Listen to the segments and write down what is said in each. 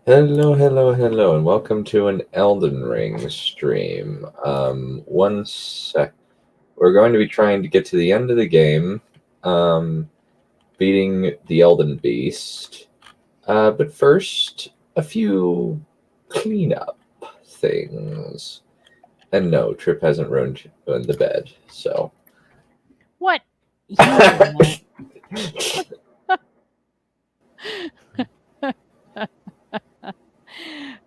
Hello, hello, hello, and welcome to an Elden Ring stream. One sec. We're going to be trying to get to the end of the game, beating the Elden Beast. But first, a few cleanup things. And no, Trip hasn't ruined the bed, so. What? Yeah.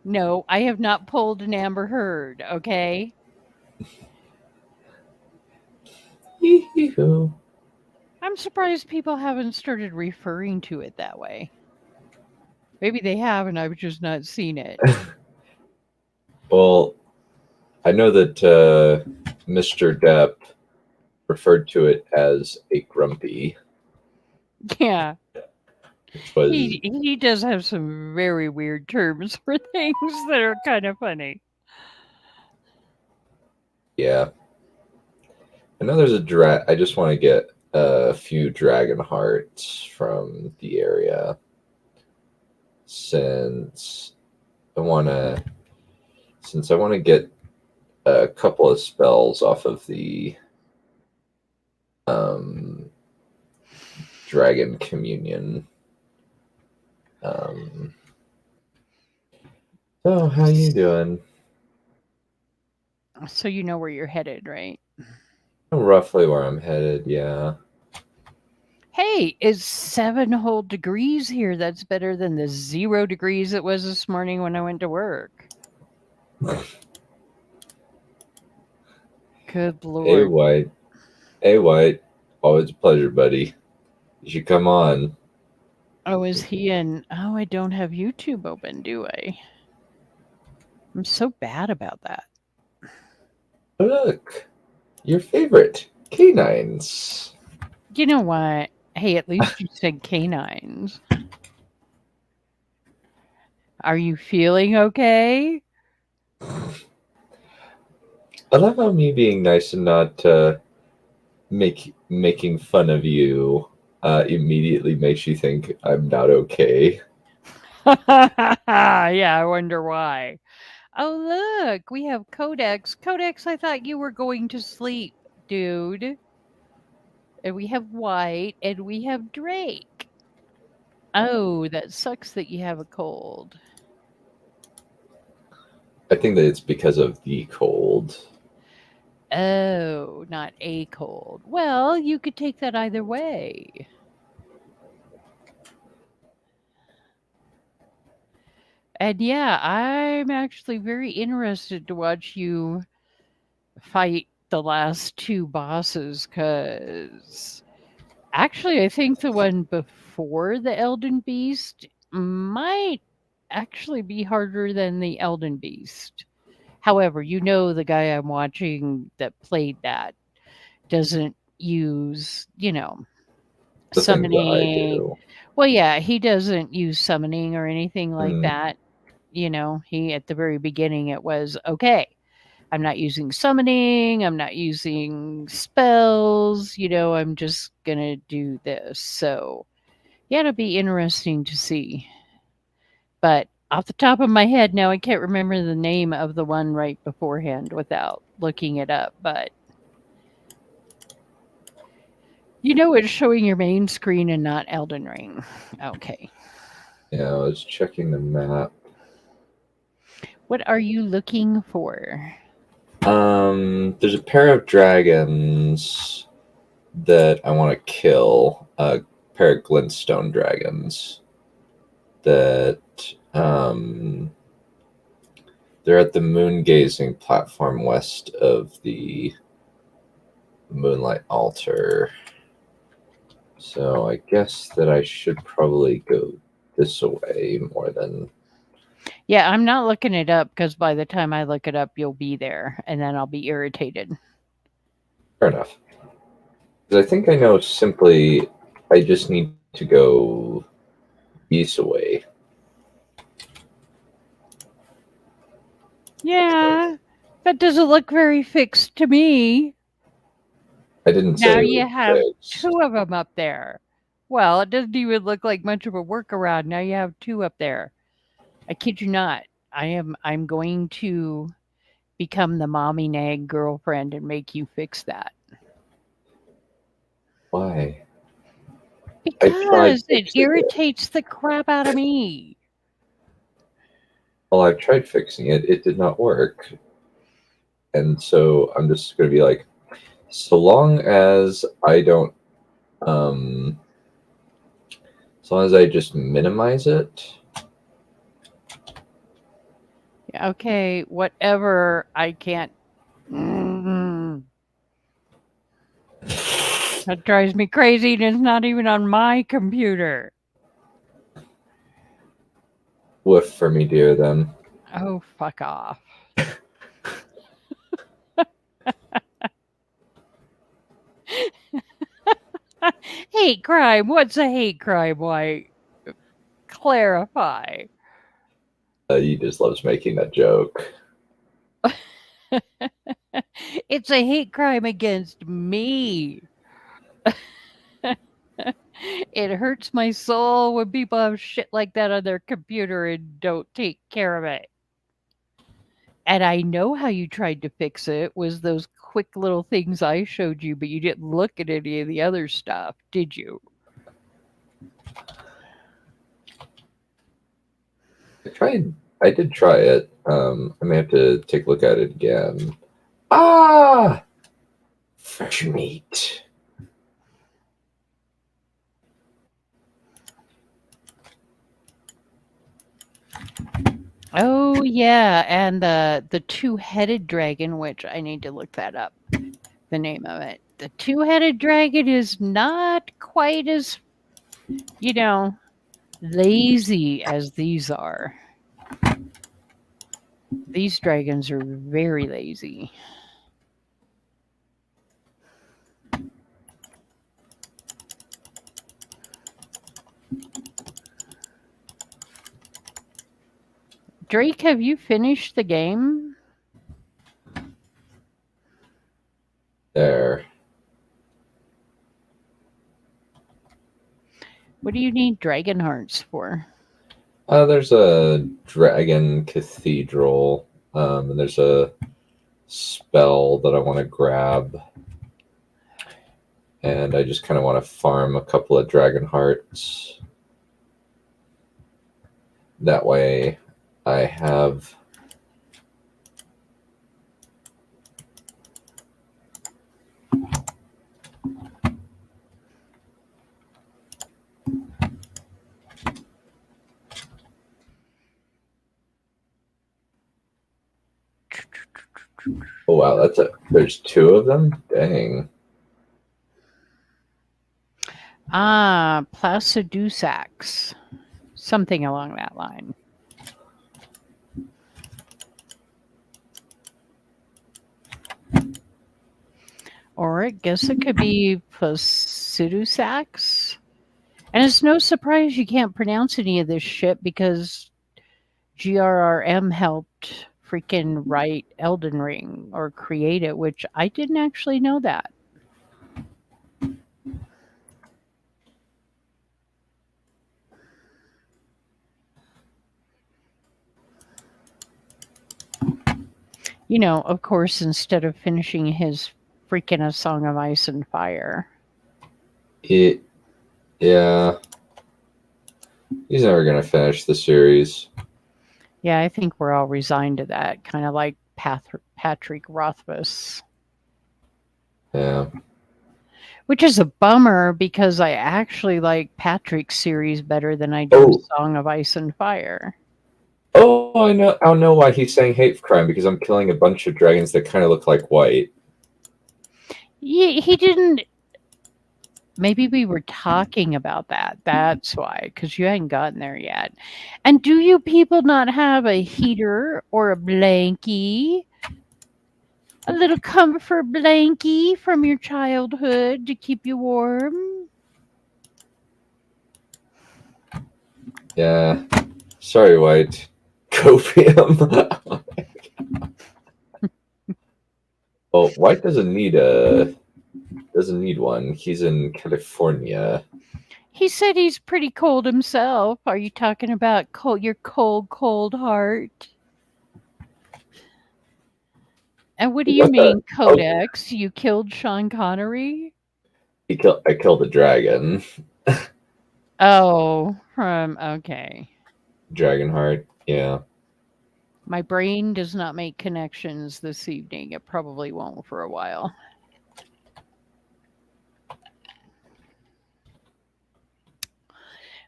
No, I have not pulled an Amber Heard, okay? Hee-hee-hoo. I'm surprised people haven't started referring to it that way. Maybe they have and I've just not seen it. Well, I know that Mr. Depp referred to it as a grumpy, Yeah. which was He does have some very weird terms for things that are kind of funny. yeah. I know there's I just want to get a few dragon hearts from the area since I want to get a couple of spells off of the um, dragon communion. Um, so how you doing? So you know where you're headed, right? Roughly where I'm headed. Yeah. Hey, it's 7 whole degrees here. That's better than the 0 degrees it was this morning when I went to work. Good Hey Lord. White. Hey White. Always a pleasure, buddy. You should come on. Oh, is he in? Oh, I don't have YouTube open, do I? I'm so bad about that. Oh, look, your favorite canines. You know what? Hey, at least you said canines. Are you feeling okay? I love how me being nice and not making fun of you immediately makes you think I'm not okay. Yeah, I wonder why. Oh, look, we have Codex. Codex, I thought you were going to sleep, dude. And we have White, and we have Drake. Oh, that sucks that you have a cold. I think that it's because of the cold. Oh, not a cold. Well, you could take that either way. And yeah, I'm actually very interested to watch you fight the last 2 bosses because actually, I think the one before the Elden Beast might actually be harder than the Elden Beast. However, you know the guy I'm watching that played that doesn't use, The things that I summoning. do. Well, yeah, he doesn't use summoning or anything like Mm, that. He at the very beginning it was okay. I'm not using summoning, I'm not using spells, I'm just going to do this. So, yeah, it'll be interesting to see. But off the top of my head now I can't remember the name of the one right beforehand without looking it up, but it's showing your main screen and not Elden Ring. Okay. yeah, I was checking the map. What are you looking for? There's a pair of dragons that I want to kill. A pair of glintstone dragons that they're at the moon gazing platform west of the moonlight altar. So I guess that I should probably go this way more than. Yeah, I'm not looking it up because by the time I look it up, you'll be there and then I'll be irritated. Fair enough. Because I think I know simply I just need to go east away. Yeah, that doesn't look very fixed to me. I didn't say Now it was you have fixed. 2 of them up there. Well, it doesn't even look like much of a workaround. Now you have 2 up there. I kid you not. I'm going to become the mommy nag girlfriend and make you fix that. Why? I tried Because it fixing it. irritates the crap out of me. Well, I've tried fixing it. It did not work. And so I'm just going to be like, so long as I don't, um, as long as I just minimize it. Yeah, okay, whatever. I can't. Mm, that drives me crazy, and it's not even on my computer. Woof for me, dear, then. Oh, fuck off. Hate crime. What's a hate crime? Why? Clarify. He just loves making that joke. It's a hate crime against me. It hurts my soul when people have shit like that on their computer and don't take care of it. And I know how you tried to fix it was those quick little things I showed you, but you didn't look at any of the other stuff, did you? I did try it. I may have to take a look at it again. Ah! Fresh meat. Oh yeah, and the two-headed dragon, which I need to look that up. The name of it. The two-headed dragon is not quite as, you know, lazy as these are. These dragons are very lazy. Drake, have you finished the game? There. What do you need dragon hearts for? There's a dragon cathedral, and there's a spell that I want to grab. And I just kind of want to farm a couple of dragon hearts. That way I have oh wow, there's two of them? Dang. Ah, Placidusax. Something along that line. Or I guess it could be Placidusax. And it's no surprise you can't pronounce any of this shit because GRRM helped freaking write Elden Ring or create it, which I didn't actually know that. You know, of course, instead of finishing his freaking A Song of Ice and Fire. Yeah. He's never gonna finish the series. Yeah, I think we're all resigned to that, kind of like Patrick Rothfuss. Yeah. Which is a bummer because I actually like Patrick's series better than I do Song of Ice and Fire. Oh, I know. I know why he's saying hate crime, because I'm killing a bunch of dragons that kind of look like white. He didn't. Maybe we were talking about that. That's why, because you hadn't gotten there yet. And do you people not have a heater or a blankie? A little comfort blankie from your childhood to keep you warm? Yeah. Sorry, white. Copium. Well, white doesn't need one. He's in California. He said he's pretty cold himself. Are you talking about your cold, cold heart? And what do you What the? mean, Oh, Codex? You killed Sean Connery? I killed a dragon. Oh, from okay. Dragonheart. Yeah. My brain does not make connections this evening. It probably won't for a while.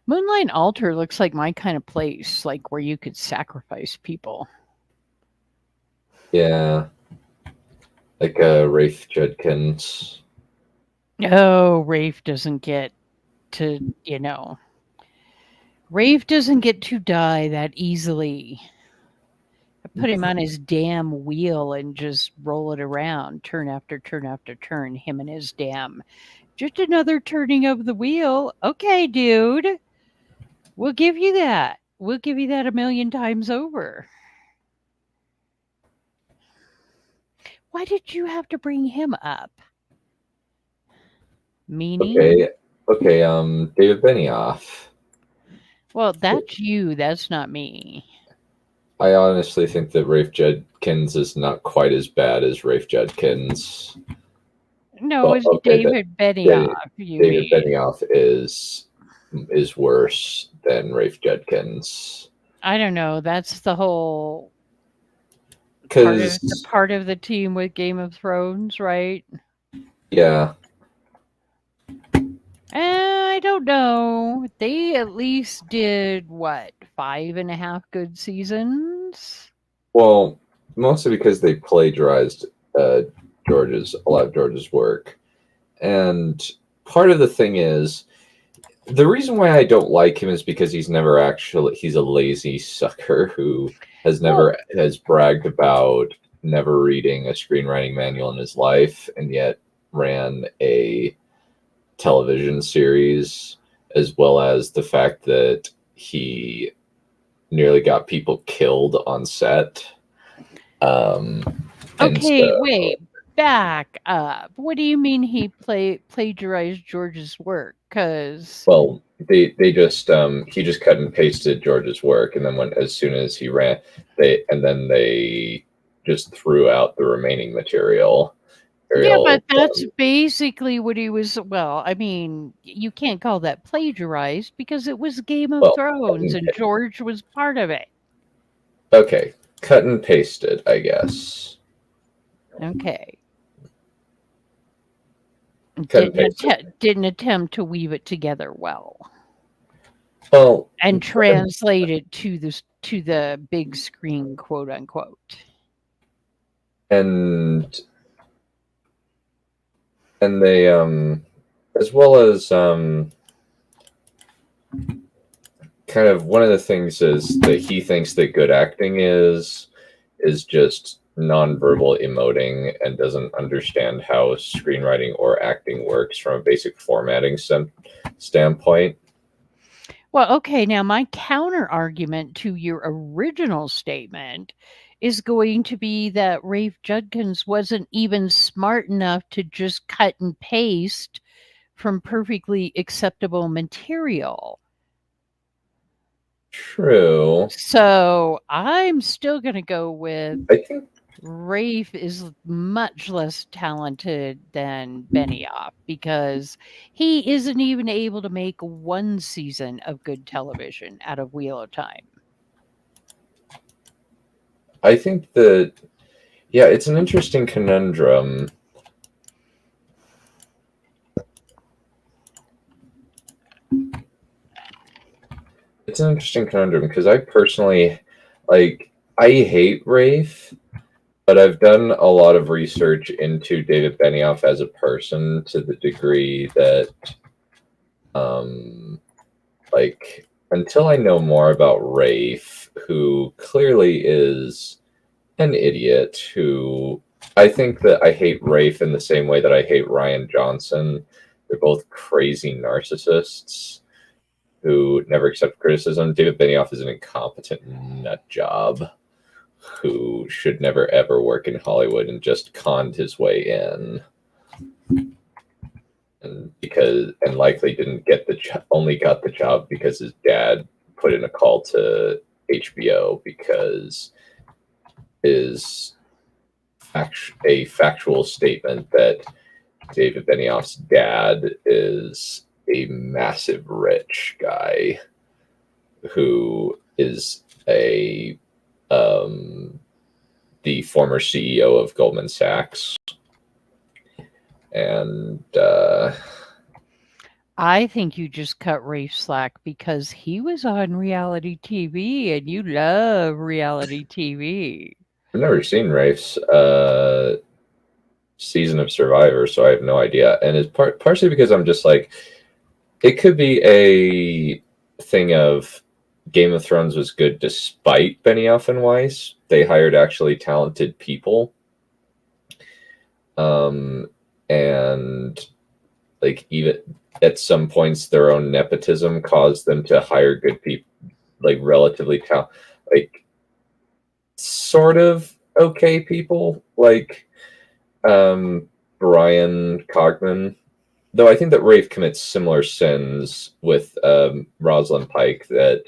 Moonlight Altar looks like my kind of place, like where you could sacrifice people. Yeah. Like Rafe Judkins. Oh, Rafe doesn't get to, Rafe doesn't get to die that easily. I put him on his damn wheel and just roll it around, turn after turn after turn, him and his damn. Just another turning of the wheel. Okay, dude. We'll give you that. We'll give you that a million times over. Why did you have to bring him up? Meanie? Okay, David Benioff. Well, that's you. That's not me. I honestly think that Rafe Judkins is not quite as bad as Rafe Judkins. No, Well, it's okay, that David Benioff, you David mean. Benioff is worse than Rafe Judkins. I don't know. That's the whole Because part of the team with Game of Thrones, right? yeah, I don't know. They at least did what, 5.5 good seasons? well, mostly because they plagiarized a lot of George's work, and part of the thing is the reason why I don't like him is because he's a lazy sucker who Well, has bragged about never reading a screenwriting manual in his life and yet ran a television series, as well as the fact that he nearly got people killed on set. Um, and okay, so, wait, back up. What do you mean he plagiarized George's work? Because well, he just cut and pasted George's work, and then when as soon as he ran, they just threw out the remaining material. yeah, but Ariel, that's basically what he was. Well, I mean, you can't call that plagiarized because it was Game of well, cut Thrones and and George was part of it. okay, cut and pasted, I guess. Okay. Cut and pasted. Didn't attempt to weave it together well Well, and translate it to the big screen, quote unquote. and they as well as kind of one of the things is that he thinks that good acting is just nonverbal emoting and doesn't understand how screenwriting or acting works from a basic formatting standpoint. Well, okay, now my counter argument to your original statement is going to be that Rafe Judkins wasn't even smart enough to just cut and paste from perfectly acceptable material. True. So I'm still going to go with I think Rafe is much less talented than Benioff because he isn't even able to make one season of good television out of Wheel of Time. that yeah, it's an interesting conundrum. It's an interesting conundrum because I personally I hate Rafe, but I've done a lot of research into David Benioff as a person to the degree that um until I know more about Rafe, who clearly is an idiot, who I think that I hate Rafe in the same way that I hate Ryan Johnson. They're both crazy narcissists who never accept criticism. David Benioff is an incompetent nut job who should never ever work in Hollywood and just conned his way in. and likely didn't get only got the job because his dad put in a call to HBO because is a factual statement that David Benioff's dad is a massive rich guy who is the former CEO of Goldman Sachs. And I think you just cut Rafe slack because he was on reality TV and you love reality TV. I've never seen Rafe's season of Survivor, so I have no idea. And it's partially because I'm just like, it could be a thing of Game of Thrones was good despite Benioff and Weiss. They hired actually talented people. And like even at some points their own nepotism caused them to hire good people, like relatively like sort of okay people, like Brian Cogman. Though I think that Rafe commits similar sins with Rosalind Pike that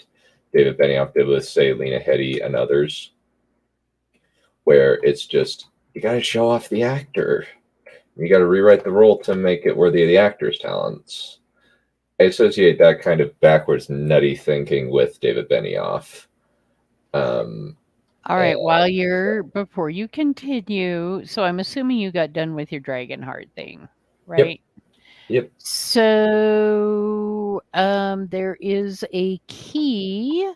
David Benioff did with, say, Lena Headey and others, where it's just, you got to show off the actor. You got to rewrite the role to make it worthy of the actor's talents. I associate that kind of backwards, nutty thinking with David Benioff. All right, before you continue, so I'm assuming you got done with your Dragonheart thing, right? Yep. So there is a key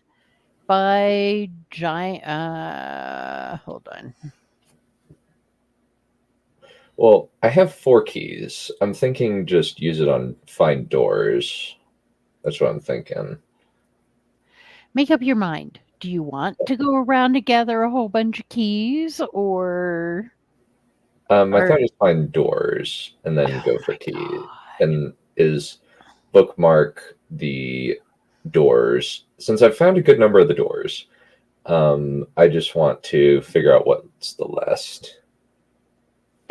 by giant. Hold on. Well, I have 4 keys. I'm thinking just use it on find doors. That's what I'm thinking. Make up your mind. Do you want to go around and gather a whole bunch of keys, or? I thought just find doors and then go for keys. God. And is bookmark the doors. Since I've found a good number of the doors, I just want to figure out what's the last.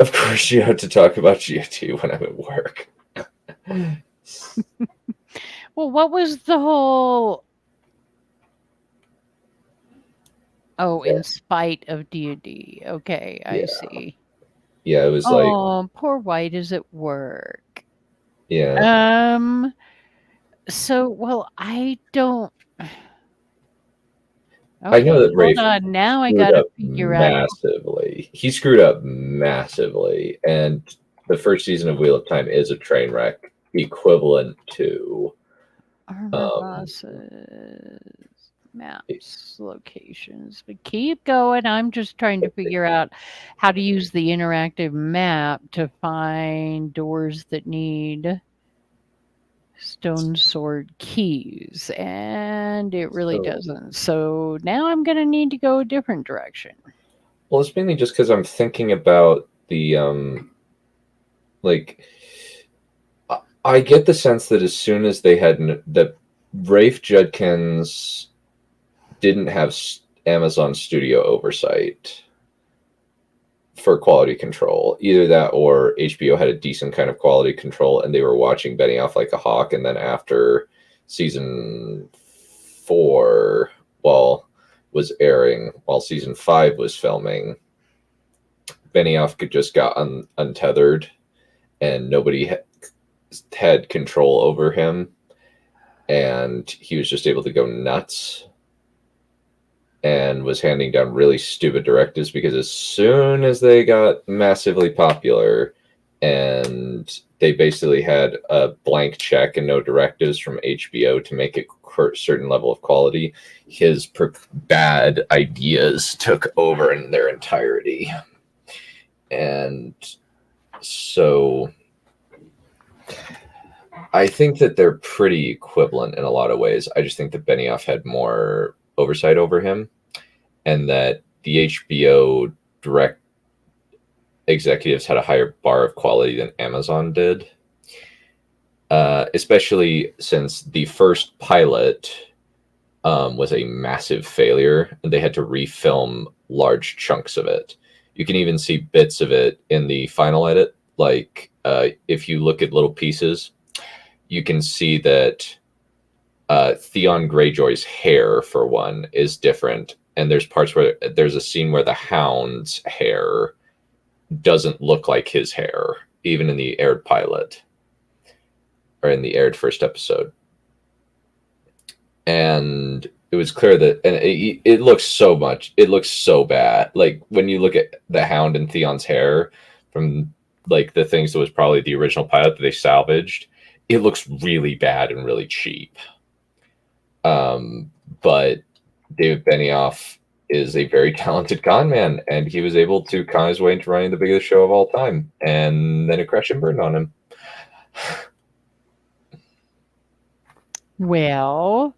Of course, you have to talk about GOT when I'm at work. Well, what was the whole? Oh, in spite of D&D. Okay, I see. Yeah, it was like. Oh, poor White is at work. Yeah. So, well, I don't. I know that Rafe hold on. Now I screwed gotta up figure out. massively. He screwed up massively, and the first season of Wheel of Time is a train wreck equivalent to Armor bosses, maps, locations. But keep going. I'm just trying to figure out how to use the interactive map to find doors that need stone sword keys, and it really doesn't. So now I'm going to need to go a different direction. Well, it's mainly just because I'm thinking about the like. I get the sense that as soon as they had that Rafe Judkins didn't have Amazon Studio oversight for quality control. Either that or HBO had a decent kind of quality control and they were watching Benioff like a hawk. And then after season 4, was airing, while season 5 was filming, Benioff just got untethered and nobody had control over him. And he was just able to go nuts and was handing down really stupid directives because as soon as they got massively popular and they basically had a blank check and no directives from HBO to make it a certain level of quality, his bad ideas took over in their entirety. And so I think that they're pretty equivalent in a lot of ways. I just think that Benioff had more oversight over him, and that the HBO direct executives had a higher bar of quality than Amazon did. Especially since the first pilot was a massive failure, and they had to refilm large chunks of it. You can even see bits of it in the final edit, like if you look at little pieces, you can see that Theon Greyjoy's hair, for one, is different. And there's parts where there's a scene where the Hound's hair doesn't look like his hair, even in the aired pilot or in the aired first episode. And it was clear that, and it looks so bad. Like when you look at the Hound and Theon's hair from like the things that was probably the original pilot that they salvaged, it looks really bad and really cheap. But David Benioff is a very talented con man, and he was able to con his way into running the biggest show of all time, and then it crashed and burned on him. Well,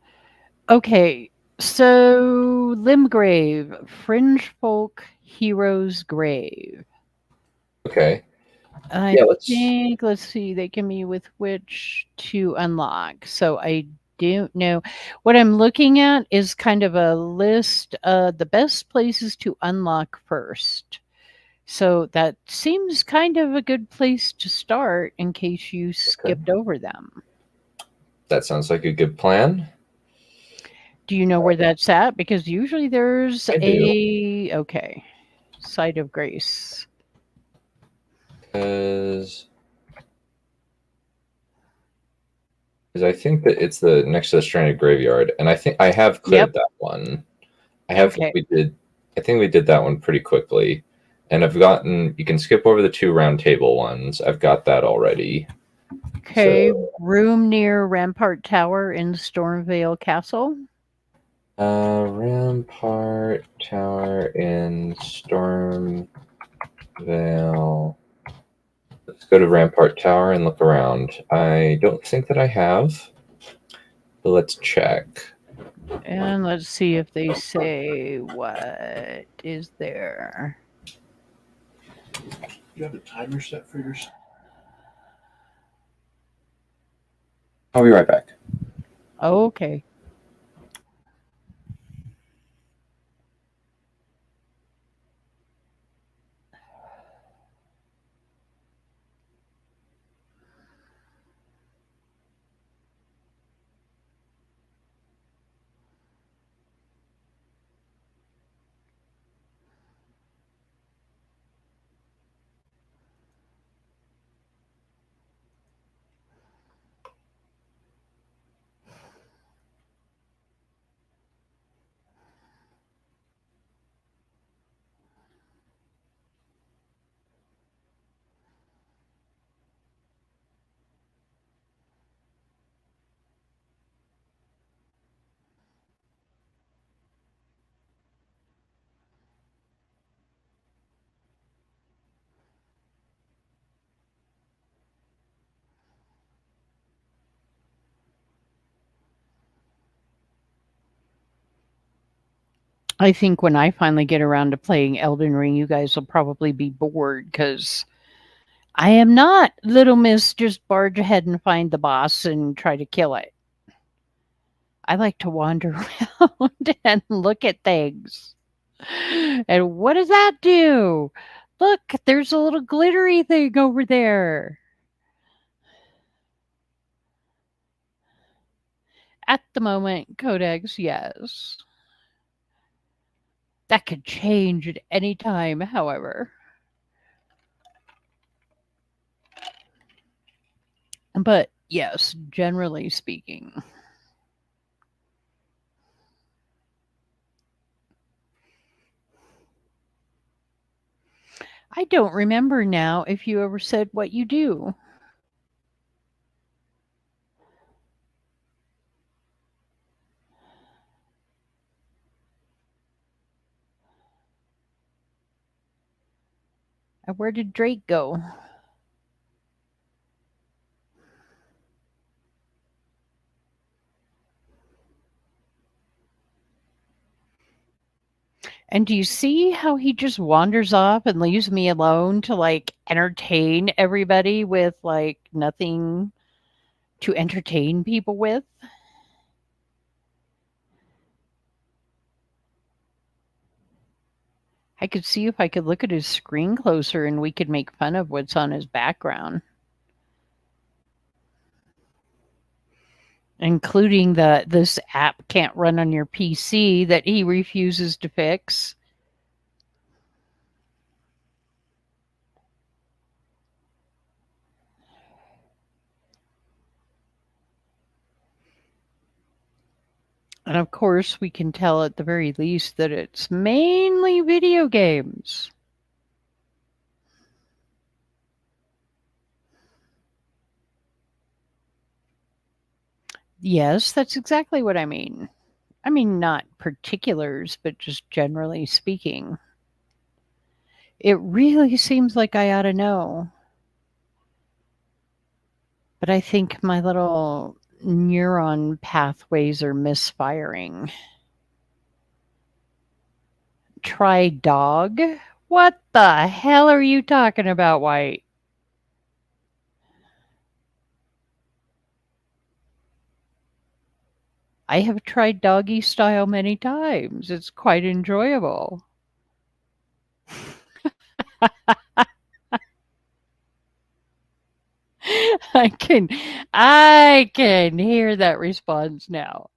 okay. So, Limgrave, Fringe Folk Heroes Grave. Okay. I think, let's see, they can be with which to unlock. So I don't know. What I'm looking at is kind of a list of the best places to unlock first. So that seems kind of a good place to start in case you skipped over them. That sounds like a good plan. Do you know where that's at? Because usually there's I okay, Site of Grace. Because I think that it's the next to the Stranded Graveyard, and I think I have cleared that one. I think we did that one pretty quickly, and I've gotten. You can skip over the 2 round table ones. I've got that already. Okay, room near Rampart Tower in Stormvale Castle. Rampart Tower in Stormvale. Let's go to Rampart Tower and look around. I don't think that I have, but let's check. And let's see if they say what is there. You have a timer set for your... I'll be right back. Okay. I think when I finally get around to playing Elden Ring, you guys will probably be bored because I am not Little Miss just barge ahead and find the boss and try to kill it. I like to wander around and look at things. And what does that do? Look, there's a little glittery thing over there. At the moment, Codex, yes. That could change at any time, however. But yes, generally speaking. I don't remember now if you ever said what you do. And where did Drake go? And do you see how he just wanders off and leaves me alone to like entertain everybody with like nothing to entertain people with? I could see if I could look at his screen closer and we could make fun of what's on his background. including this app can't run on your PC that he refuses to fix. And of course, we can tell at the very least that it's mainly video games. Yes, that's exactly what I mean. I mean, not particulars, but just generally speaking. It really seems like I ought to know. But I think my little neuron pathways are misfiring. Try dog? What the hell are you talking about, White? I have tried doggy style many times. It's quite enjoyable. I can I can hear that response now.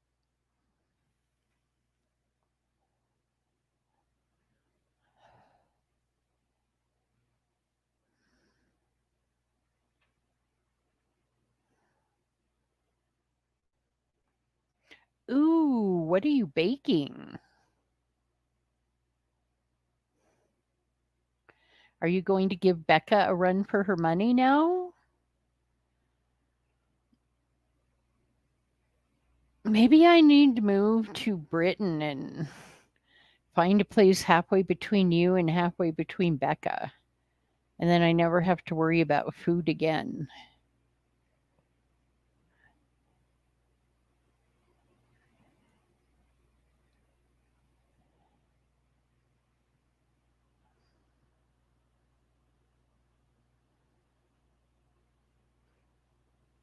Ooh, what are you baking? Are you going to give Becca a run for her money now? Maybe I need to move to Britain and find a place halfway between you and halfway between Becca. And then I never have to worry about food again.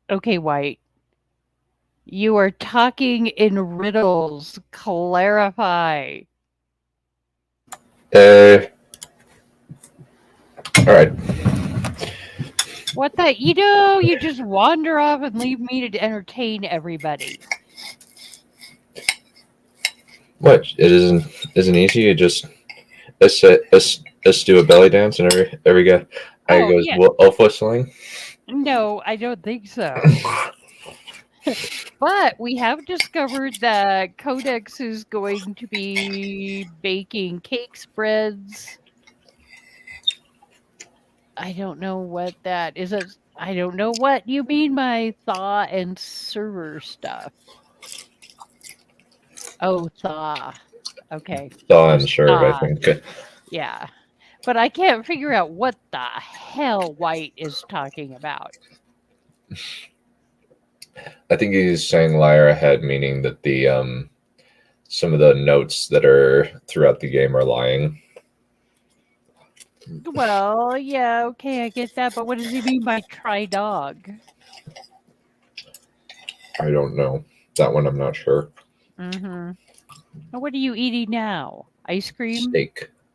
Okay, White. You are talking in riddles. Clarify. All right. What the? You just wander off and leave me to entertain everybody. What? It isn't easy. You just let's do a belly dance, and every guy Oh, goes yeah. elf whistling. No, I don't think so. But we have discovered that Codex is going to be baking cake spreads. I don't know what that is. I don't know what you mean by thaw and server stuff. Oh, thaw. Okay. Thaw So and serve, I thaw. think. Yeah. But I can't figure out what the hell White is talking about. I think he's saying liar ahead, meaning that the some of the notes that are throughout the game are lying. Well, yeah, okay, I get that. But what does he mean by try dog? I don't know. That one I'm not sure. Mm-hmm. What are you eating now? Ice cream?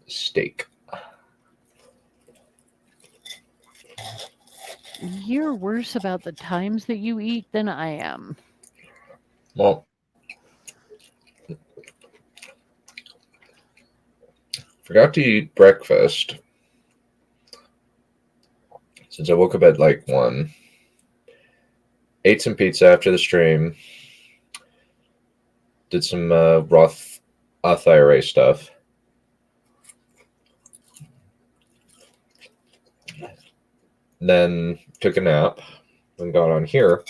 Steak. You're worse about the times that you eat than I am. Well, forgot to eat breakfast since I woke up at like 1. Ate some pizza after the stream. Did some Roth IRA stuff. Then took a nap and got on here.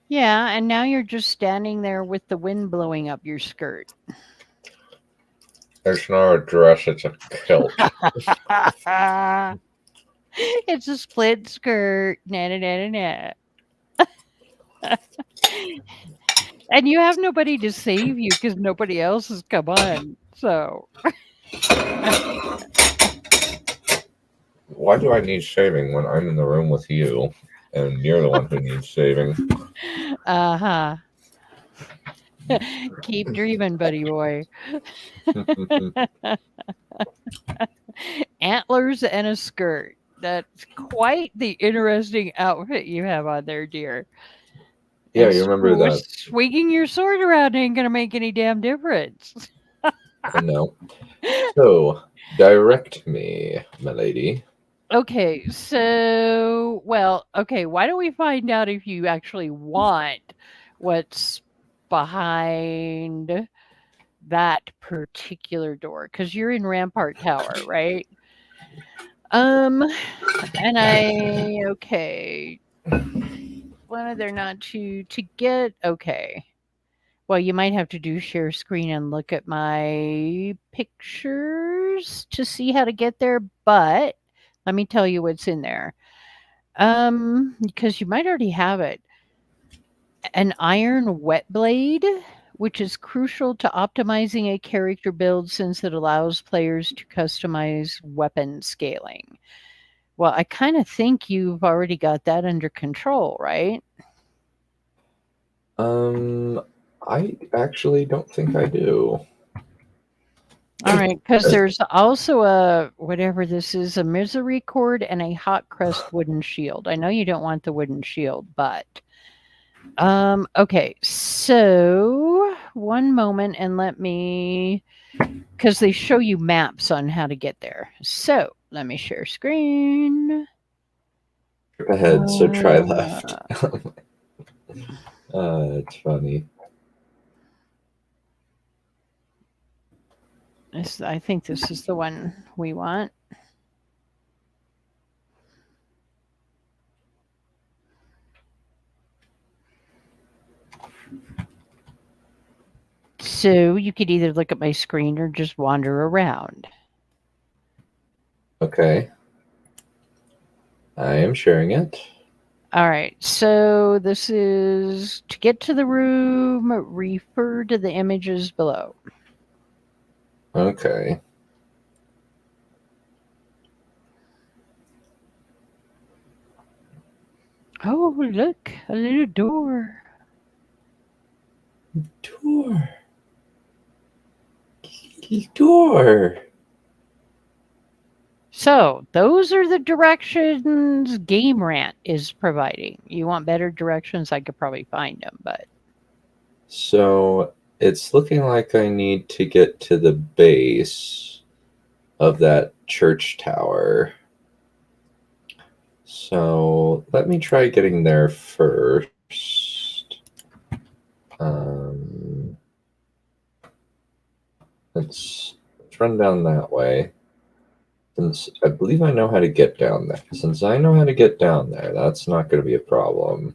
Yeah, and now you're just standing there with the wind blowing up your skirt. It's not a dress, it's a kilt. It's a split skirt. Na, na, na, na, na. And you have nobody to save you because nobody else has come on. So Why do I need saving when I'm in the room with you and you're the one who needs saving? uh-huh. Keep dreaming, buddy boy. Antlers and a skirt. That's quite the interesting outfit you have on there, dear. Yeah, And you remember that? swinging your sword around ain't gonna make any damn difference. I know. So, direct me, milady. Okay, so okay, why don't we find out if you actually want what's behind that particular door? Because you're in Rampart Tower, right? Um, and okay, whether or not to get okay. Well, you might have to do share screen and look at my pictures to see how to get there, but let me tell you what's in there. Because you might already have it. An iron wet blade, which is crucial to optimizing a character build since it allows players to customize weapon scaling. Well, I kind of think you've already got that under control, right? I actually don't think I do. All right, because there's also a whatever this is, a misery cord and a hot crust wooden shield. I know you don't want the wooden shield, but okay, so one moment and let me because they show you maps on how to get there. So let me share screen. Trip ahead, so try left. Uh, It's funny. I think this is the one we want. So you could either look at my screen or just wander around. Okay. I am sharing it. All right. So this is to get to the room, refer to the images below. Okay. Oh, look, a little door. Door. Door. So those are the directions Game Rant is providing. You want better directions? I could probably find them, but So it's looking like I need to get to the base of that church tower. So let me try getting there first. Um, let's run down that way. Since I believe I know how to get down there. Since I know how to get down there, that's not going to be a problem.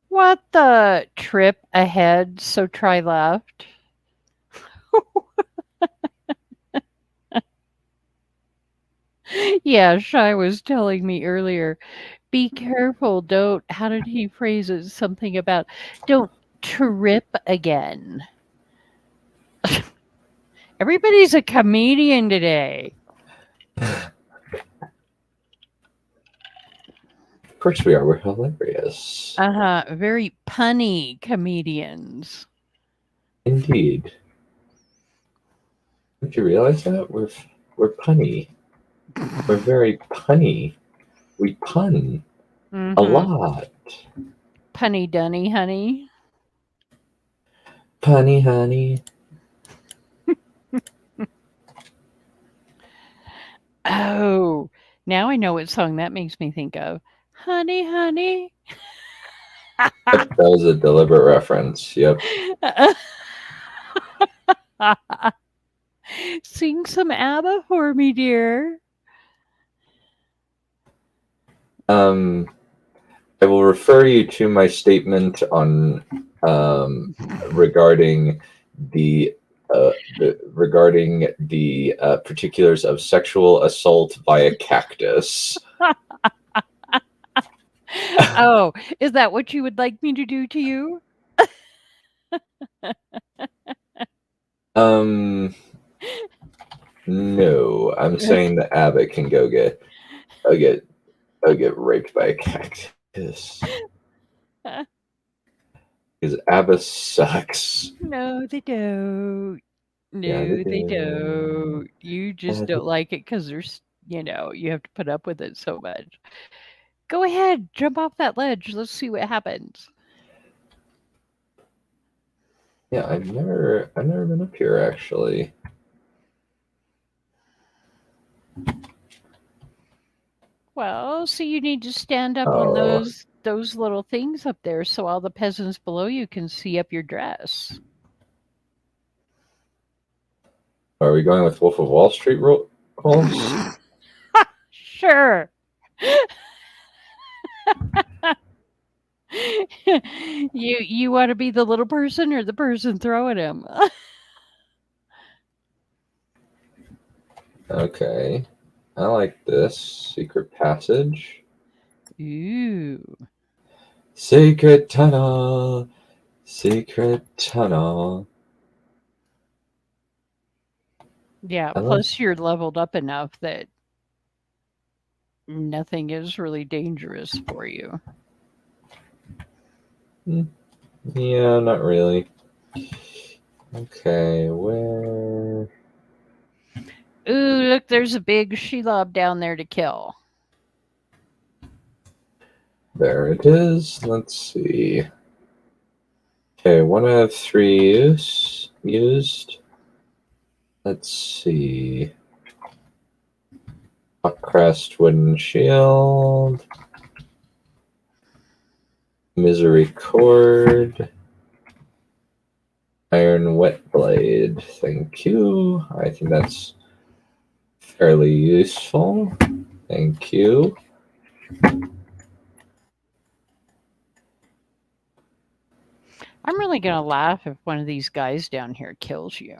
what the trip ahead? So try left. Yeah, Shy was telling me earlier, be careful. Don't, how did he phrase it? Something about don't trip again. Everybody's a comedian today. Of course we are. We're hilarious. Very punny comedians. Indeed. Don't you realize that? We're punny. We're very punny. We pun a lot. Punny dunny, honey. Punny honey. Oh, now I know what song that makes me think of. Honey, honey. That was a deliberate reference. Yep. Sing some ABBA for me, dear. I will refer you to my statement on regarding the particulars of sexual assault via cactus. Oh, is that what you would like me to do to you? No, I'm saying that Abbott can go get raped by a cactus because Abbott sucks. No, they don't. Yeah, No, they they do. don't. You just don't like it because they're you have to put up with it so much. Go ahead, jump off that ledge. Let's see what happens. Yeah, I've never been up here actually. Well, so you need to stand up on those little things up there so all the peasants below you can see up your dress. Are we going with Wolf of Wall Street rules? Sure. you want to be the little person or the person throwing him? Okay. I like this. Secret passage. Ooh. Secret tunnel. Secret tunnel. Yeah, I plus you're leveled up enough that nothing is really dangerous for you. Yeah, not really. Okay, where? Ooh, look, there's a big Shelob down there to kill. There it is. Let's see. Okay, 1 out of 3 used. Let's see. Crest wooden shield. Misery cord. Iron wet blade. Thank you. I think that's fairly useful. Thank you. I'm really going to laugh if one of these guys down here kills you.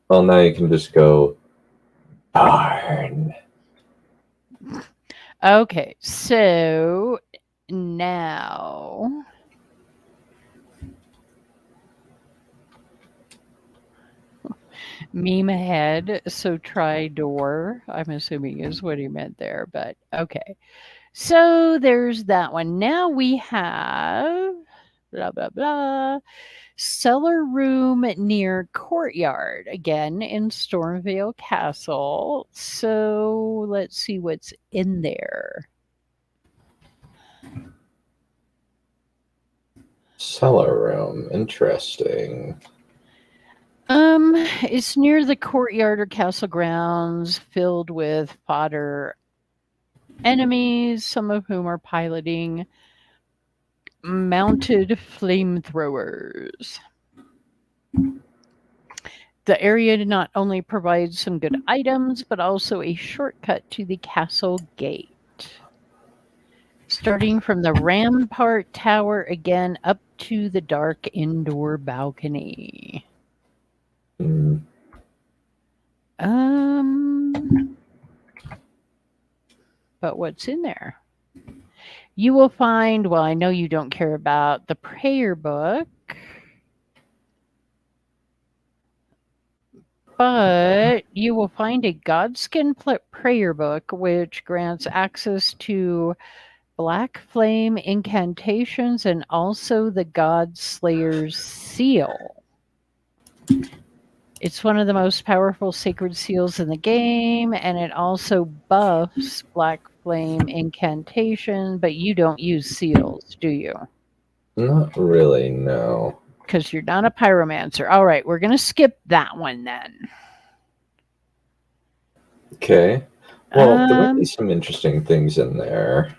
Well, now you can just go, darn. Okay, so now meme ahead. So try door, I'm assuming is what he meant there, but okay. So there's that one. Now we have blah, blah, blah. Cellar room near courtyard, again in Stormvale Castle. So let's see what's in there. Cellar room. Interesting. It's near the courtyard or castle grounds filled with fodder enemies, some of whom are piloting mounted flamethrowers. The area not only provides some good items, but also a shortcut to the castle gate. Starting from the rampart tower again up to the dark indoor balcony. But what's in there? You will find, well, I know you don't care about the prayer book, but you will find a Godskin prayer book, which grants access to Black Flame incantations and also the God Slayer's seal. It's one of the most powerful sacred seals in the game, and it also buffs Black Flame incantation, but you don't use seals, do you? Not really, no. Because you're not a pyromancer. All right, we're going to skip that one then. Okay. Well, there might be some interesting things in there.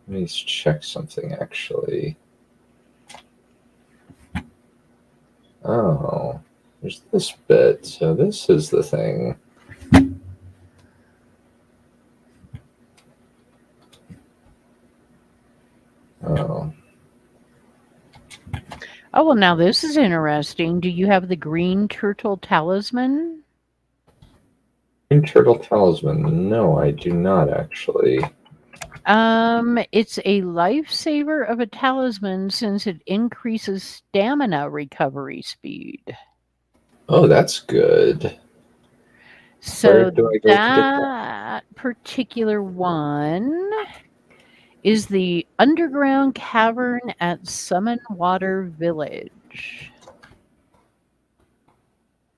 Let me check something, actually. Oh, there's this bit. So this is the thing. Oh. Oh, well, now this is interesting. Do you have the green turtle talisman? Green turtle talisman. No, I do not, actually. It's a lifesaver of a talisman since it increases stamina recovery speed. Oh, that's good. So that particular one is the underground cavern at Summon Water Village.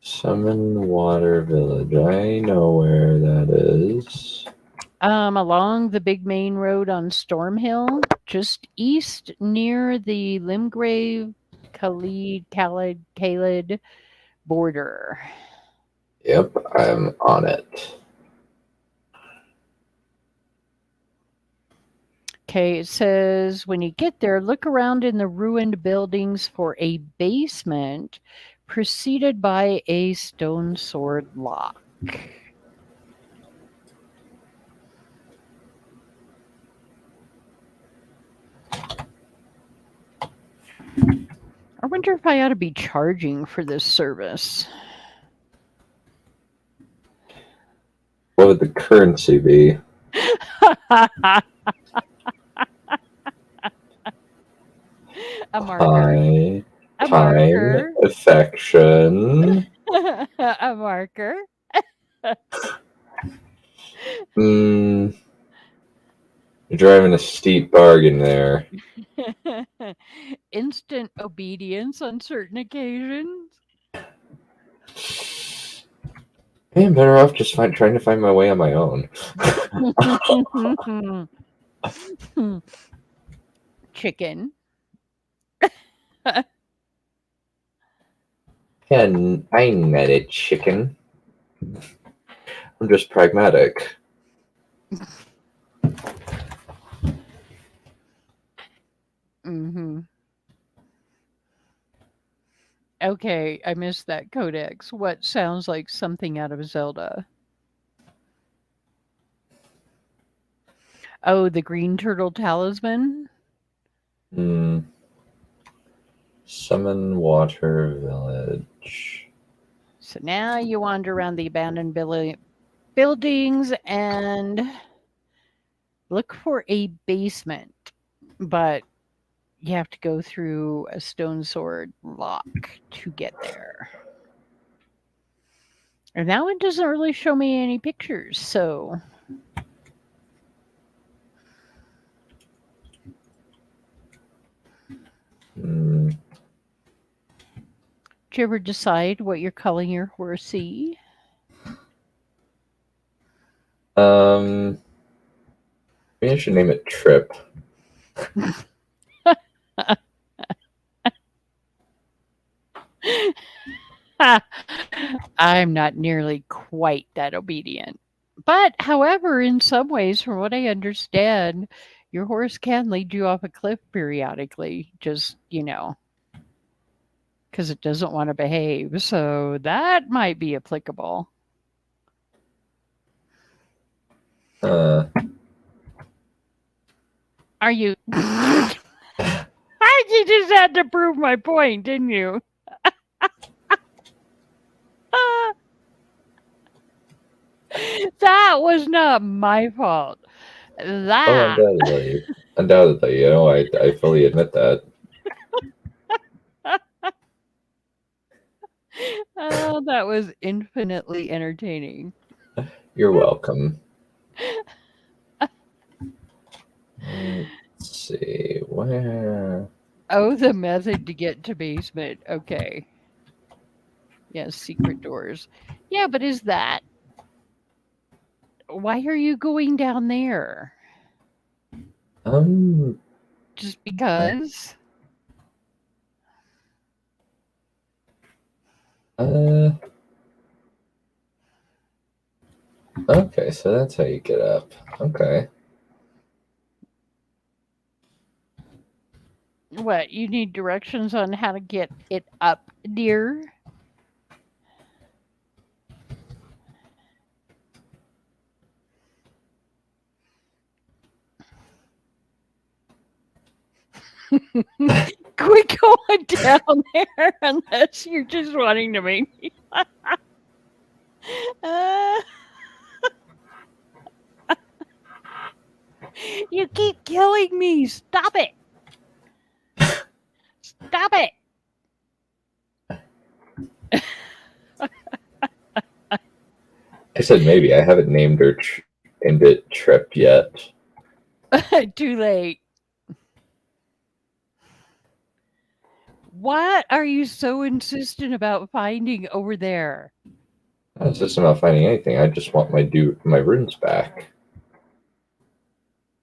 Summon Water Village. I know where that is. Along the big main road on Stormhill, just east near the Limgrave Khalid border. Yep, I'm on it. Okay, it says when you get there, look around in the ruined buildings for a basement preceded by a stone sword lock. I wonder if I ought to be charging for this service. What would the currency be? A marker. A Time, marker. affection. A marker. You're driving a steep bargain there. Instant obedience on certain occasions. Hey, I'm better off just trying to find my way on my own. Chicken. And I'm not a chicken. I'm just pragmatic. Mm-hmm. Okay, I missed that codex. What sounds like something out of Zelda? Oh, the green turtle talisman? Summon Water Village. So now you wander around the abandoned buildings and look for a basement, but you have to go through a stone sword lock to get there. And that one doesn't really show me any pictures, so. Did you ever decide what you're calling your horsey? Maybe I should name it Trip. I'm not nearly quite that obedient. But, however, in some ways, from what I understand, your horse can lead you off a cliff periodically, just, because it doesn't want to behave. So that might be applicable. Are you? You just had to prove my point, didn't you? That was not my fault. That. Oh, undoubtedly. I fully admit that. Oh, that was infinitely entertaining. You're welcome. Let's see, where? Oh, the method to get to basement. Okay. Yes, secret doors. Yeah, but is that... Why are you going down there? Just because? Okay, so that's how you get up. Okay. What, you need directions on how to get it up, dear? Quit going down there unless you're just wanting to make me. You keep killing me. Stop it. Stop it. I said maybe. I haven't named it Trip yet. Too late. What are you so insistent about finding over there? It's just about finding anything. I just want my runes back.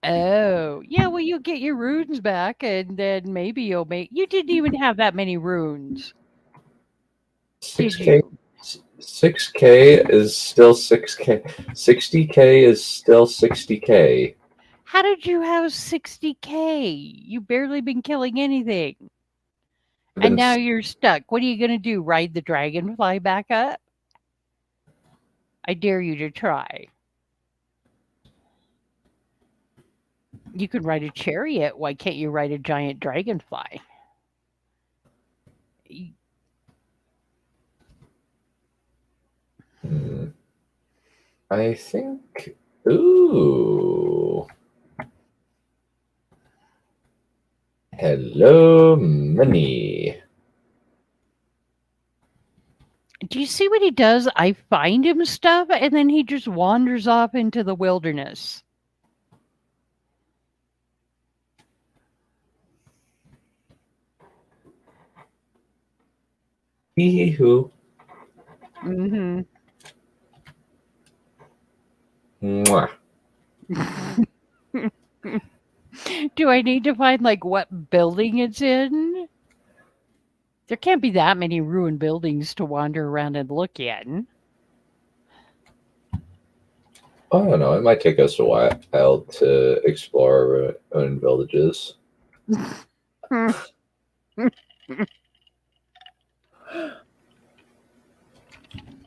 Oh, yeah, well, you'll get your runes back, and then maybe you'll make. You didn't even have that many runes, did 6K, you? 6K is still 6K. 60K is still 60K. How did you have 60K? You barely been killing anything. I've And been now you're stuck. What are you going to do? Ride the dragonfly back up? I dare you to try. You could ride a chariot. Why can't you ride a giant dragonfly? Y- I think. Ooh. Hello, money. Do you see what he does? I find him stuff, and then he just wanders off into the wilderness. Hee hoo. Mm-hmm. Mwah. Do I need to find like what building it's in? There can't be that many ruined buildings to wander around and look in. I don't know. It might take us a while to explore our own villages.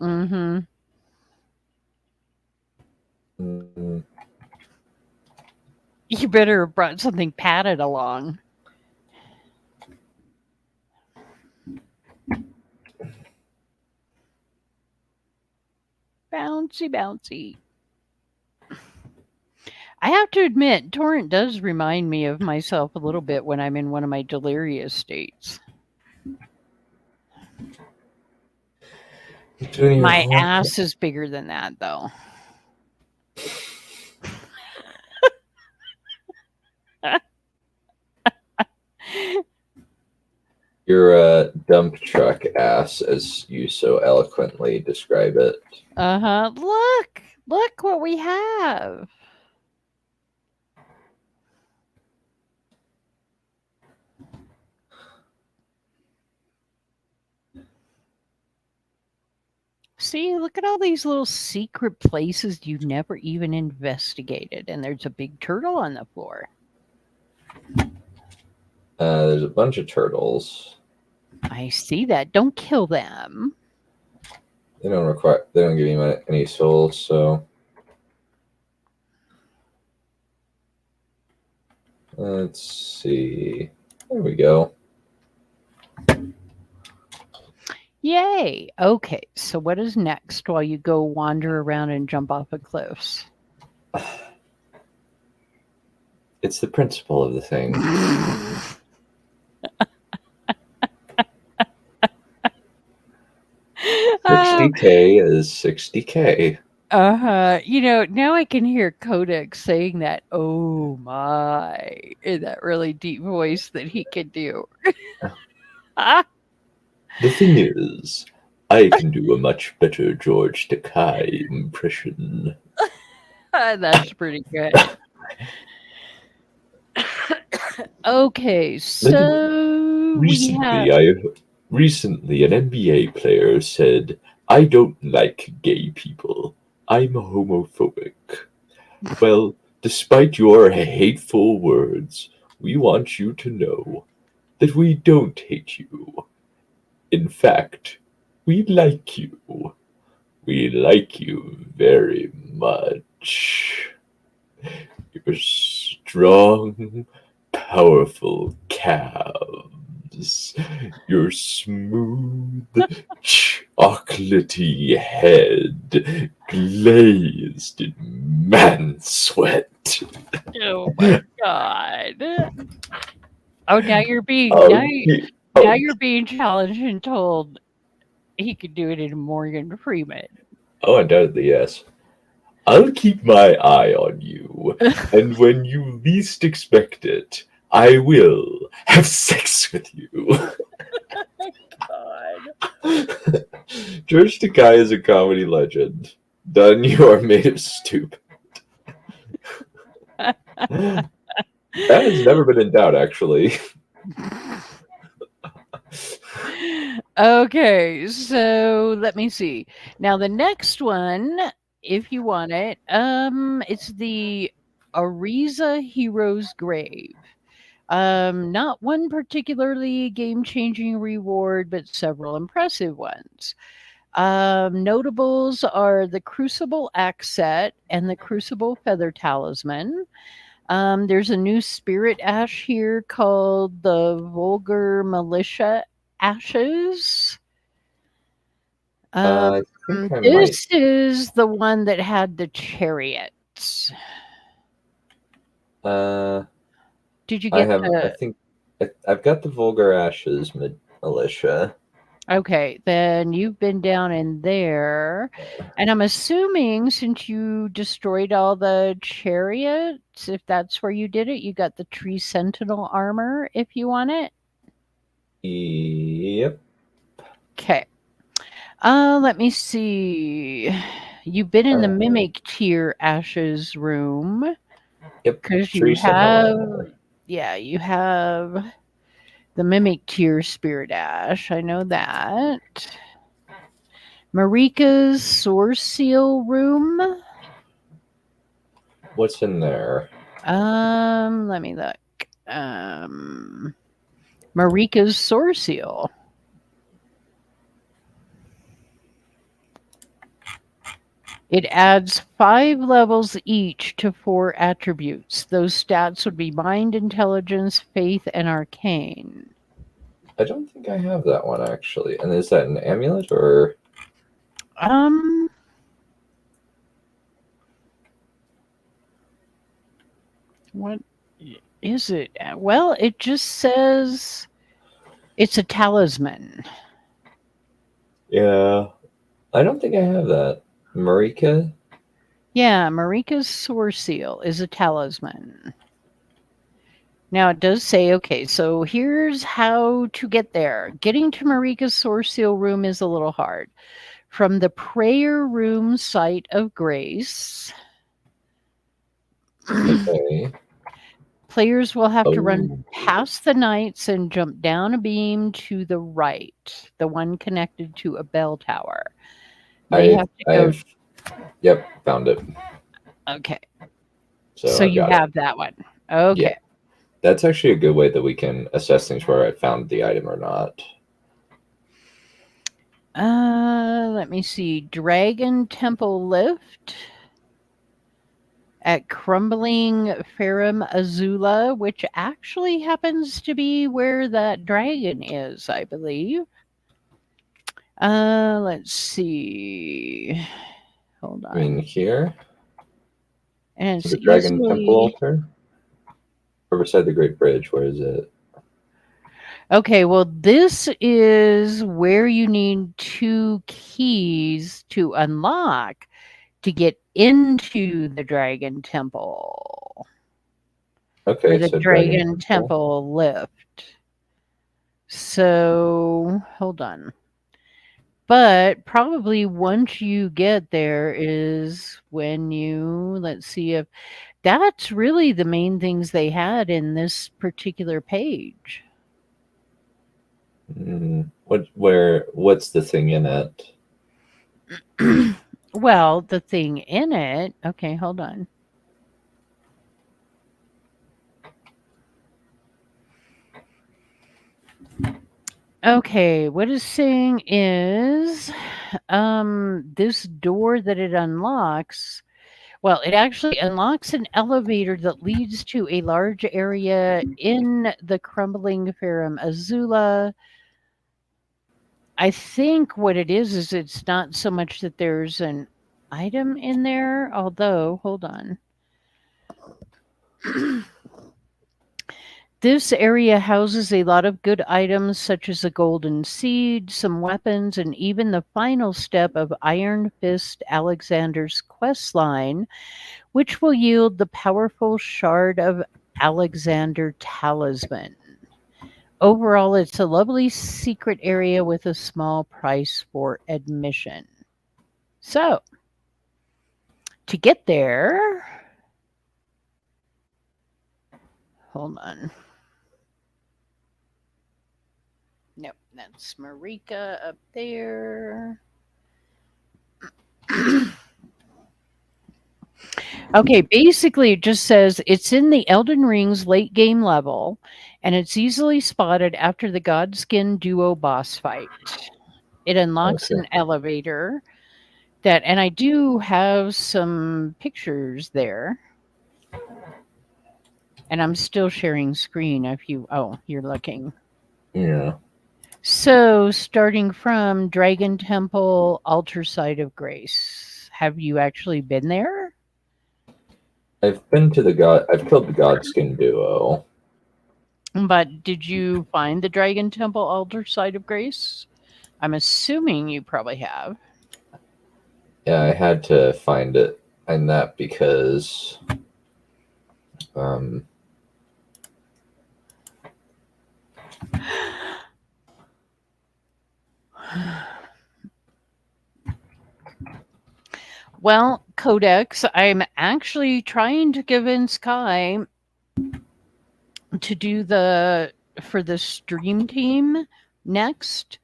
Mm-hmm. Mm, You better have brought something padded along. Bouncy, bouncy. I have to admit, Torrent does remind me of myself a little bit when I'm in one of my delirious states. doing your My homework. ass is bigger than that, though. Your dump truck ass, as you so eloquently describe it. Uh-huh. Look what we have. See, look at all these little secret places you never even investigated. And there's a big turtle on the floor. There's a bunch of turtles. I see that. Don't kill them. They don't give you any souls, so let's see. There we go. Yay. Okay, so what is next while you go wander around and jump off of cliffs? It's the principle of the thing. 60K is 60K. You know, now I can hear Codex saying that, oh my, in that really deep voice that he can do. The thing is, I can do a much better George Takei impression. That's pretty good. Okay, so Recently, an NBA player said, "I don't like gay people. I'm homophobic." Well, despite your hateful words, we want you to know that we don't hate you. In fact, we like you. We like you very much. Your strong, powerful calves. Your smooth, chocolatey head glazed in man sweat. oh my god. Oh, now you're being Okay. now you're being challenged and told he could do it in Morgan Freeman. Oh, undoubtedly, yes. I'll keep my eye on you, and when you least expect it, I will have sex with you. George Takei is a comedy legend. Dunn, you are made of stupid. That has never been in doubt, actually. Okay, so let me see. Now the next one, if you want it, it's the Ariza Hero's Grave. Not one particularly game-changing reward, but several impressive ones. Notables are the Crucible Axe Set and the Crucible Feather Talisman. There's a new spirit ash here called the Vulgar Militia Ashes. I think I might. This is the one that had the chariots. Did you I get have. I the? think I've got the Vulgar Ashes militia. Okay, then you've been down in there, and I'm assuming since you destroyed all the chariots, if that's where you did it, you got the Tree Sentinel armor if you want it. Yep. Okay. Let me see. You've been in the Mimic Tier Ashes room Yep. because you Tree Sentinel have, armor. yeah, you have the Mimic Tier Spirit Ash. I know that. Marika's Source Seal room. What's in there? Let me look. Marika's Source Seal. It adds 5 levels each to 4 attributes. Those stats would be Mind, Intelligence, Faith, and Arcane. I don't think I have that one actually. And is that an amulet or? What is it? Well, it just says it's a talisman. Yeah, I don't think I have that. Marika? Yeah, Marika's Source Seal is a talisman. Now it does say, okay, so here's how to get there. Getting to Marika's Source Seal room is a little hard. From the prayer room site of grace, Okay. players will have to run Oh, past the knights and jump down a beam to the right, the one connected to a bell tower. They have to go. Yep, found it. Okay. So So I've you got it. have that one. Okay. Yeah. That's actually a good way that we can assess things where I found the item or not. Let me see. Dragon Temple Lift at Crumbling Ferrum Azula, which actually happens to be where that dragon is, I believe. Let's see. Hold on. I mean, here? And it's The Dragon Temple easily. altar? Or beside the Great Bridge, where is it? Okay, well, this is where you need 2 keys to unlock to get into the Dragon Temple. Or Okay, the so Dragon Dragon Temple. Temple lift. So, hold on. But probably once you get there is when you, let's see if that's really the main things they had in this particular page. What's the thing in it? Well, the thing in it, okay, hold on. Okay, what it's saying is this door that it unlocks, well, it actually unlocks an elevator that leads to a large area in the crumbling Ferrum Azula. I think what it is it's not so much that there's an item in there, although, hold on. This area houses a lot of good items such as a golden seed, some weapons, and even the final step of Iron Fist Alexander's quest line, which will yield the powerful Shard of Alexander talisman. Overall, it's a lovely secret area with a small price for admission. So, to get there, hold on. Nope, that's Marika up there. Okay, basically, it just says it's in the Elden Ring's late game level, and it's easily spotted after the Godskin duo boss fight. It unlocks Okay. an elevator that, and I do have some pictures there. And I'm still sharing screen if you, oh, you're looking. Yeah. So, starting from Dragon Temple, Altar Site of Grace. Have you actually been there? I've been to the god. I've killed the Godskin duo. But did you find the Dragon Temple Altar Site of Grace? I'm assuming you probably have. Yeah, I had to find it and that because um, Well, Codex, I'm actually trying to convince Kai to do for the stream team next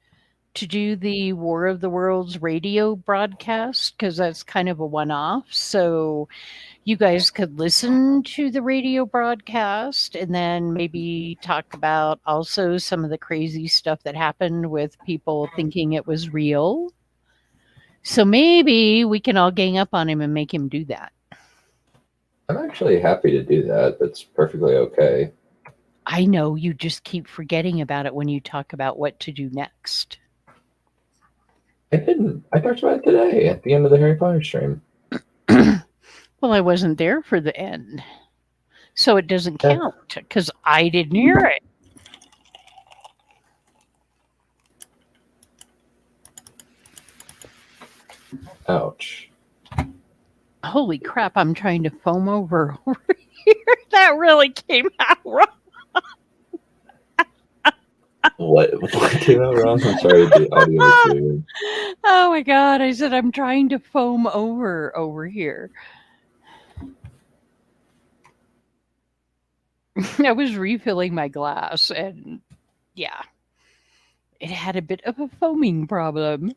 to do the War of the Worlds radio broadcast because that's kind of a one off. So you guys could listen to the radio broadcast and then maybe talk about also some of the crazy stuff that happened with people thinking it was real. So maybe we can all gang up on him and make him do that. I'm actually happy to do that. That's perfectly okay. I know you just keep forgetting about it when you talk about what to do next. I didn't. I talked about it today at the end of the Harry Potter stream. Well, I wasn't there for the end. So it doesn't Yeah. count because I didn't hear it. Ouch. Holy crap, I'm trying to foam over here. That really came out wrong. What came out wrong? I'm sorry, the audio was weird. Oh my god, I said I'm trying to foam over here. I was refilling my glass and yeah, it had a bit of a foaming problem.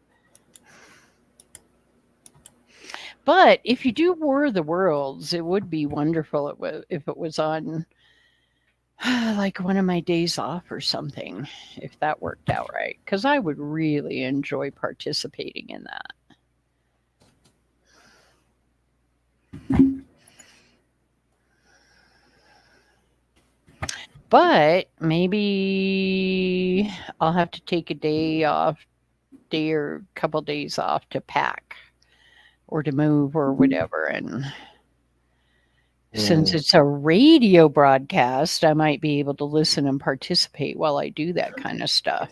But if you do War of the Worlds, it would be wonderful if it was on like one of my days off or something, if that worked out right. Because I would really enjoy participating in that. But maybe I'll have to take a day or a couple days off to pack or to move or whatever. And since it's a radio broadcast, I might be able to listen and participate while I do that kind of stuff.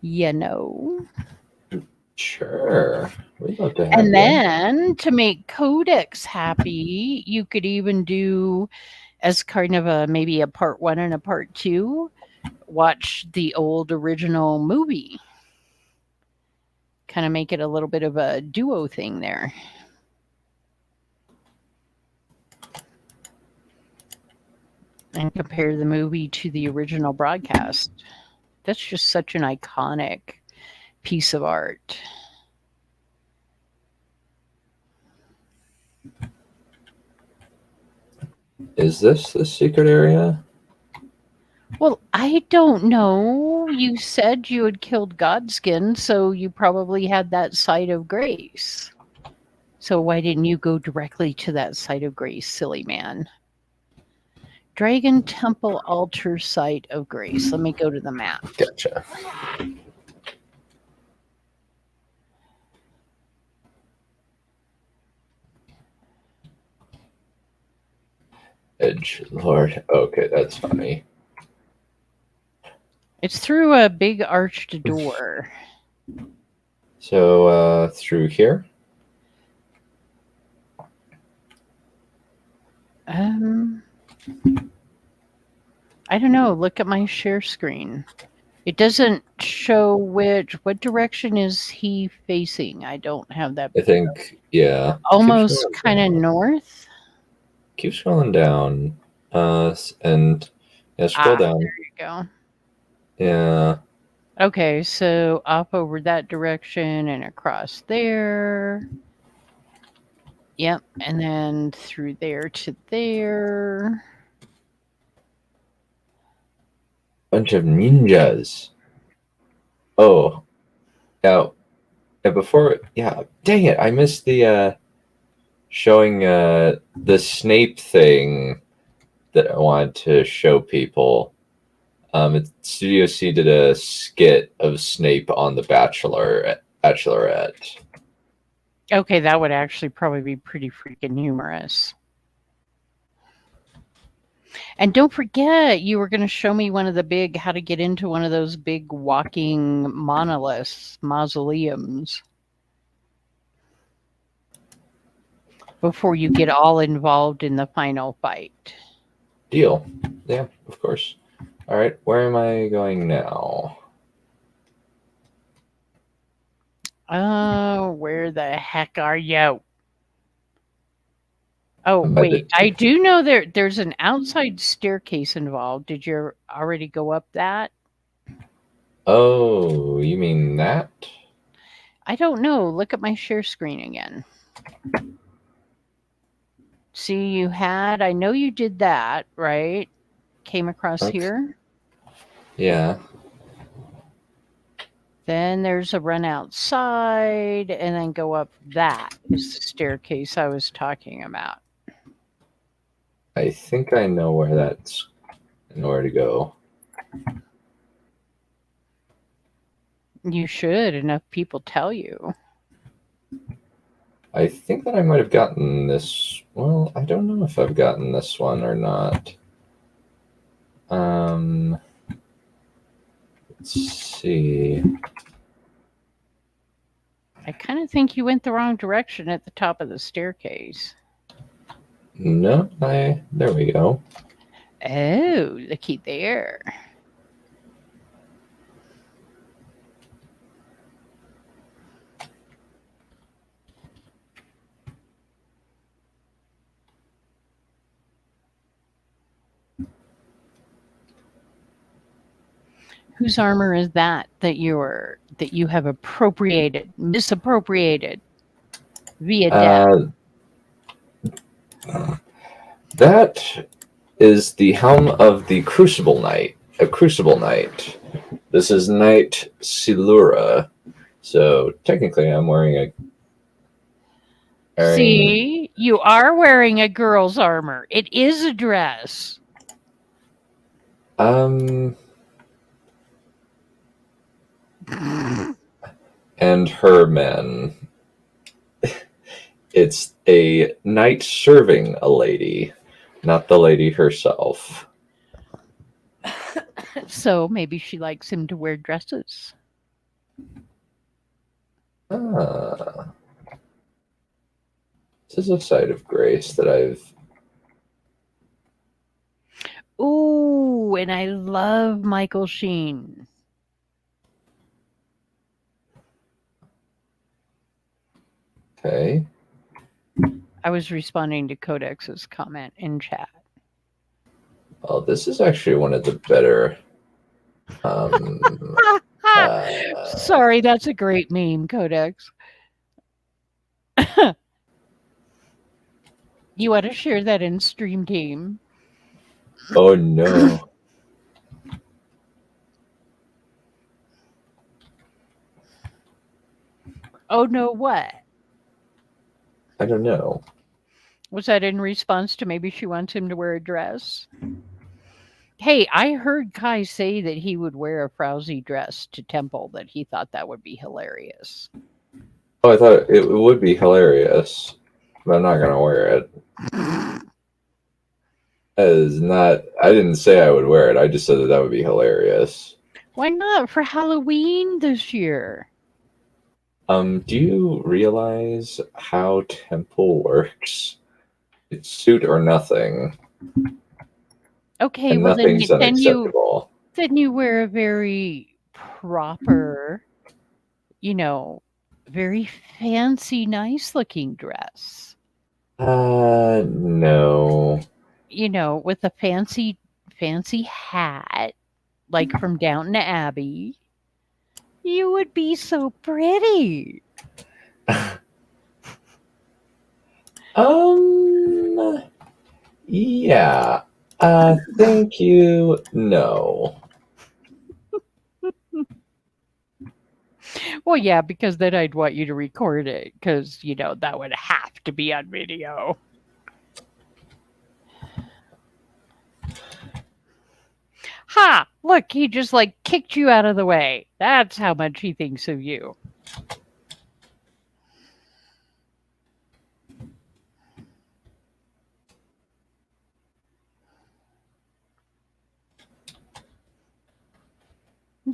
You know. Sure. We'd love to have And you. then to make Codex happy, you could even do as kind of a maybe a part 1 and a part 2, watch the old original movie. Kind of make it a little bit of a duo thing there. And compare the movie to the original broadcast. That's just such an iconic piece of art. Is this the secret area? Well, I don't know. You said you had killed Godskin, so you probably had that site of grace. So why didn't you go directly to that site of grace, silly man? Dragon Temple Altar Site of Grace. Let me go to the map. Gotcha. Edge Lord. Okay, that's funny. It's through a big arched door. So through here? Um, I don't know. Look at my share screen. It doesn't show what direction is he facing. I don't have that. I think, yeah. Almost kind of north. Keep scrolling down. And yeah, scroll down. There you go. Yeah. Okay, so up over that direction and across there. Yep, and then through there to there. Bunch of ninjas. Oh. Yeah. Before, yeah. Dang it! I missed the showing the Snape thing that I wanted to show people. Studio C did a skit of Snape on The Bachelorette. Okay, that would actually probably be pretty freaking humorous. And don't forget, you were going to show me how to get into one of those big walking monoliths, mausoleums, before you get all involved in the final fight. Deal. Yeah, of course. All right, where am I going now? Where the heck are you? Oh, wait. I do know there's an outside staircase involved. Did you already go up that? Oh, you mean that? I don't know. Look at my share screen again. See, I know you did that, right? Came across here. Yeah. Then there's a run outside, and then go up. That is the staircase I was talking about. I think I know where that's and where to go. You should. Enough people tell you. I think that I might have gotten this. Well, I don't know if I've gotten this one or not. Let's see. I kind of think you went the wrong direction at the top of the staircase. No, there we go. Oh, looky there. Whose armor is that you have misappropriated via death? That is the helm of the Crucible Knight, a Crucible Knight. This is Knight Silura. So technically I'm wearing See, you are wearing a girl's armor. It is a dress. And her men. It's a knight serving a lady, not the lady herself. So maybe she likes him to wear dresses. This is a site of grace that I've... Ooh, and I love Michael Sheen. Okay. I was responding to Codex's comment in chat. Well, this is actually one of the better... Sorry, that's a great meme, Codex. You want to share that in Stream Team? Oh, no. Oh, no, what? I don't know. Was that in response to maybe she wants him to wear a dress? Hey, I heard Kai say that he would wear a frowsy dress to temple, that he thought that would be hilarious. Oh, I thought it would be hilarious, but I'm not going to wear it. I didn't say I would wear it. I just said that would be hilarious. Why not? For Halloween this year. Do you realize how temple works? It's suit or nothing. Okay, And well nothing's unacceptable. then you wear a very proper, very fancy, nice looking dress. No. With a fancy hat, like from Downton Abbey. You would be so pretty. Yeah. Thank you. No. Well, yeah, because then I'd want you to record it, because, that would have to be on video. Ha! Look, he just like kicked you out of the way. That's how much he thinks of you.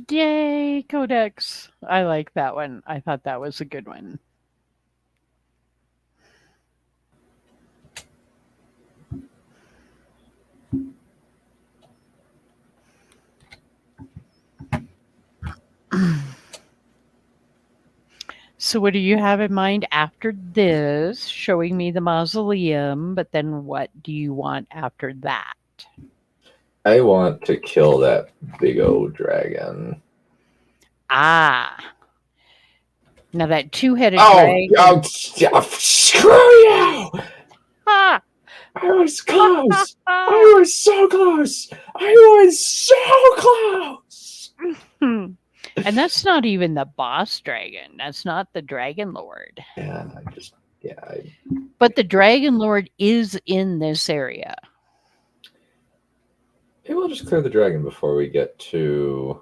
Yay, Codex. I like that one. I thought that was a good one. So, what do you have in mind after this? Showing me the mausoleum, but then what do you want after that? I want to kill that big old dragon. Ah. Now, that two-headed dragon. Oh, screw you! Ah! I was close. I was so close. I was so close. And that's not even the boss dragon. That's not the Dragonlord. Yeah, But the Dragonlord is in this area. Maybe we'll just clear the dragon before we get to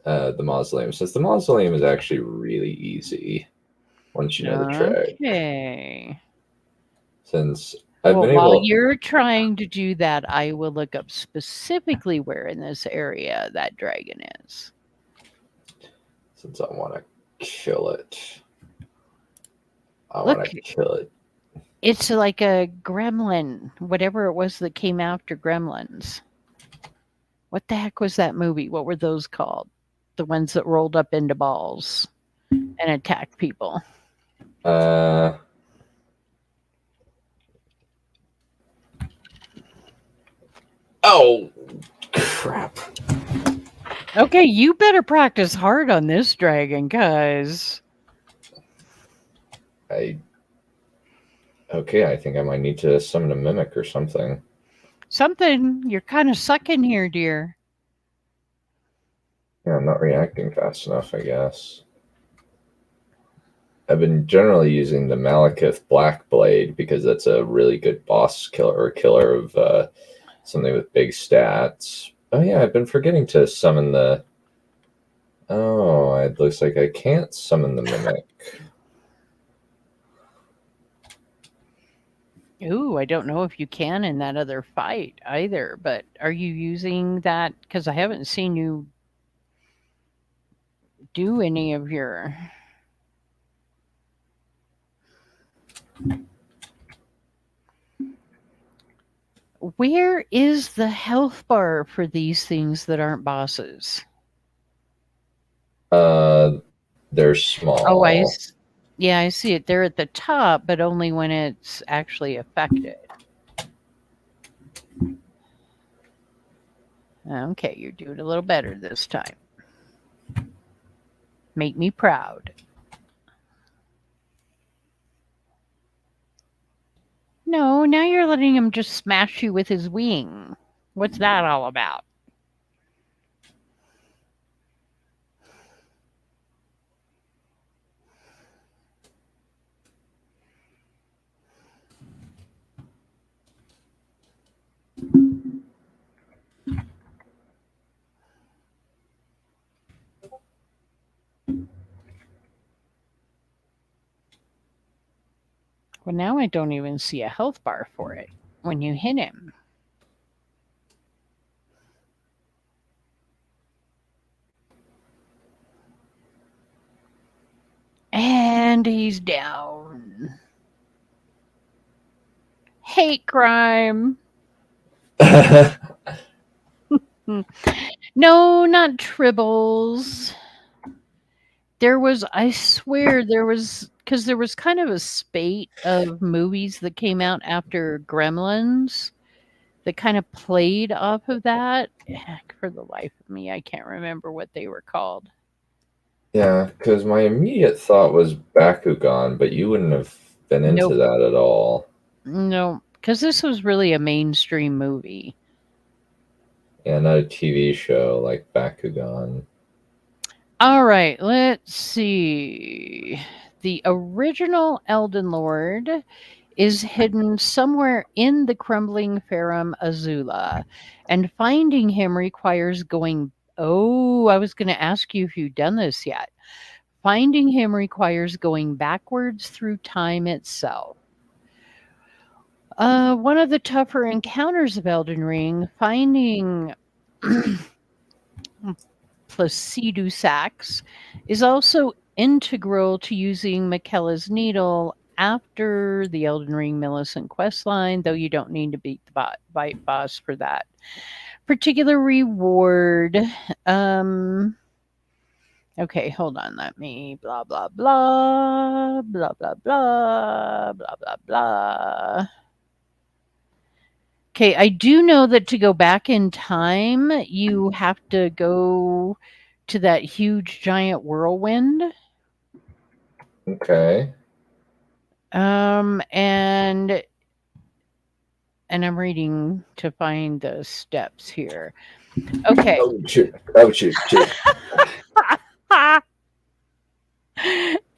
the mausoleum, since the mausoleum is actually really easy once you know the trick. Okay. Since I've been while able, you're trying to do that, I will look up specifically where in this area that dragon is. since I want to kill it, I want to kill it. It's like a gremlin, whatever it was that came after Gremlins. What the heck was that movie? What were those called? The ones that rolled up into balls and attacked people. Oh, crap. Okay, you better practice hard on this dragon, cuz Okay, I think I might need to summon a mimic or something. You're kind of sucking here, dear. Yeah, I'm not reacting fast enough, I guess. I've been generally using the Malekith Blackblade because that's a really good boss killer or killer of something with big stats. Oh yeah, I've been forgetting to summon the... Oh, it looks like I can't summon the mimic. Ooh, I don't know if you can in that other fight either, but are you using that? Because I haven't seen you do any of your... Where is the health bar for these things that aren't bosses? They're small. Oh, yeah, I see it. They're at the top, but only when it's actually affected. Okay, you're doing a little better this time. Make me proud. No, now you're letting him just smash you with his wing. What's that all about? Well, now I don't even see a health bar for it when you hit him. And he's down. hate crime. No, not tribbles. I swear, because there was kind of a spate of movies that came out after Gremlins that kind of played off of that. Heck, for the life of me, I can't remember what they were called. Yeah, because my immediate thought was Bakugan, but you wouldn't have been into Nope. that at all. No, because this was really a mainstream movie. Yeah, not a TV show like Bakugan. All right, let's see. The original Elden Lord is hidden somewhere in the crumbling Farum Azula, and finding him requires going. Oh, I was going to ask you if you've done this yet. Finding him requires going backwards through time itself. One of the tougher encounters of Elden Ring, finding Placidu Sax, is also integral to using Miquella's Needle after the Elden Ring Millicent questline, though you don't need to beat the bite boss for that. Particular reward. Okay, hold on. Let me blah blah blah blah blah blah blah blah blah. Okay, I do know that to go back in time, you have to go to that huge giant whirlwind. Okay. And I'm reading to find the steps here. Okay. Oh shoot! Oh shoot! Shoot!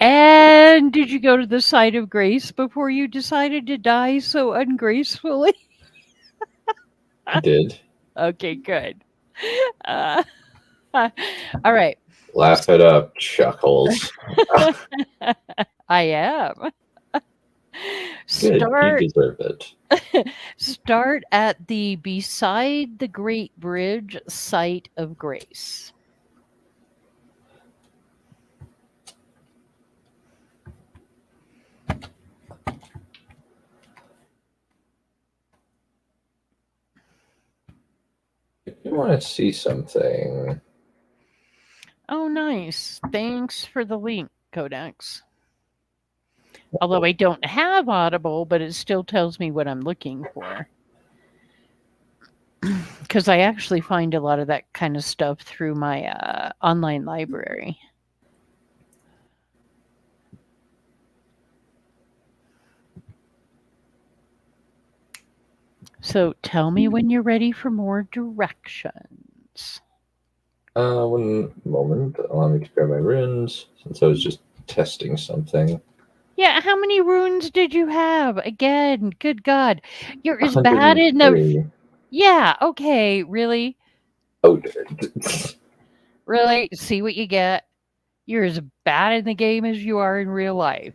And did you go to the site of grace before you decided to die so ungracefully? I did. Okay, good. Uh, all right. Laugh it up, Chuckles. I am. Good. You deserve it. Start at the beside the Great Bridge site of grace. If you want to see something, Oh, nice. Thanks for the link, Codex. Although I don't have Audible, but it still tells me what I'm looking for. Because I actually find a lot of that kind of stuff through my online library. So tell me when you're ready for more directions. one moment. Allow me to grab my runes since I was just testing something. Yeah, how many runes did you have? Again, good God. You're as bad in the. 103. Yeah, okay, really? Oh, Really? See what you get? You're as bad in the game as you are in real life.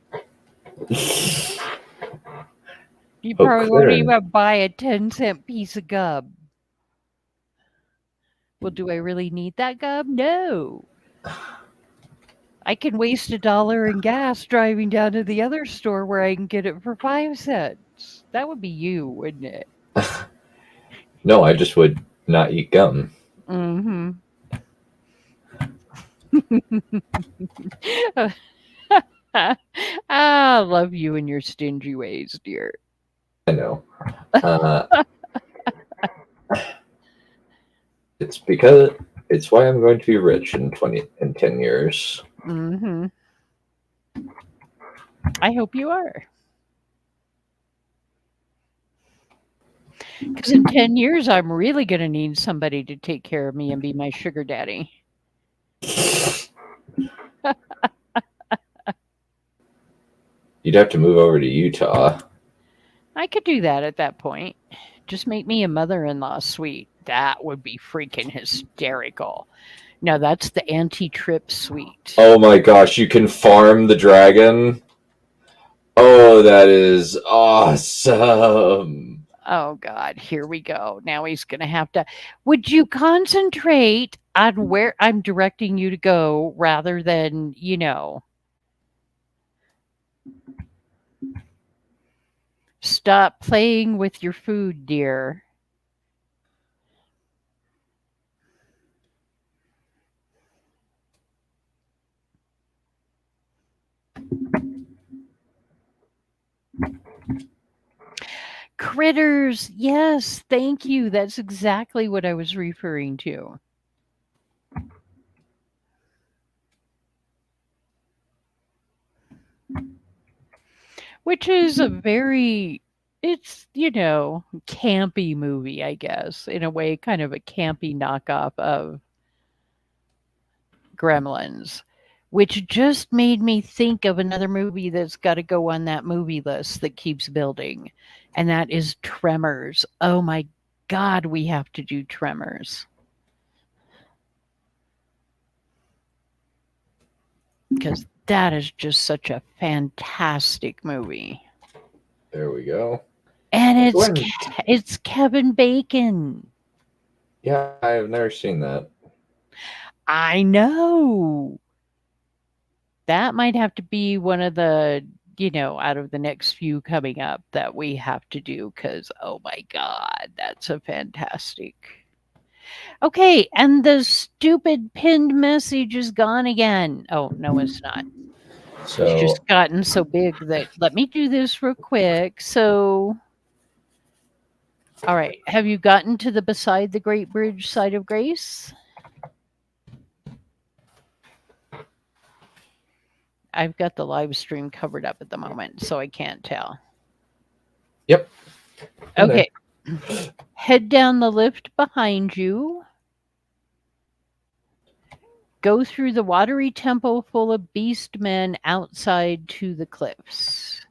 You Oh, probably won't clearing. even buy a 10-cent piece of gum. Well, do I really need that gum? No. I can waste $1 in gas driving down to the other store where I can get it for 5 cents. That would be you, wouldn't it? No, I just would not eat gum. Mm-hmm. I love you and your stingy ways, dear. I know. It's why I'm going to be rich in 10 years. Mm-hmm. I hope you are. Because in 10 years, I'm really going to need somebody to take care of me and be my sugar daddy. You'd have to move over to Utah. I could do that at that point. Just make me a mother-in-law suite. That would be freaking hysterical. No, that's the anti-trip suite. Oh my gosh, you can farm the dragon. Oh, that is awesome. Oh, God, here we go. Now he's going to have to. Would you concentrate on where I'm directing you to go rather than, Stop playing with your food, dear. Critters. Yes, thank you. That's exactly what I was referring to. Which is a very it's, campy movie, I guess, in a way, kind of a campy knockoff of Gremlins, which just made me think of another movie that's got to go on that movie list that keeps building, and that is Tremors. Oh my God, we have to do Tremors. Because that is just such a fantastic movie. There we go. And When? it's Kevin Bacon. Yeah, I've never seen that. I know. That might have to be one of the, out of the next few coming up that we have to do because, oh my God, that's a fantastic. Okay, and the stupid pinned message is gone again. Oh, no, it's not. It's So, just gotten so big that let me do this real quick. So, all right, have you gotten to the Beside the Great Bridge side of Grace? I've got the live stream covered up at the moment, so I can't tell. yep. Okay. Head down the lift behind you. Go through the watery temple full of beast men outside to the cliffs.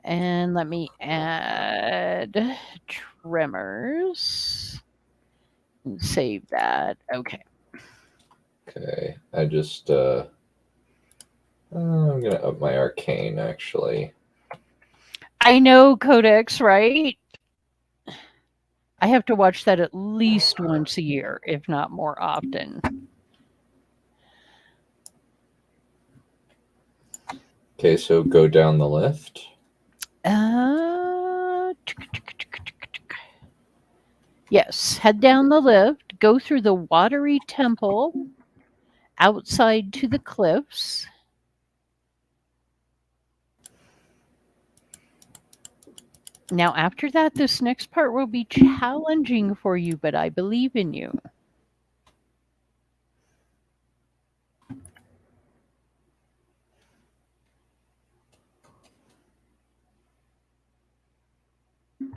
And let me add Tremors. And save that. Okay. Okay. I'm gonna up my arcane actually. I know Codex, right? I have to watch that at least once a year, if not more often. Okay, so go down the lift. Yes, head down the lift, go through the watery temple outside to the cliffs. Now, after that, this next part will be challenging for you, but I believe in you.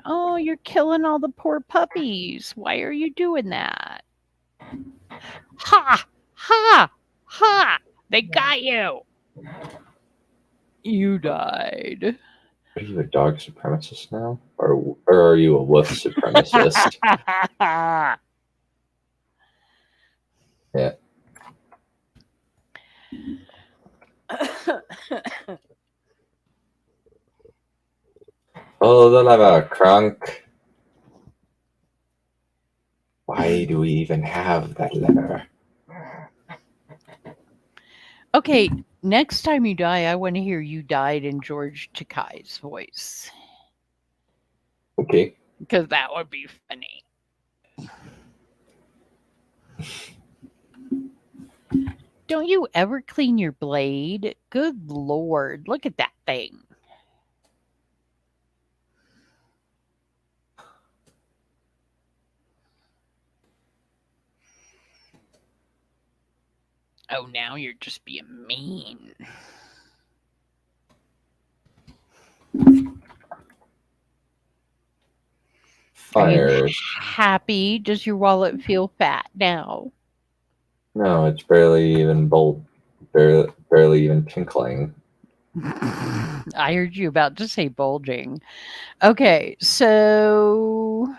Oh, you're killing all the poor puppies. Why are you doing that? Ha! Ha! Ha! They got you! You died. Are you a dog supremacist now? Or are you a wolf supremacist? Yeah. Oh, the lever, Crunk. Why do we even have that lever? Okay, next time you die, I want to hear you died in George Takei's voice. Okay. Because that would be funny. Don't you ever clean your blade? Good Lord, look at that thing. Oh, now you're just being mean. Fires. Are you happy? Does your wallet feel fat now? No, it's barely even barely even tinkling. I heard you about to say bulging. Okay, so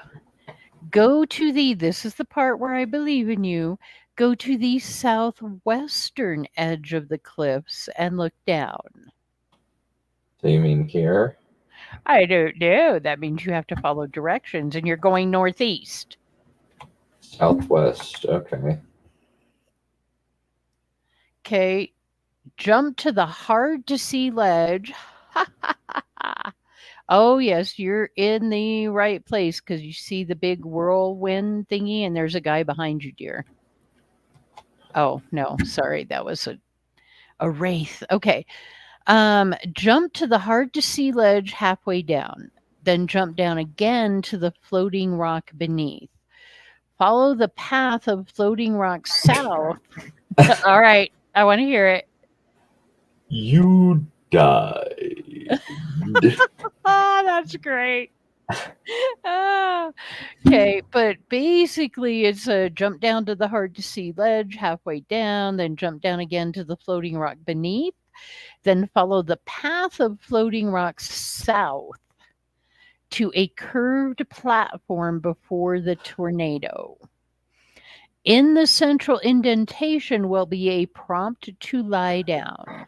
go to this is the part where I believe in you. Go to the southwestern edge of the cliffs and look down. So you mean here? I don't know. That means you have to follow directions and you're going northeast. Southwest. Okay. Okay, jump to the hard to see ledge. Oh, yes, you're in the right place because you see the big whirlwind thingy, and there's a guy behind you, dear. Oh, no, sorry, that was a wraith. Okay. Jump to the hard to see ledge halfway down, then jump down again to the floating rock beneath. Follow the path of floating rock south. All right, I want to hear it. You died. Oh, that's great. Ah, okay, but basically, it's a jump down to the hard to see ledge halfway down, then jump down again to the floating rock beneath, then follow the path of floating rocks south to a curved platform before the tornado. In the central indentation will be a prompt to lie down.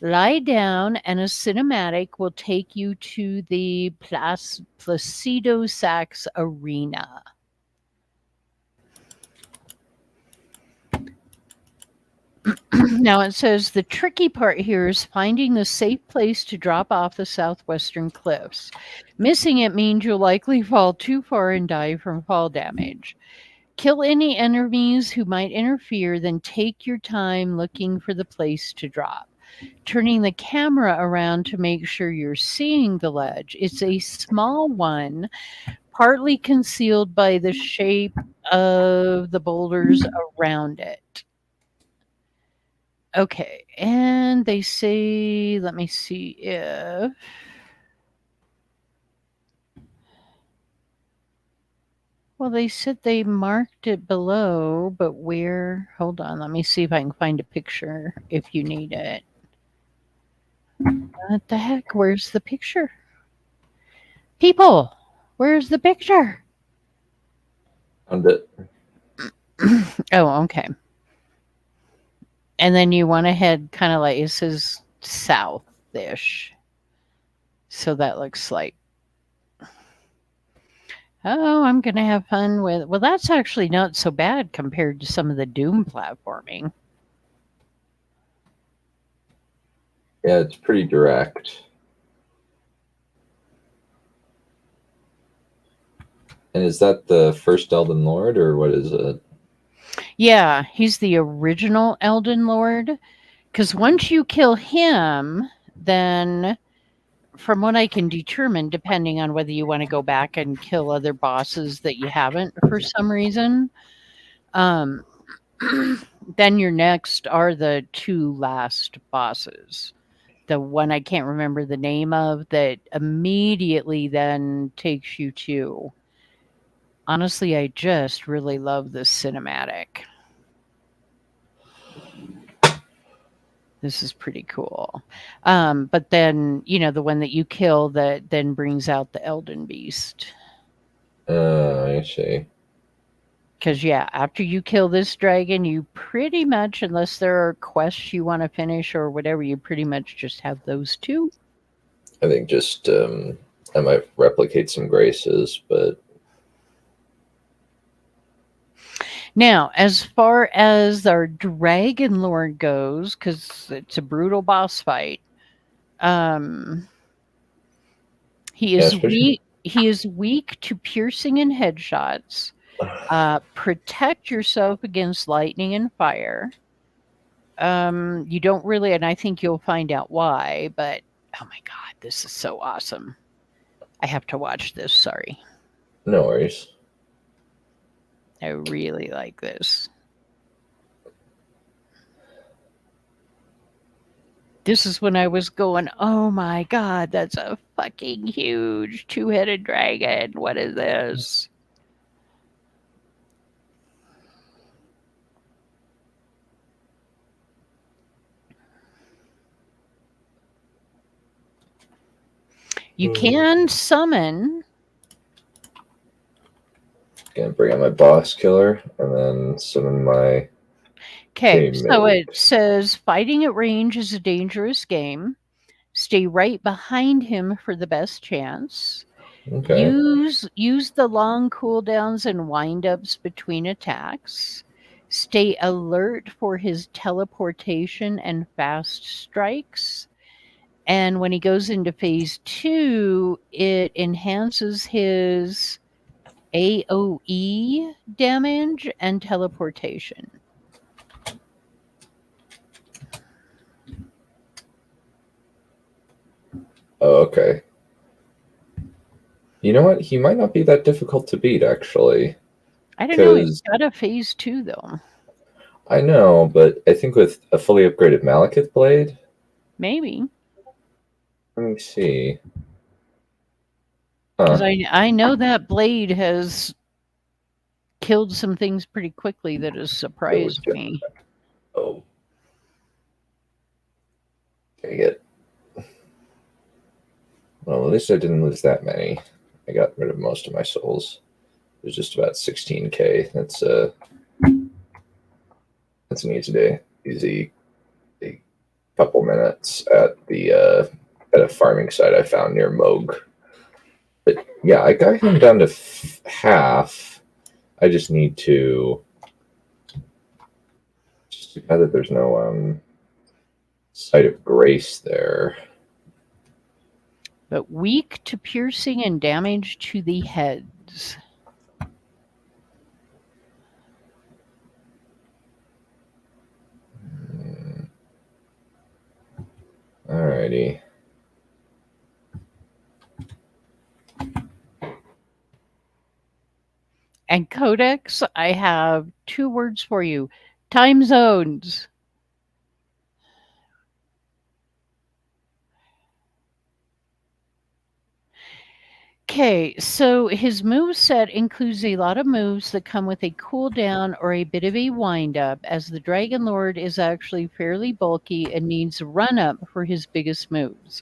Lie down, and a cinematic will take you to the Placido Sachs Arena. Now it says the tricky part here is finding the safe place to drop off the southwestern cliffs. Missing it means you'll likely fall too far and die from fall damage. Kill any enemies who might interfere, then take your time looking for the place to drop. Turning the camera around to make sure you're seeing the ledge. It's a small one, partly concealed by the shape of the boulders around it. Okay, and they say, let me see if. Well, they said they marked it below, but where? Hold on, let me see if I can find a picture if you need it. What the heck? Where's the picture? People, where's the picture? Found it. Oh, okay. And then you went ahead, kind of like it says south-ish. So that looks like, oh, I'm going to have fun with, well, that's actually not so bad compared to some of the Doom platforming. Yeah, it's pretty direct. And is that the first Elden Lord, or what is it? Yeah, he's the original Elden Lord. Because once you kill him, then from what I can determine, depending on whether you want to go back and kill other bosses that you haven't for some reason, then your next are the two last bosses. The one I can't remember the name of that immediately then takes you to. Honestly, I just really love this cinematic. This is pretty cool. But then, the one that you kill that then brings out the Elden Beast. I see. Because, yeah, after you kill this dragon, you pretty much, unless there are quests you want to finish or whatever, you pretty much just have those two. I think just I might replicate some graces, but Now, as far as our Dragonlord goes, because it's a brutal boss fight, he yeah, is especially weak. He is weak to piercing and headshots. Protect yourself against lightning and fire. You don't really, and I think you'll find out why. But oh my god, this is so awesome! I have to watch this. Sorry, no worries. I really like this. This is when I was going, oh my god, that's a fucking huge two-headed dragon. What is this? You can summon. Gonna bring out my boss killer and then summon my Okay, so teammate. it says fighting at range is a dangerous game. Stay right behind him for the best chance. Okay. Use the long cooldowns and windups between attacks. Stay alert for his teleportation and fast strikes. And when he goes into phase 2, it enhances his AoE damage and teleportation. Oh, okay. You know what? He might not be that difficult to beat, actually. I don't know. He's Because got a phase 2, though. I know, but I think with a fully upgraded Malekith blade, Maybe. let me see. Because Huh. I know that blade has killed some things pretty quickly that has surprised me. Oh, dang it. Well, at least I didn't lose that many. I got rid of most of my souls. It was just about 16k. That's an easy day. Easy a couple minutes at a farming site I found near Moog. But yeah, I got him down to half. I just need to just too bad that there's no site of grace there. But weak to piercing and damage to the heads. Alrighty. And Codex, I have 2 words for you. Time zones. Okay, so his move set includes a lot of moves that come with a cooldown or a bit of a wind up, as the Dragonlord is actually fairly bulky and needs a run up for his biggest moves.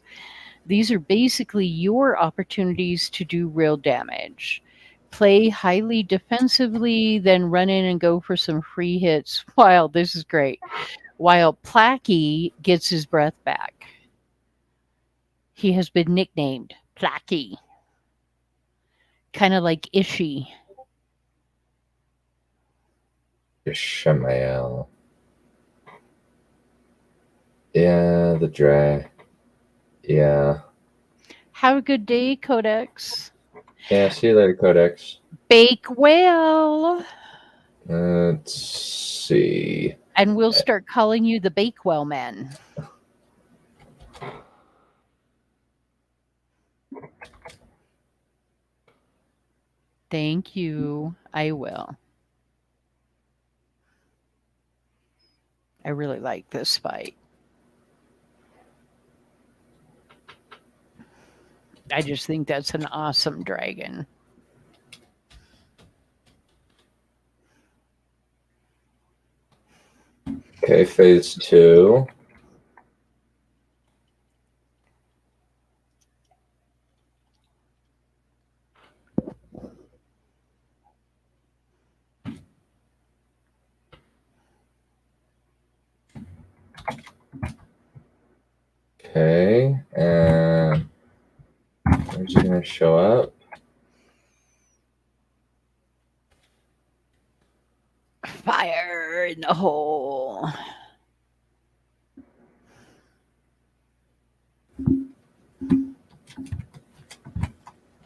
These are basically your opportunities to do real damage. Play highly defensively, then run in and go for some free hits. Wow, this is great. While Placky gets his breath back. He has been nicknamed Placky, kind of like Ishi. Ishmael. Yeah, the drag. Yeah. Have a good day, Codex. Yeah, see you later, Codex. Bake well. Let's see. And we'll start calling you the Bakewell Man. Thank you. I will. I really like this fight. I just think that's an awesome dragon. Okay, phase 2. Okay, and where's he gonna show up? Fire in the hole.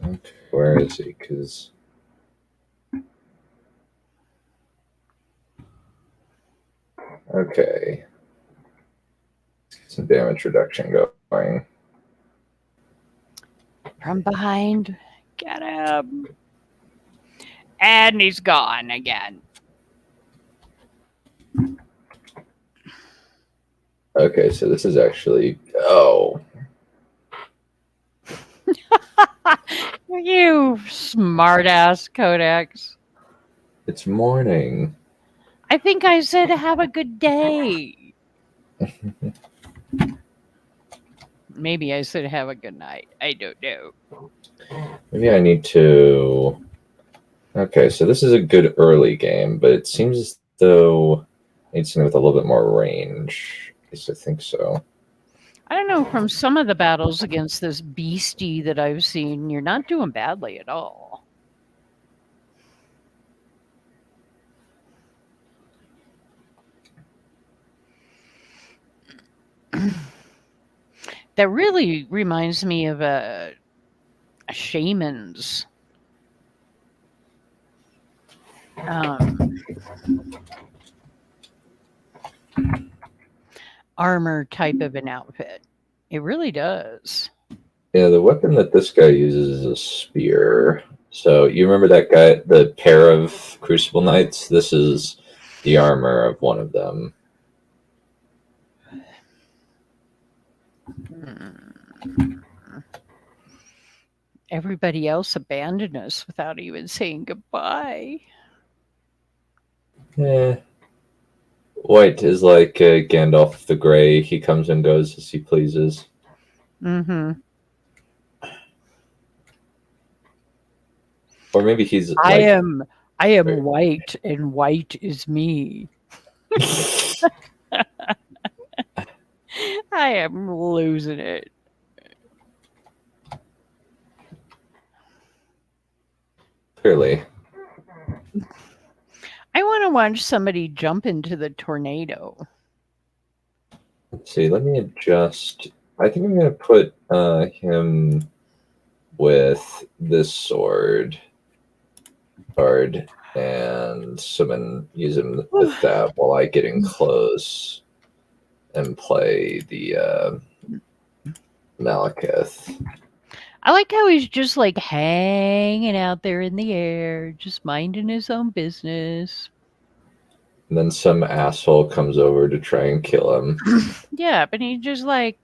Okay, where is he? Because okay, some damage reduction going. From behind. Get him. And he's gone again. Okay, so this is actually You smartass, Codex. it's morning. I think I said have a good day. Maybe I said have a good night. I don't know. Maybe I need to. Okay, so this is a good early game, but it seems as though I need something with a little bit more range. At least I think so. I don't know, from some of the battles against this beastie that I've seen, you're not doing badly at all. That really reminds me of a shaman's armor type of an outfit. It really does. Yeah, the weapon that this guy uses is a spear. So you remember that guy, the pair of Crucible Knights? This is the armor of one of them. Everybody else abandoned us without even saying goodbye. White is like Gandalf the Grey. He comes and goes as he pleases. Mm-hmm. Or maybe he's I like... am white, and white is me. I am losing it. Clearly. I want to watch somebody jump into the tornado. Let's see, let me adjust. I think I'm going to put him with this sword and summon, use him with that while I get in close and play the Malekith. I like how he's just like hanging out there in the air, just minding his own business. And then some asshole comes over to try and kill him. Yeah, but he's just like,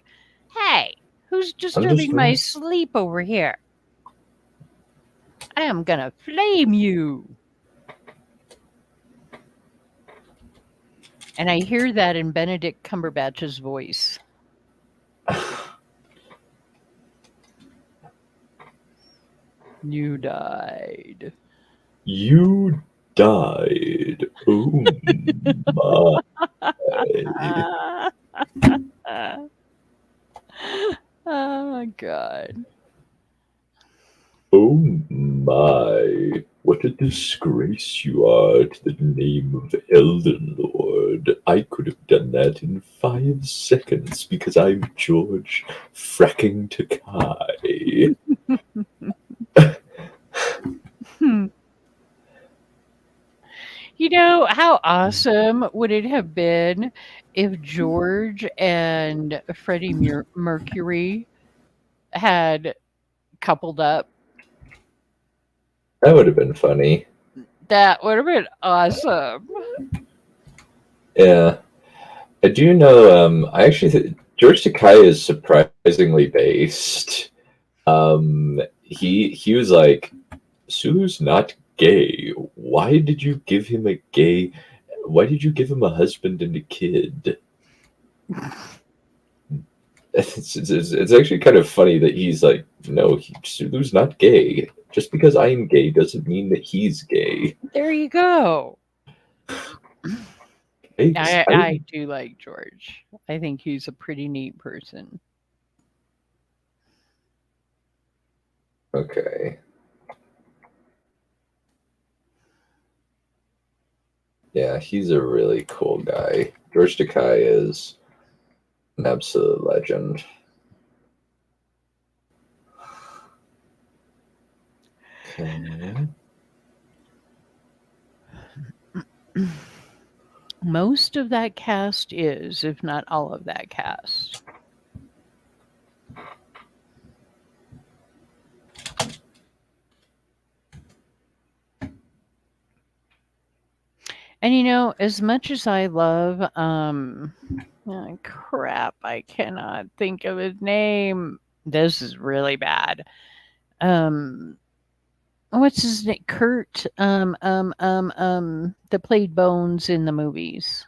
hey, who's disturbing my sleep over here? I am gonna flame you. And I hear that in Benedict Cumberbatch's voice. You died. You died. Oh my. Oh God. Oh my. What a disgrace you are to the name of Elden Lord. I could have done that in 5 seconds because I'm George fracking Takai. You know, how awesome would it have been if George and Freddie Mercury had coupled up? That would have been funny. That would have been awesome. Yeah. I do know, I actually think George Takai is surprisingly based. He was like, Sue's not gay. Why did you give him a husband and a kid? It's actually kind of funny that he's like, no, Sulu's not gay. Just because I'm gay doesn't mean that he's gay. There you go. I do like George. I think he's a pretty neat person. Okay. Yeah, he's a really cool guy. George Takai is an absolute legend. Okay. Most of that cast is, if not all of that cast. And you know, as much as I love oh, crap, I cannot think of his name. This is really bad. What's his name? Kurt that played Bones in the movies.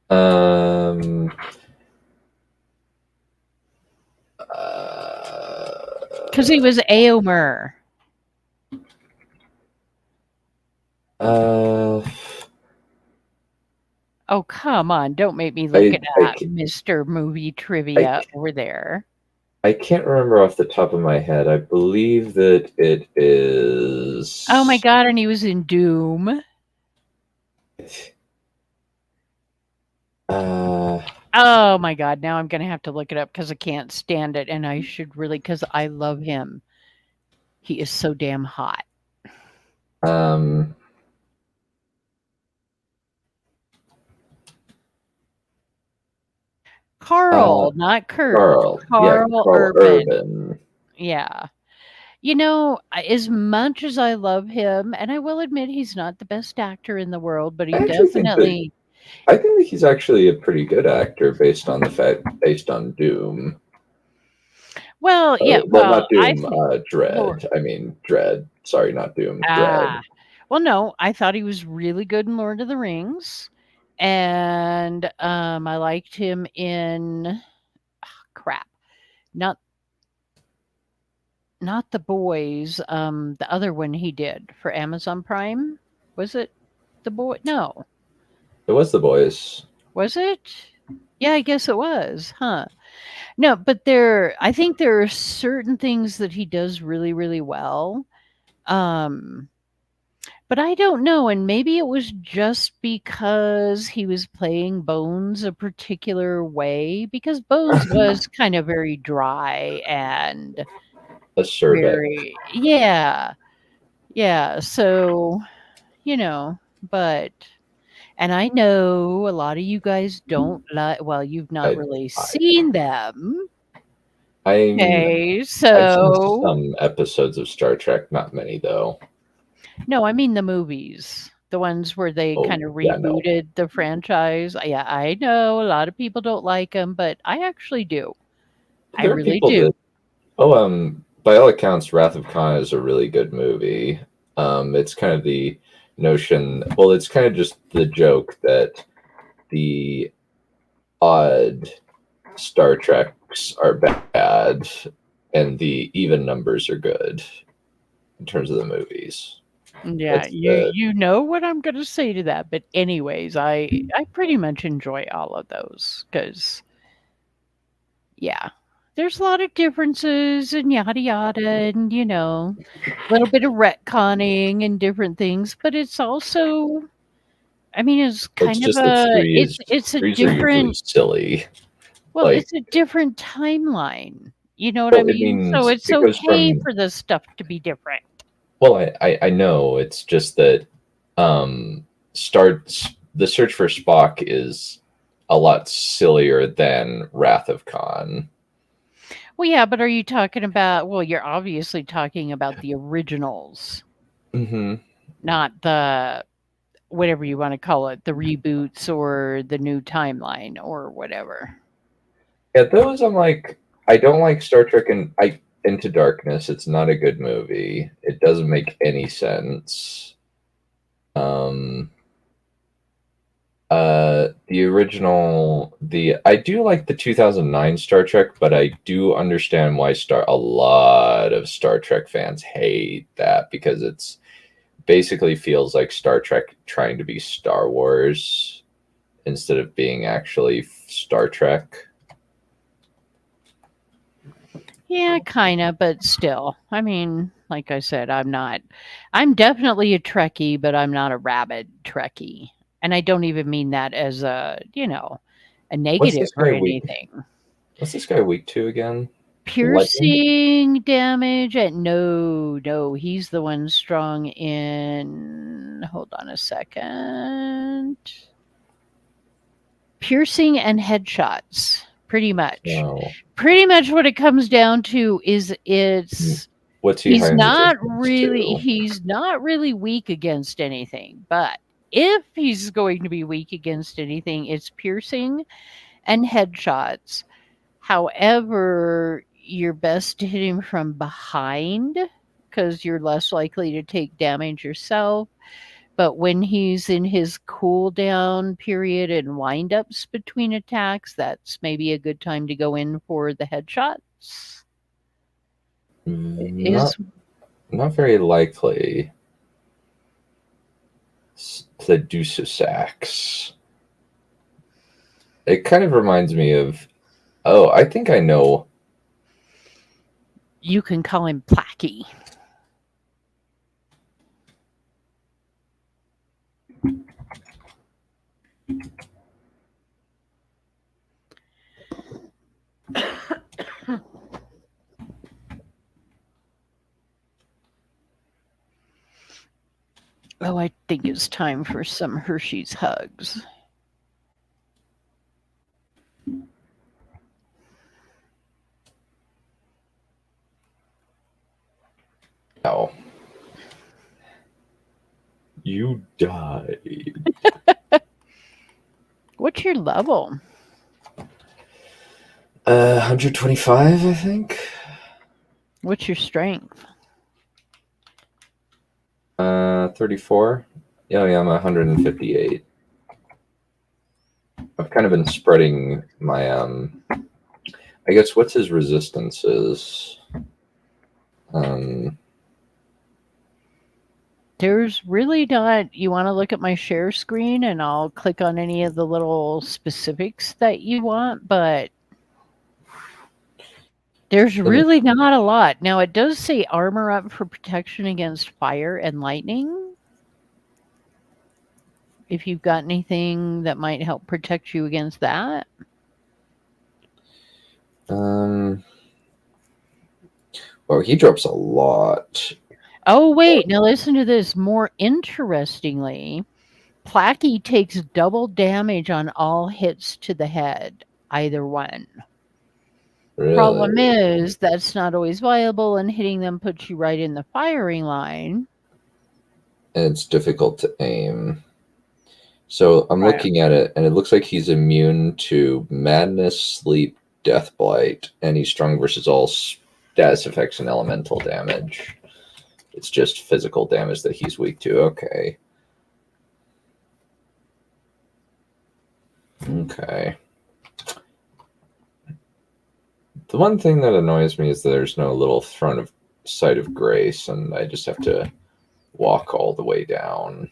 Because he was Aomer. Oh, come on. Don't make me look at Mr. Movie Trivia over there. I can't remember off the top of my head. I believe that it is... Oh my God, and he was in Doom. Oh my god, now I'm gonna have to look it up because I can't stand it, and I should really because I love him. He is so damn hot. Um, uh, Carl, not Kurt. Carl. Yeah, Carl Carl Urban. Urban. Yeah. As much as I love him, and I will admit he's not the best actor in the world, but he I actually think that definitely I think that he's actually a pretty good actor based on Doom. well, yeah, Well, well, not I Doom. think Lord Dread. I mean Dread. Sorry, not Doom. Dread. ah. Well, no, I thought he was really good in Lord of the Rings, and, I liked him in crap, not not The Boys, the other one he did for Amazon Prime. Was it The Boy? No. It was The Boys. Was it? Yeah, I guess it was, huh. No, but I think there are certain things that he does really, really well. Um, but I don't know, and maybe it was just because he was playing Bones a particular way, because Bones was kind of very dry and Acerbic. very yeah, yeah, so, you know, but and I know a lot of you guys don't like well, you've not I, really I, seen them. I'm. Okay, I've seen so some episodes of Star Trek. Not many though. no, I mean the movies, the ones where they Oh kinda yeah, no. rebooted the franchise. Yeah, I know a lot of people don't like them, but I actually do. I There are really people do. that. Oh, by all accounts, Wrath of Khan is a really good movie. It's kind of the notion. Well, it's kind of just the joke that the odd Star Treks are bad, and the even numbers are good in terms of the movies. Yeah, That's the you know what I'm gonna say to that, but anyways, I pretty much enjoy all of those because yeah, there's a lot of differences and yada yada and, a little bit of retconning and different things, but it's also I mean, it's it's kind of just that it's a threes are usually different silly. well, Like, it's a different timeline. You know what I well, it mean? So means it's it goes okay from. for this stuff to be different. Well, I know it's just that starts the search for Spock is a lot sillier than Wrath of Khan. Well, yeah, but are you talking about well, you're obviously talking about the originals, Hmm. not the whatever you wanna call it, the reboots or the new timeline or whatever. Yeah, those I'm like, I don't like Star Trek and I Into Darkness. It's not a good movie. It doesn't make any sense. Um, the original, the I do like the 2009 Star Trek, but I do understand why a lot of Star Trek fans hate that because it's basically feels like Star Trek trying to be Star Wars instead of being actually Star Trek. Yeah, kinda, but still. I mean, like I said, I'm definitely a Trekkie, but I'm not a rabid Trekkie. And I don't even mean that as a What's negative this or guy week? anything. What's this guy week two again? Lightning. Piercing damage at no, no, he's the one strong in hold on a second. Piercing and headshots, pretty much. No. Pretty much what it comes down to is it's What's he high resistance to? he's not really weak against anything, but if he's going to be weak against anything, it's piercing and headshots. However, you're best to hit him from behind because you're less likely to take damage yourself. But when he's in his cool down period and windups between attacks, that's maybe a good time to go in for the headshots. Is Not not very likely. The Deuce of Sax. It kind of reminds me of. Oh, I think I know. you can call him Placky. Oh, I think it's time for some Hershey's hugs. Oh. You died. What's your level? 125, I think. What's your strength? 34. Yeah, I'm 158. I've kind of been spreading my I guess what's his resistances? There's really not. You want to look at my share screen and I'll click on any of the little specifics that you want, but there's really not a lot. Now, it does say armor up for protection against fire and lightning. If you've got anything that might help protect you against that. Well, he drops a lot. Oh, wait. Now, listen to this. More interestingly, Placky takes double damage on all hits to the head, either one. Really? Problem is, that's not always viable, and hitting them puts you right in the firing line. And it's difficult to aim. So I'm Right. looking at it, and it looks like he's immune to madness, sleep, death blight, and he's strong versus all status effects and elemental damage. It's just physical damage that he's weak to. Okay. Okay. The one thing that annoys me is that there's no little throne of sight of grace, and I just have to walk all the way down.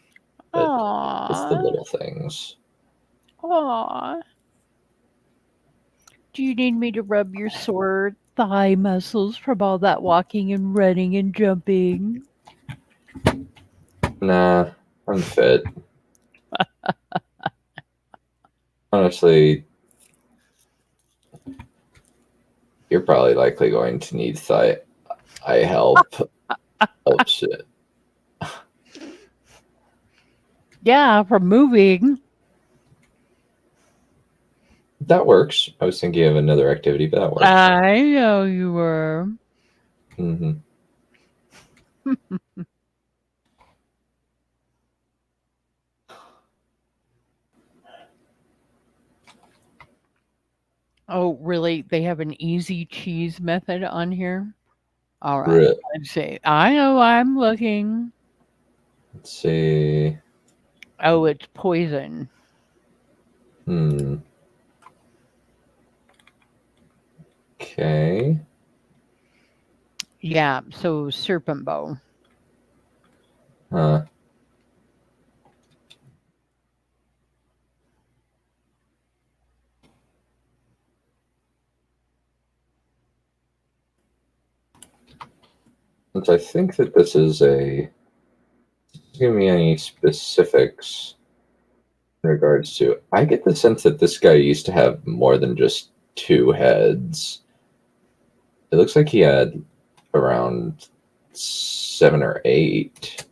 But it's the Aww. little things. Aww. Do you need me to rub your sore thigh muscles from all that walking and running and jumping? Nah, I'm fit. Honestly, you're probably likely going to need thigh help. Oh shit. Yeah, from moving. That works. I was thinking of another activity, but that works. I know you were. Mm-hmm. Oh, really? They have an easy cheese method on here? All right. Really? Let's see. I know I'm looking. Let's see. Oh, it's poison. Okay. Yeah, so serpent bow. Huh. Since I think that this is give me any specifics in regards to. I get the sense that this guy used to have more than just two heads. It looks like he had around 7 or 8.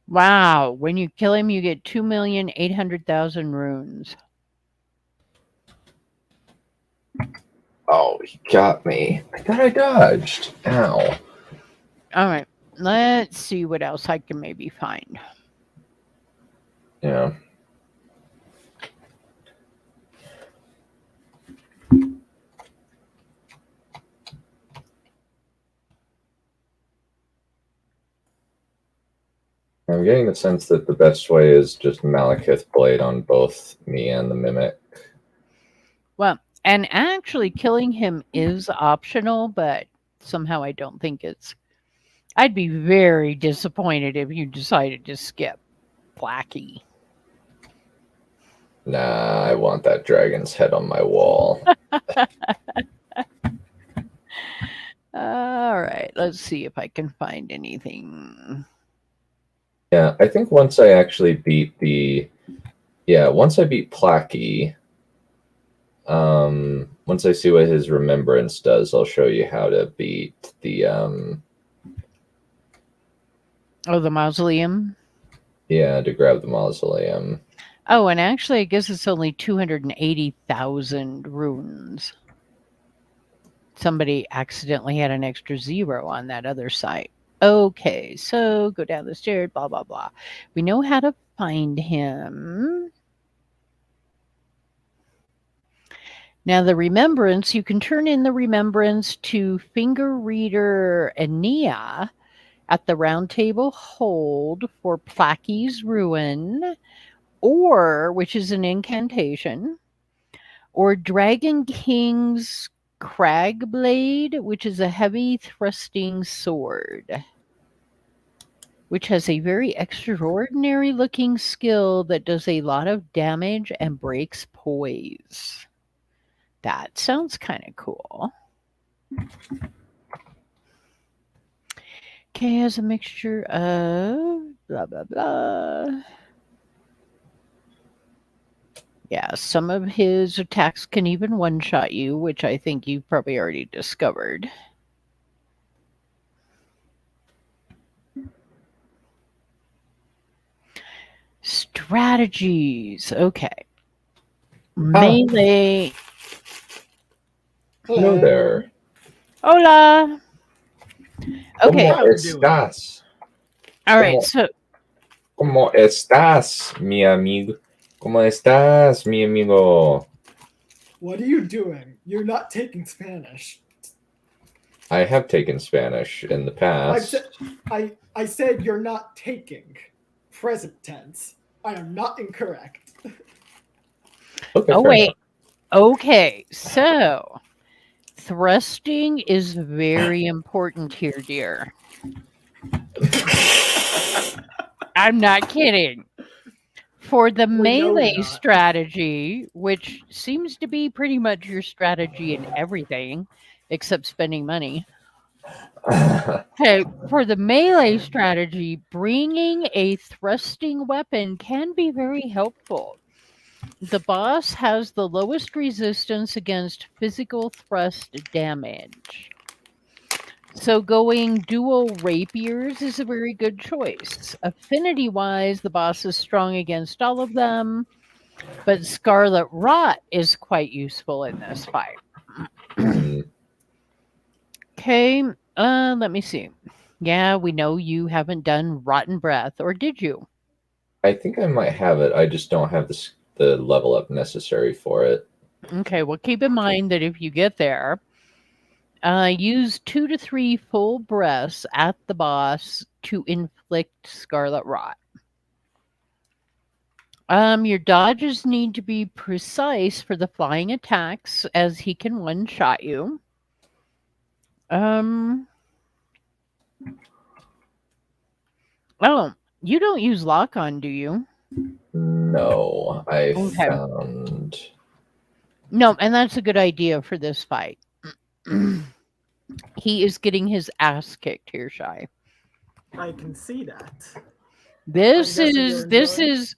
Wow. When you kill him, you get 2,800,000 runes. Oh, he got me. I thought I dodged. Ow. All right. Let's see what else I can maybe find. Yeah. I'm getting the sense that the best way is just Malekith Blade on both me and the Mimic. Well, and actually killing him is optional, but somehow I don't think it's. I'd be very disappointed if you decided to skip Blackie. Nah, I want that dragon's head on my wall. All right, let's see if I can find anything. Yeah, I think once I actually beat the Yeah, once I beat Placky, once I see what his remembrance does, I'll show you how to beat the the mausoleum. yeah, to grab the mausoleum. Oh, and actually, I guess it's only 280,000 runes. Somebody accidentally had an extra 0 on that other site. Okay, so go down the stairs, blah, blah, blah. We know how to find him. Now, the remembrance, you can turn in the remembrance to Finger Reader Ania at the Round Table Hold for Placky's Ruin, or, which is an incantation, or Dragon King's Crag Blade, which is a heavy thrusting sword, which has a very extraordinary looking skill that does a lot of damage and breaks poise. That sounds kind of cool. Okay, has a mixture of blah, blah, blah. Yeah, some of his attacks can even one-shot you, which I think you've probably already discovered. Strategies. Okay. Melee. Hello there. Hola. Okay. ¿Cómo estás? All right. So, ¿Cómo estás, mi amigo? ¿Cómo estás, mi amigo? What are you doing? You're not taking Spanish. I have taken Spanish in the past. I said you're not taking. Present tense. I am not incorrect. Okay, oh, fair wait. enough. Okay. So, thrusting is very important here, dear. I'm not kidding. For the melee strategy, which seems to be pretty much your strategy in everything except spending money. Okay, for the melee strategy, bringing a thrusting weapon can be very helpful. The boss has the lowest resistance against physical thrust damage. So going dual rapiers is a very good choice. Affinity-wise, the boss is strong against all of them, but Scarlet Rot is quite useful in this fight. Okay, let me see. Yeah, we know you haven't done Rotten Breath, or did you? I think I might have it. I just don't have the level up necessary for it. Okay, well, keep in mind that if you get there, use 2 to 3 full breaths at the boss to inflict Scarlet Rot. Your dodges need to be precise for the flying attacks, as he can one-shot you. Oh, you don't use lock-on, do you? No, I Okay. found... No, and that's a good idea for this fight. He is getting his ass kicked here, Shy. I can see that. This is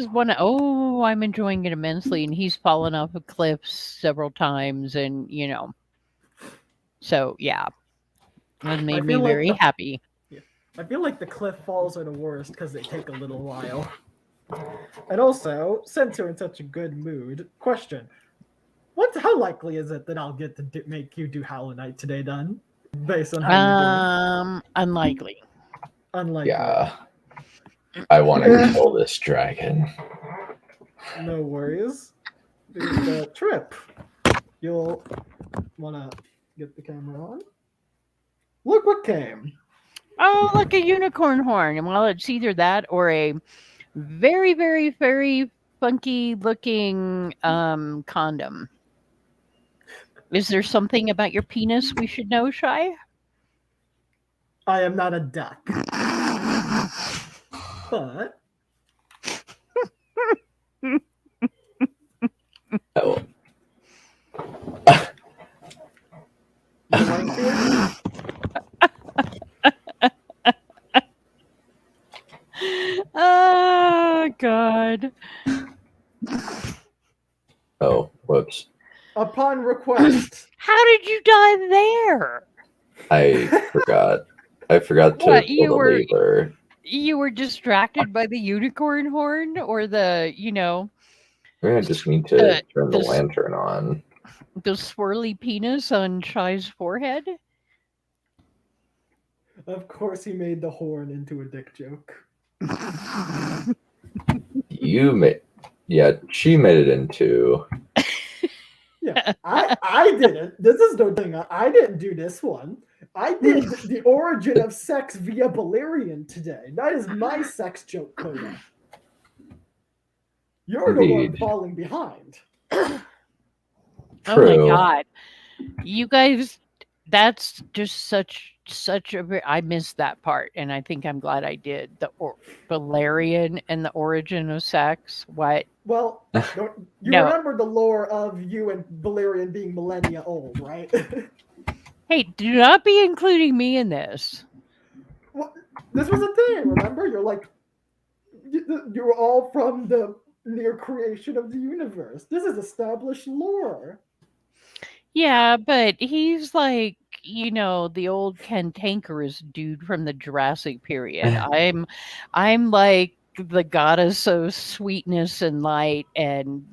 one. Oh, I'm enjoying it immensely, and he's fallen off of cliffs several times, and so yeah, that made me very happy. Yeah, I feel like the cliff falls are the worst because they take a little while. And also, since you're in such a good mood, question: how likely is it that I'll get to make you do Hollow Knight today, Dunn? Based on how you're doing. Unlikely. Unlikely. Yeah. I want to kill this dragon. No worries. There's the trip. You'll want to get the camera on. Look what came. Oh, look, a unicorn horn. And well, it's either that or a very, very, very funky looking condom. Is there something about your penis we should know, Shy? I am not a duck. But Oh. you like it? Oh, my god. Oh, whoops. Upon request. How did you die there? I forgot. I forgot to What, pull the lever. you were distracted by the unicorn horn or the, Maybe I just need to turn the the lantern on. the swirly penis on Shy's forehead? Of course, he made the horn into a dick joke. You made, yeah, she made it into. Yeah, I didn't. This is no thing. I didn't do this one. I did the origin of sex via Valerian today. That is my sex joke, Coda. You're the one Indeed. falling behind. Oh True. my god. You guys, that's just such I missed that part, and I think I'm glad I did. The Valerian and the origin of sex. What? Well, you No. remember the lore of you and Valerian being millennia old, right? Hey, do not be including me in this. Well, this was a thing, remember? You're like, you're all from the near creation of the universe. This is established lore. Yeah, but he's like, the old cantankerous dude from the Jurassic period. I'm like the goddess of sweetness and light and,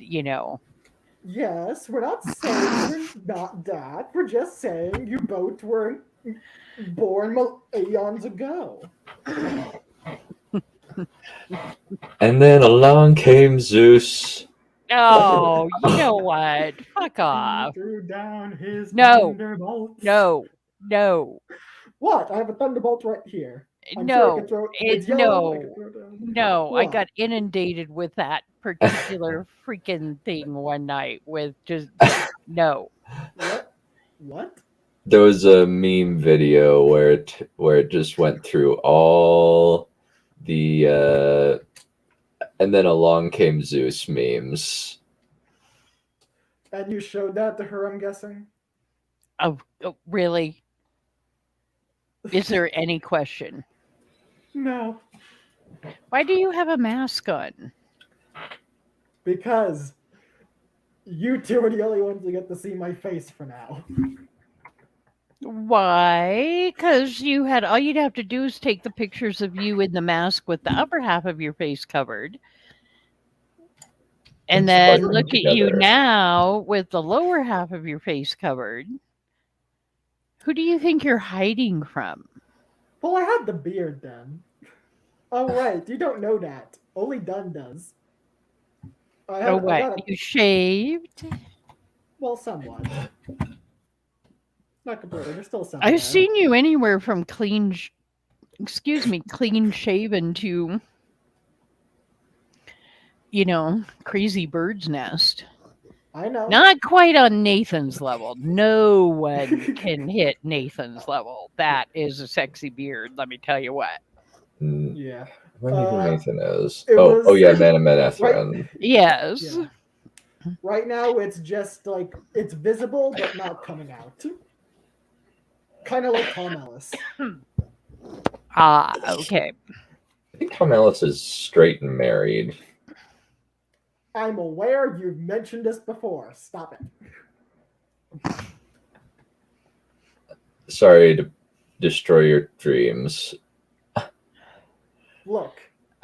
Yes, we're not saying you're not that. We're just saying you both were born eons ago. And then along came Zeus. Oh, you know what? Fuck off. He threw down his No. thunderbolts. No. What? I have a thunderbolt right here. I'm No. sure I can throw it's yellow. I can throw it down. No, I What? got inundated with that particular freaking thing one night with just no. What? There was a meme video where it just went through all the and then along came Zeus memes. And you showed that to her, I'm guessing? Oh, really? Is there any question? No. Why do you have a mask on? Because you two are the only ones who get to see my face for now. Why? Because all you'd have to do is take the pictures of you in the mask with the upper half of your face covered. And then look at you now with the lower half of your face covered. Who do you think you're hiding from? Well, I had the beard then. Oh, right. You don't know that. Only Dunn does. What? You shaved? Well, somewhat. Not completely. There's still some. I've seen you anywhere from clean shaven to, crazy bird's nest. I know. Not quite on Nathan's level. No one can hit Nathan's level. That is a sexy beard, let me tell you what. Yeah. I wonder who Nathan is. Was, oh yeah, Manathrin. Right? Yes. Yeah. Right now, it's just like it's visible but not coming out. Kind of like Tom Ellis. Okay. I think Tom Ellis is straight and married. I'm aware you've mentioned this before. Stop it. Sorry to destroy your dreams. Look.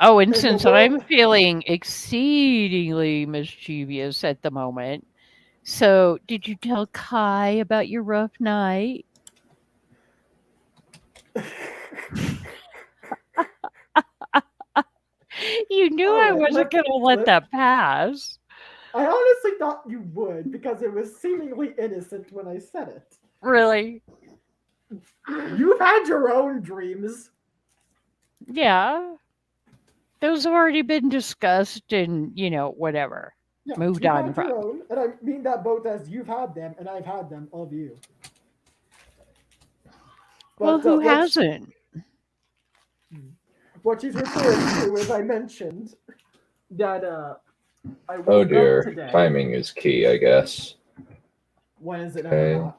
Oh, and since I'm feeling exceedingly mischievous at the moment, so did you tell Kai about your rough night? You knew I wasn't going to let that pass. I honestly thought you would because it was seemingly innocent when I said it. Really? You've had your own dreams. Yeah. Those have already been discussed and, whatever. Yeah, moved on from. Your own, and I mean that both as you've had them and I've had them of you. Well, who hasn't? What she's referring to is I mentioned that I woke Oh dear, up today. timing is key, I guess. When is it ever not?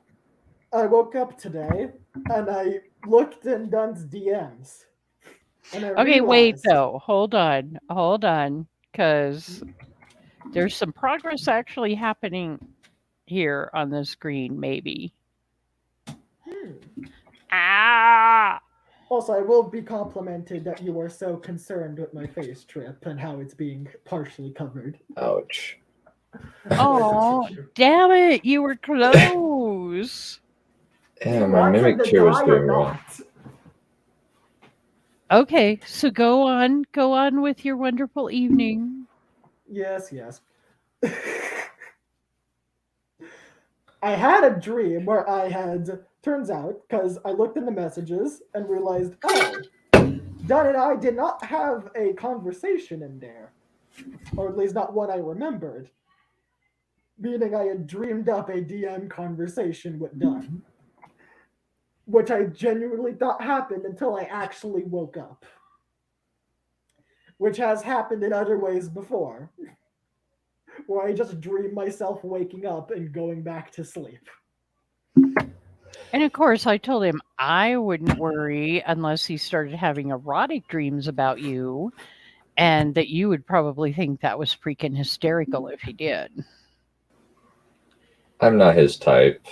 I woke up today and I looked in Dunn's DMs. And I Okay, wait realized, though. Hold on, because there's some progress actually happening here on the screen. Maybe. Ah. also, I will be complimented that you are so concerned with my face trip and how it's being partially covered. Ouch. Oh, damn it! You were close. Do Yeah, you my want him mimic to tier was die or doing well. not? Okay, so go on with your wonderful evening. Yes, yes. I had a dream where I had, turns out, because I looked in the messages and realized, oh, Dunn and I did not have a conversation in there. Or at least not one I remembered. Meaning I had dreamed up a DM conversation with Dunn. Which I genuinely thought happened until I actually woke up. Which has happened in other ways before. Where I just dream myself waking up and going back to sleep. And of course, I told him I wouldn't worry unless he started having erotic dreams about you, and that you would probably think that was freaking hysterical if he did. I'm not his type.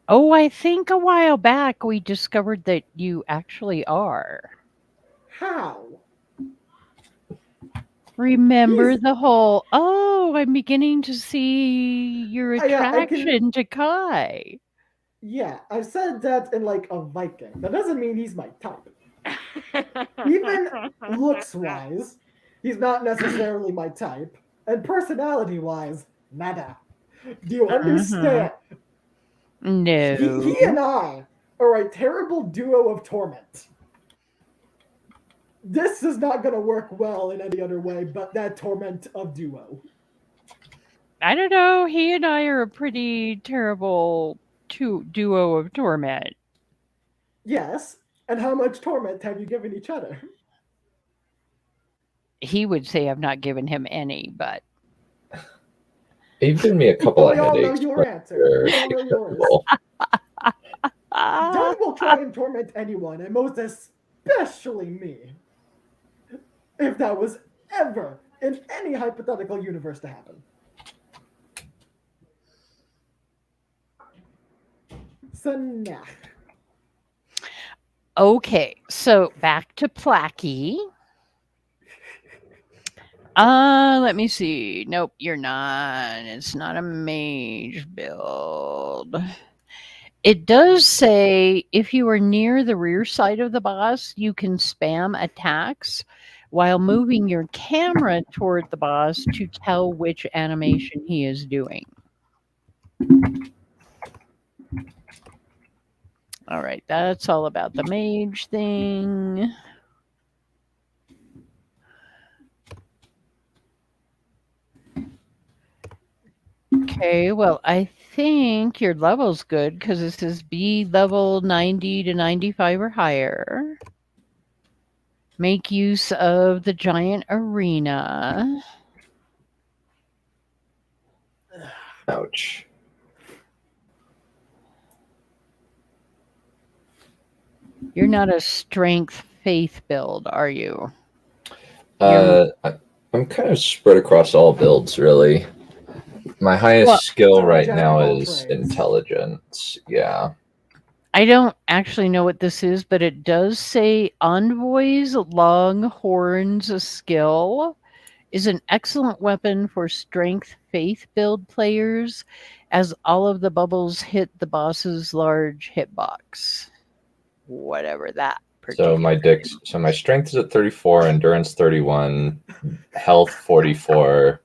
Oh, I think a while back we discovered that you actually are. How? Remember He's the whole, oh, I'm beginning to see your I can attraction to Kai. yeah, I've said that in like a Viking. That doesn't mean he's my type. Even looks wise, he's not necessarily my type. And personality wise, nada. Do you Mhm. understand? He and No. I are a terrible duo of torment. This is not going to work well in any other way but that torment of duo. I don't know. He and I are a pretty terrible duo of torment. Yes, and how much torment have you given each other? He would say I've not given him any, but You've given me a couple But of we all know headaches, your but answer. they're We all know yours. acceptable. ah, Dunn will try and torment anyone, and most especially me, if that was ever in any hypothetical universe to happen. So nah. okay. So back to Placky. Let me see. Nope, you're not. It's not a mage build. It does say if you are near the rear side of the boss, you can spam attacks while moving your camera toward the boss to tell which animation he is doing. All right, that's all about the mage thing. Okay, well, I think your level's good because this is B level 90 to 95 or higher. Make use of the giant arena. Ouch. You're not a strength faith build, are you? I'm kind of spread across all builds, really. My highest Well, skill So right jack of now all is trades. intelligence. Yeah. I don't actually know what this is, but it does say Envoy's Longhorn's skill is an excellent weapon for strength faith build players as all of the bubbles hit the boss's large hitbox. Whatever that So particular. my strength is at 34, endurance 31, health 44,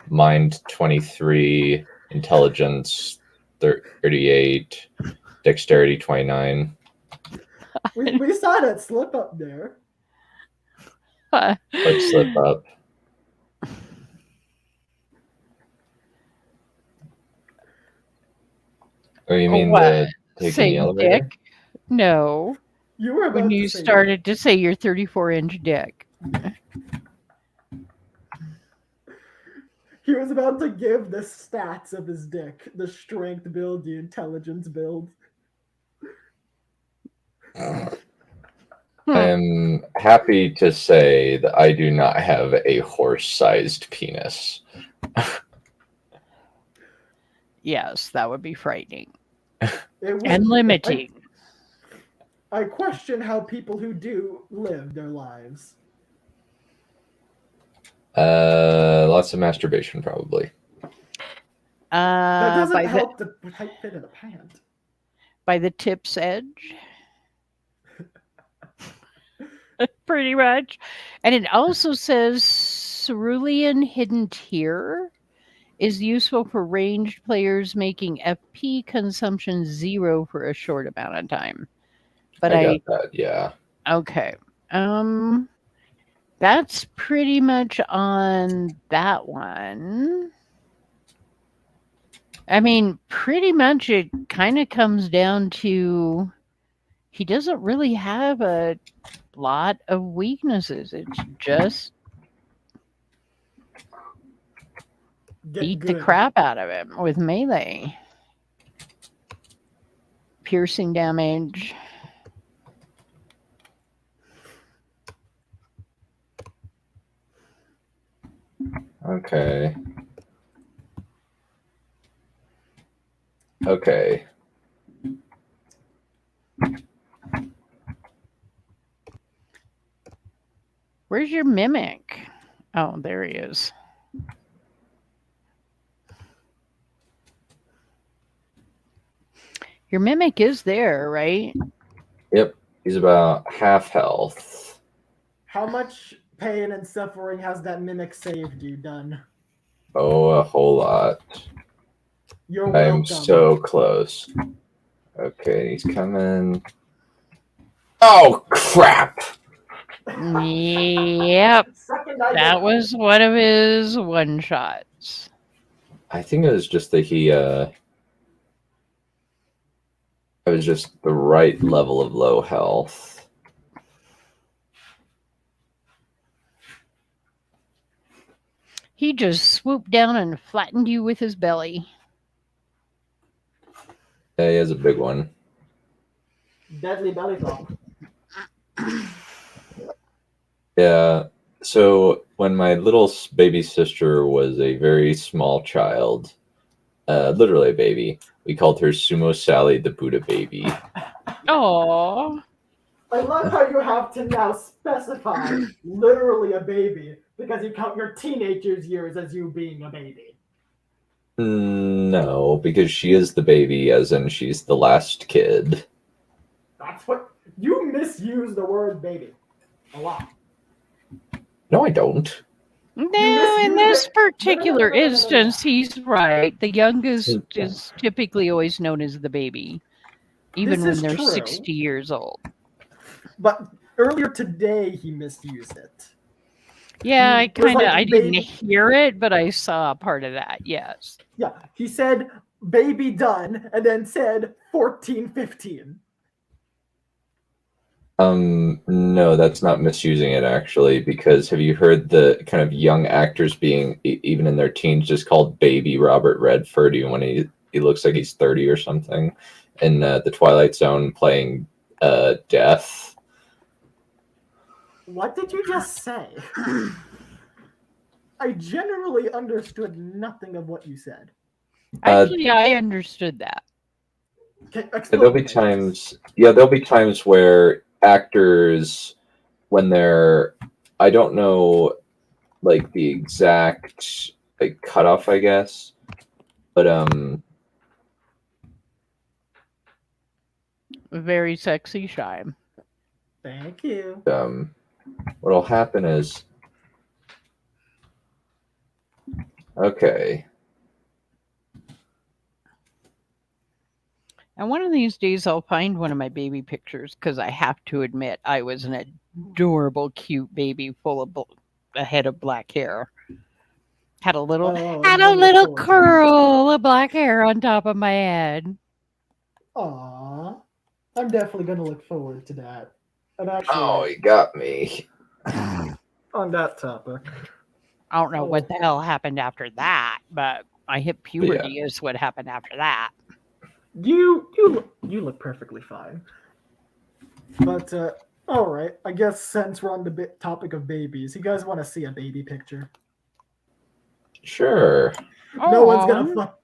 mind 23, intelligence 38, dexterity 29. We saw that slip up there. Like slip up. Oh, you mean What? the taking the Saying elevator? dick? No. You were When about you to say started to say your 34-inch dick. he was about to give the stats of his dick, the strength build, the intelligence build. I'm happy to say that I do not have a horse-sized penis. Yes, that would be frightening It would and be. limiting. I question how people who do live their lives. Lots of masturbation, probably. That doesn't By help the tight fit of the pant. by the tip's edge, pretty much. And it also says cerulean hidden tear is useful for ranged players making FP consumption 0 for a short amount of time. But I got that, yeah. okay. That's pretty much on that one. I mean, pretty much it kind of comes down to he doesn't really have a lot of weaknesses. It's just beat the crap out of him with melee. Piercing damage. Okay. Okay. Where's your mimic? Oh, there he is. Your mimic is there, right? Yep. He's about half health. How much pain and suffering has that mimic saved you, Dunn? Oh, a whole lot. You're welcome. I'm so close. Okay, he's coming. Oh, crap! Yep. That was one of his one-shots. I think it was just that it was just the right level of low health. He just swooped down and flattened you with his belly. Yeah, he has a big one. Deadly belly flop. Yeah. So when my little baby sister was a very small child, literally a baby, we called her Sumo Sally the Buddha baby. Oh. I love how you have to now specify literally a baby because you count your teenager's years as you being a baby. No, because she is the baby, as in she's the last kid. That's what you misuse the word baby a lot. No, I don't. No, in this particular instance, he's right. The youngest is typically always known as the baby, even when they're 60 years old. But earlier today, he misused it. Yeah, I didn't hear it, but I saw part of that, yes. Yeah, he said baby Dunn and then said 14, 15. No, that's not misusing it, actually, because have you heard the kind of young actors being, even in their teens, just called baby Robert Redford when he looks like he's 30 or something, in the Twilight Zone playing Death? What did you just say? I generally understood nothing of what you said. Actually, I understood that. There'll be times where actors, when they're, I don't know, like the exact cutoff, I guess, but very sexy shy. Thank you. What'll happen is, okay. And one of these days I'll find one of my baby pictures because I have to admit I was an adorable, cute baby full of a head of black hair. Had a little curl of black hair on top of my head. Aww. I'm definitely going to look forward to that. And actually, you got me. On that topic. I don't know what the hell happened after that, but I hit puberty is what happened after that. You look perfectly fine. But All right. I guess since we're on the topic of babies, you guys want to see a baby picture? Sure. No one's gonna Aw, fuck.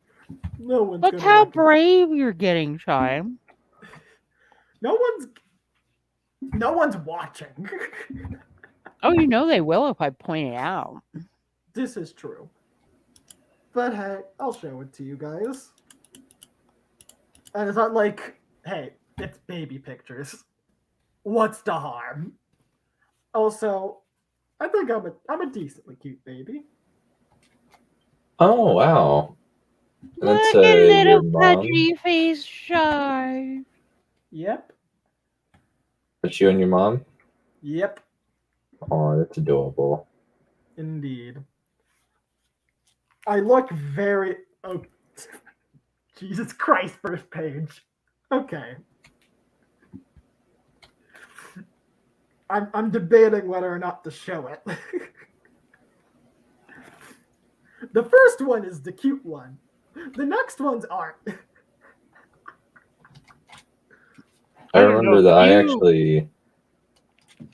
No one's look gonna. how brave you're getting, Chime. No one's. No one's watching. Oh, you know they will if I point it out. This is true. But hey, I'll show it to you guys. And it's not like, hey, it's baby pictures. What's the harm? Also, I think I'm a decently cute baby. Oh wow. That's Look at your little mom. pudgy face Shy. Yep. That's you and your mom. Yep. Oh, that's adorable. Indeed. I look very. Oh, Jesus Christ! First page. Okay. I'm debating whether or not to show it. The first one is the cute one. The next ones aren't. I don't know remember that if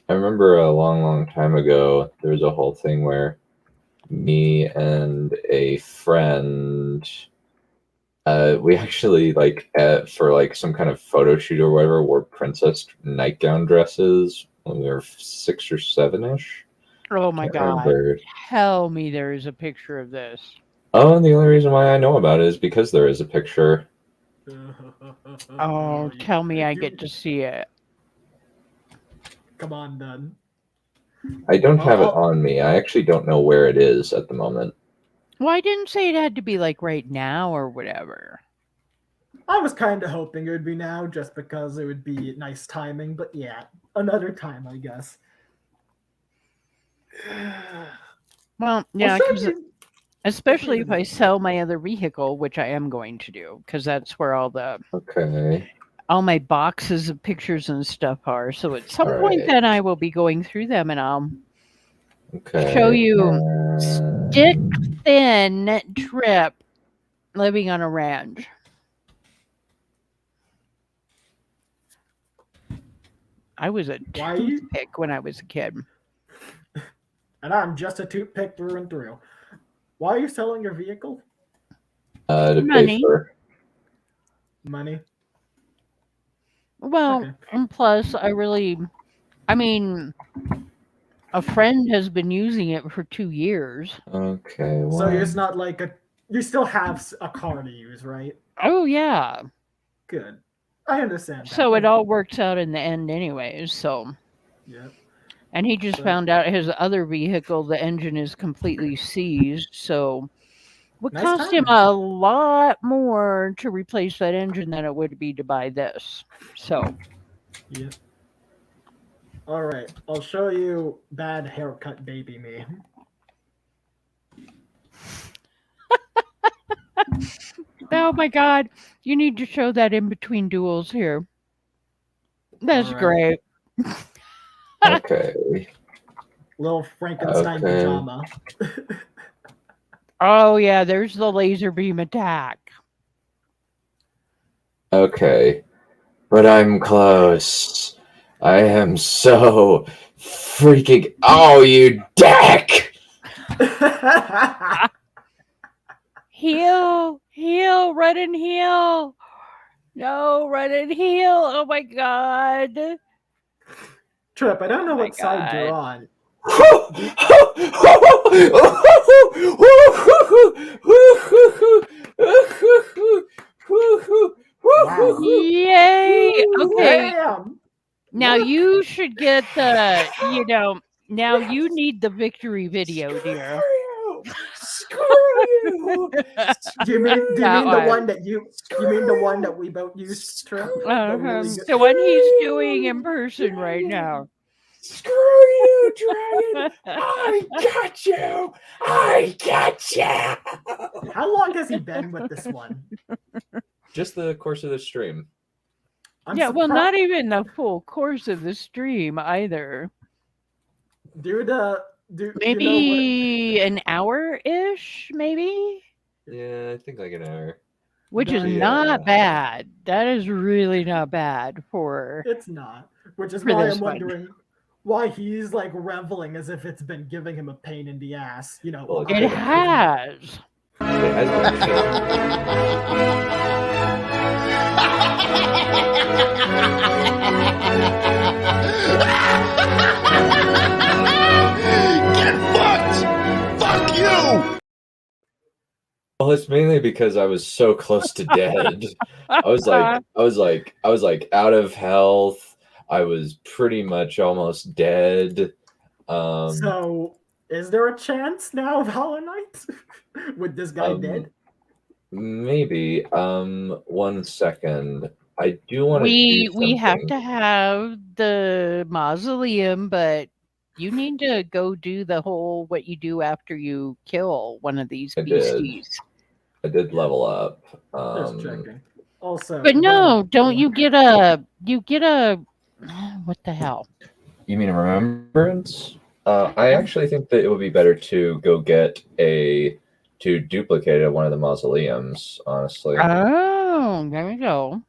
I remember a long, long time ago, there was a whole thing where me and a friend, we actually for like some kind of photo shoot or whatever, wore princess nightgown dresses when we were 6 or 7-ish. Oh my Can't god. remember. Tell me there is a picture of this. Oh, and the only reason why I know about it is because there is a picture. Oh, tell me I You- get to see it. Come on, Dunn. I don't have it I'll- on me. I actually don't know where it is at the moment. Well, I didn't say it had to be like right now or whatever. I was kind of hoping it would be now just because it would be nice timing, but yeah, another time, I guess. Well, yeah, I'll show 'cause you- especially if I sell my other vehicle, which I am going to do, because that's where Okay. all my boxes of pictures and stuff are. So at some point, Alright. then I will be going through them, and I'll Okay. show you stick and- thin Trip living on a ranch. I was a Why you- toothpick when I was a kid. And I'm just a toothpick through and through. Why are you selling your vehicle? to pay Money. for. Money. Well, Okay. and plus, I mean, a friend has been using it for 2 years. Okay. So Well, it's not like you still have a car to use, right? Oh, yeah. Good. I understand. So it all works out in the end, anyways. So, Yeah. and he just But- found out his other vehicle, the engine is completely seized. So, would Nice cost him timing. a lot more to replace that engine than it would be to buy this. So, Yeah. All right. I'll show you bad haircut baby me. oh my God, you need to show that in between duels here. That's All right. great. okay. Little Frankenstein Okay. pajama. Oh yeah, there's the laser beam attack. Okay. But I'm close. I am so freaking. Oh, you dick! Heal, run and heal. No, run and heal. Oh my God. Trip, I don't know Oh my what side you're God. on. Wow. Yay. Okay. Damn. Now Look. you should get now you need the victory video, dear. Screw you! Do you mean That the one. one that you mean the one that we both used, Trip? The really good- The one he's doing in person right now. Screw you, Dragon! I got you! I got you! How long has he been with this one? Just the course of the stream. I'm Yeah, well, not surprised- even the full course of the stream either. Dude, Maybe an hour-ish, maybe? Yeah, I think like an hour. Which is Yeah. not bad. That is really not bad for... It's not. Which is For why this I'm one. wondering why he's like reveling as if it's been giving him a pain in the ass. You know, Well, It It has. It has been pain. Get fucked! Fuck you! Well, it's mainly because I was so close to dead. I was like out of health. I was pretty much almost dead. So, is there a chance now of Hollow Knight with this guy dead? Maybe. 1 second. I do want to do we have something. to have the mausoleum, but you need to go do the whole what you do after you kill one of these I did. beasties. I did level up. Just checking. Also, But no, random- don't you get a what the hell? You mean a remembrance? I actually think that it would be better to go get to duplicate one of the mausoleums, honestly. Oh, there we go.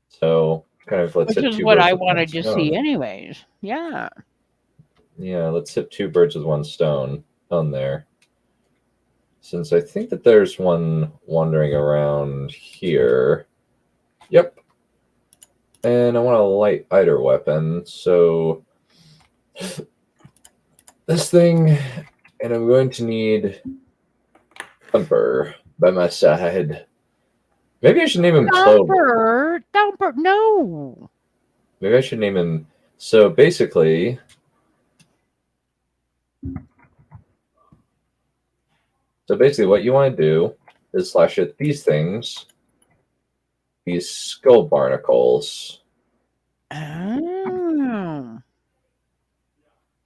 So kind of let's Which hit is two what birds I with one wanted to see stone. anyways. Yeah. Yeah, let's hit two birds with one stone on there. Since I think that there's one wandering around here. Yep. And I want a light either weapon, so this thing, and I'm going to need Thumper by my side. Maybe I should name him Clover. Thumper, no. Maybe I should name him. So basically, what you want to do is slash at these things, these skull barnacles, Oh.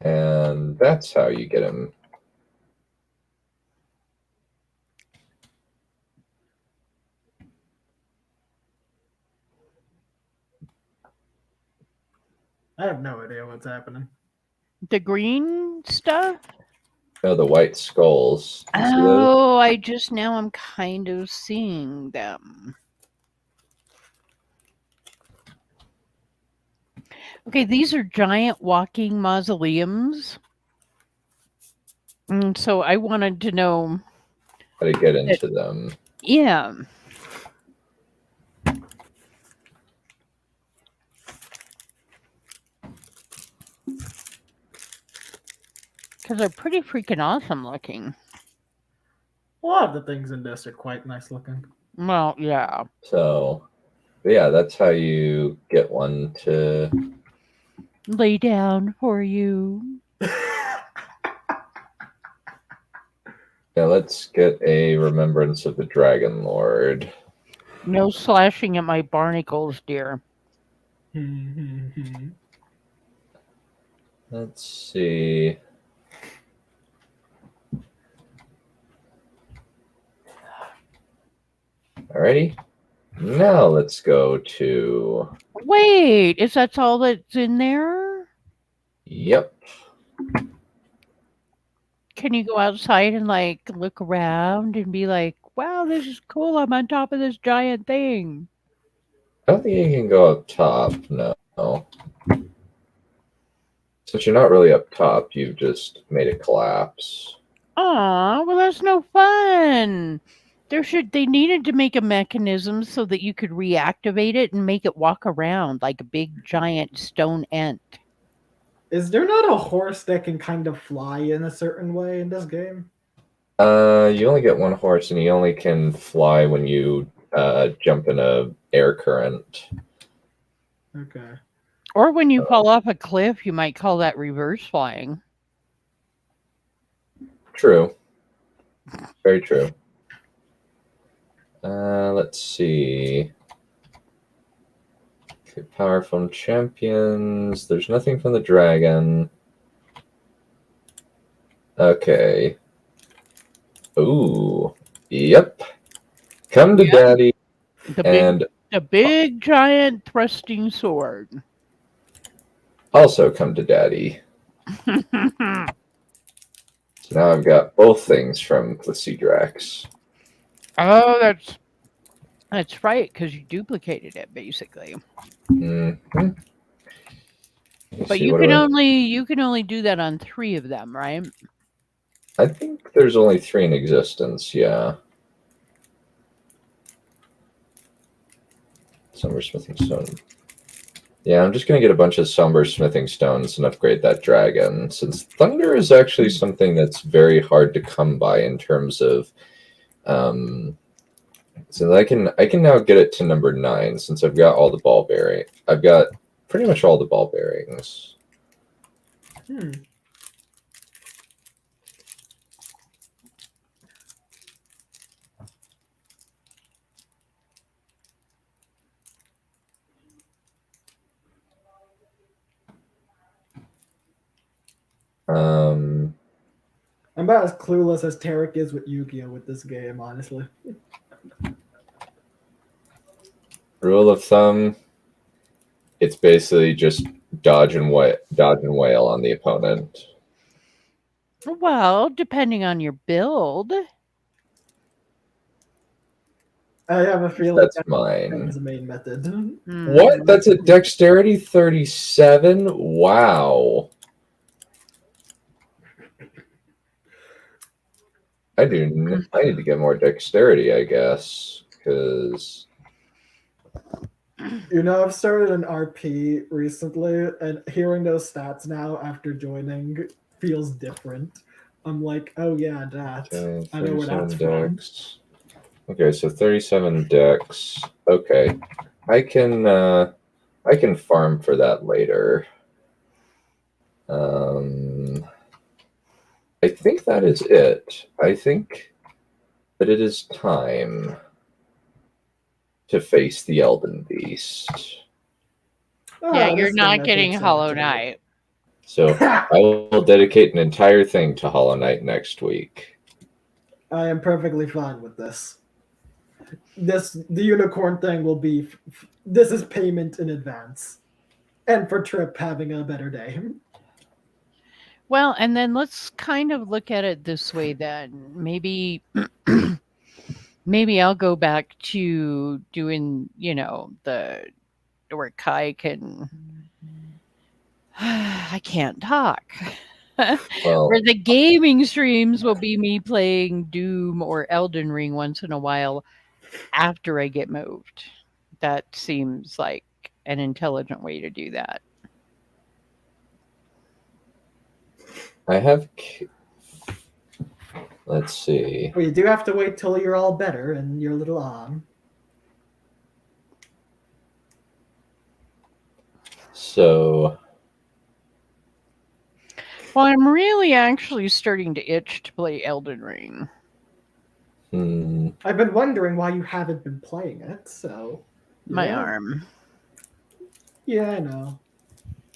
and that's how you get him. I have no idea what's happening. The green stuff? No, the white skulls. You see those? Oh, I just now I'm kind of seeing them. Okay, these are giant walking mausoleums. And so I wanted to know. How to get into them. Yeah. Because they're pretty freaking awesome looking. A lot of the things in this are quite nice looking. Well, yeah. So, yeah, that's how you get one to Lay down for you. Yeah, let's get a remembrance of the Dragonlord. No slashing at my barnacles, dear. Let's see. Alrighty. Now let's go to. Wait, is that all that's in there? Yep. Can you go outside and like look around and be like, wow, this is cool. I'm on top of this giant thing. I don't think you can go up top. No. Since you're not really up top, you've just made it collapse. Aw, well, that's no fun. They needed to make a mechanism so that you could reactivate it and make it walk around like a big giant stone ant. Is there not a horse that can kind of fly in a certain way in this game? You only get one horse, and you only can fly when you jump in a air current. Okay. Or when you fall off a cliff, you might call that reverse flying. True. Very true. Let's see. Okay, power from champions. There's nothing from the dragon. Okay. Ooh. Yep. Come to daddy. The big giant thrusting sword. Also come to daddy. So now I've got both things from Classidrax. Oh, that's right, because you duplicated it basically. Mm-hmm. Let's But see, you what can do only do that on 3 of them, right? I think there's only 3 in existence, yeah. Somber Smithing Stone. Yeah, I'm just going to get a bunch of Somber Smithing Stones and upgrade that dragon, since Thunder is actually something that's very hard to come by in terms of... so I can now get it to number 9, since I've got all the ball bearing. I've got pretty much all the ball bearings. Hmm. Um, I'm about as clueless as Tarek is with Yu-Gi-Oh with this game, honestly. rule of thumb, it's basically just dodge and wail on the opponent. Well, depending on your build. I have a feeling That's that mine. is the main method. What? That's a dexterity 37? Wow. I need to get more dexterity, I guess, because You know, I've started an RP recently, and hearing those stats now after joining feels different. I'm like, oh yeah, that. I know where 37 that's from. dex. Okay, so 37 dex. Okay, I can farm for that later. I think that is it. I think that it is time to face the Elden Beast. Yeah, Ah, you're this thing not I'd be getting excited Hollow to do. Knight. So I will dedicate an entire thing to Hollow Knight next week. I am perfectly fine with this. The unicorn thing will be. This is payment in advance, and for Trip having a better day. Well, and then let's kind of look at it this way then. Maybe maybe I'll go back to doing, the where Kai can I can't talk. Well, Where the gaming streams will be me playing Doom or Elden Ring once in a while after I get moved. That seems like an intelligent way to do that. I have. Let's see. Well, you do have to wait till you're all better and you're a little on. So, Well, I'm really actually starting to itch to play Elden Ring. I've been wondering why you haven't been playing it, so. My yeah. arm. Yeah, I know.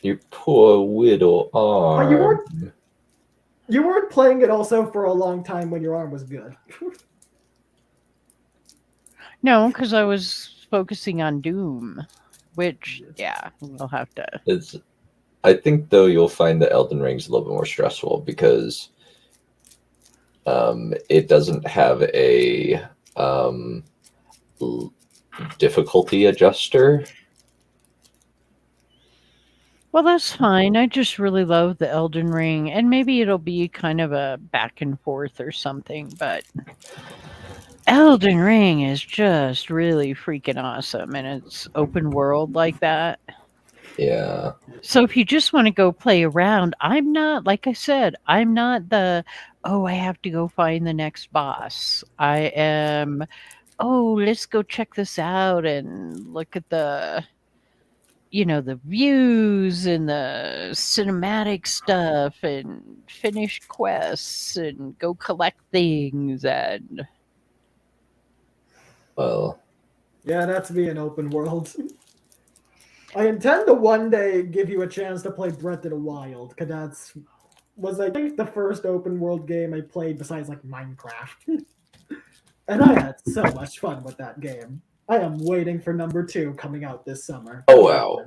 you poor widow arm. But you weren't playing it also for a long time when your arm was good. No, because I was focusing on Doom, which, yeah, we'll have to. I think though you'll find that Elden Ring's a little bit more stressful because it doesn't have a difficulty adjuster. Well, that's fine. I just really love the Elden Ring, and maybe it'll be kind of a back and forth or something, but Elden Ring is just really freaking awesome, and it's open world like that. Yeah. So if you just want to go play around, I'm not, like I said, I'm not I have to go find the next boss. I am, let's go check this out and look at the views and the cinematic stuff and finish quests and go collect things and Well, Yeah, that's me an open world. I intend to one day give you a chance to play Breath of the Wild, because was I think the first open world game I played besides like Minecraft. And I had so much fun with that game. I am waiting for number 2 coming out this summer. Oh wow.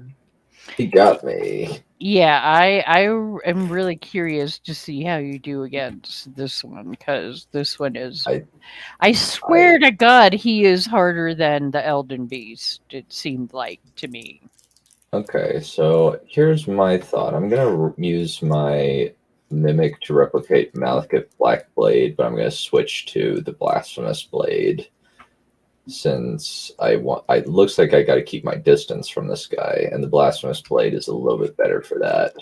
He got me. yeah, I am really curious to see how you do against this one, because this one is I swear to God he is harder than the Elden Beast, it seemed like to me. Okay, so here's my thought. I'm gonna use my Mimic to replicate Malekith Blackblade, but I'm gonna switch to the Blasphemous Blade since it looks like I gotta keep my distance from this guy, and the Blasphemous Blade is a little bit better for that.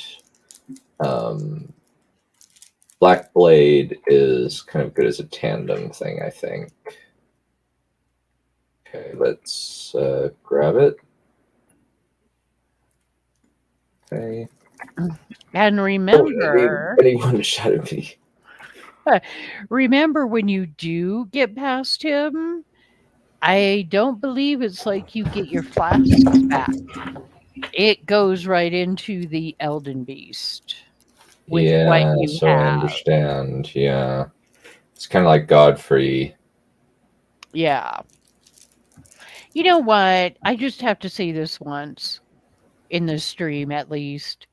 Black Blade is kind of good as a tandem thing, I think. Okay, let's grab it. Okay. And remember, anyone shot at me. remember when you do get past him, I don't believe it's like you get your flasks back. It goes right into the Elden Beast with what Yeah, you so I have. understand. Yeah. It's kind of like Godfrey. Yeah. You know what? I just have to say this once in this stream, at least.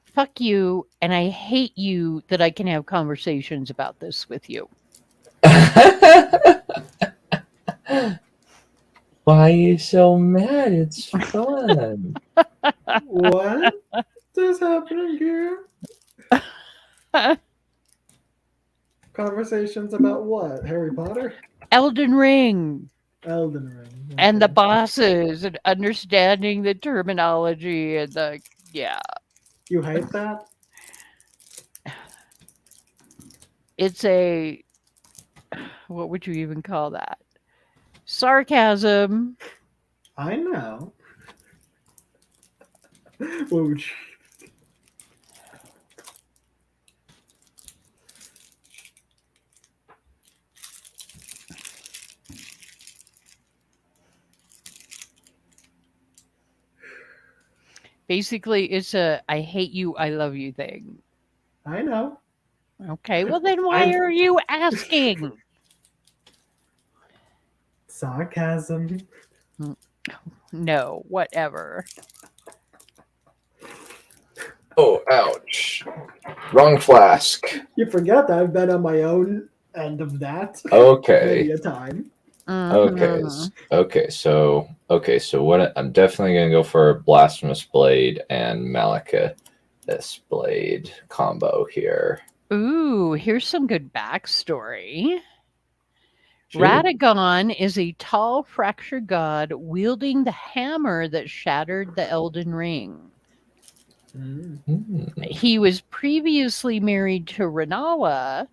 Fuck you, and I hate you that I can have conversations about this with you. Why are you so mad? It's fun. What is happening here? Conversations about what? Harry Potter? Elden Ring Elden Ring. and the okay. bosses and understanding the terminology and the yeah. You hate that? It's a what would you even call that? Sarcasm. I know. What would you... Basically, it's a I hate you, I love you thing. I know. Okay, well then why I've- are you asking? Sarcasm. No, whatever. Oh, ouch. Wrong flask. You forget that I've been on my own end of that many Okay. a time. Okay. Mhm. Okay, so what I'm definitely gonna go for Blasphemous Blade and Malekith Blade combo here. Ooh, here's some good backstory. Shoot. Radagon is a tall, fractured god wielding the hammer that shattered the Elden Ring. He was previously married to Rennala,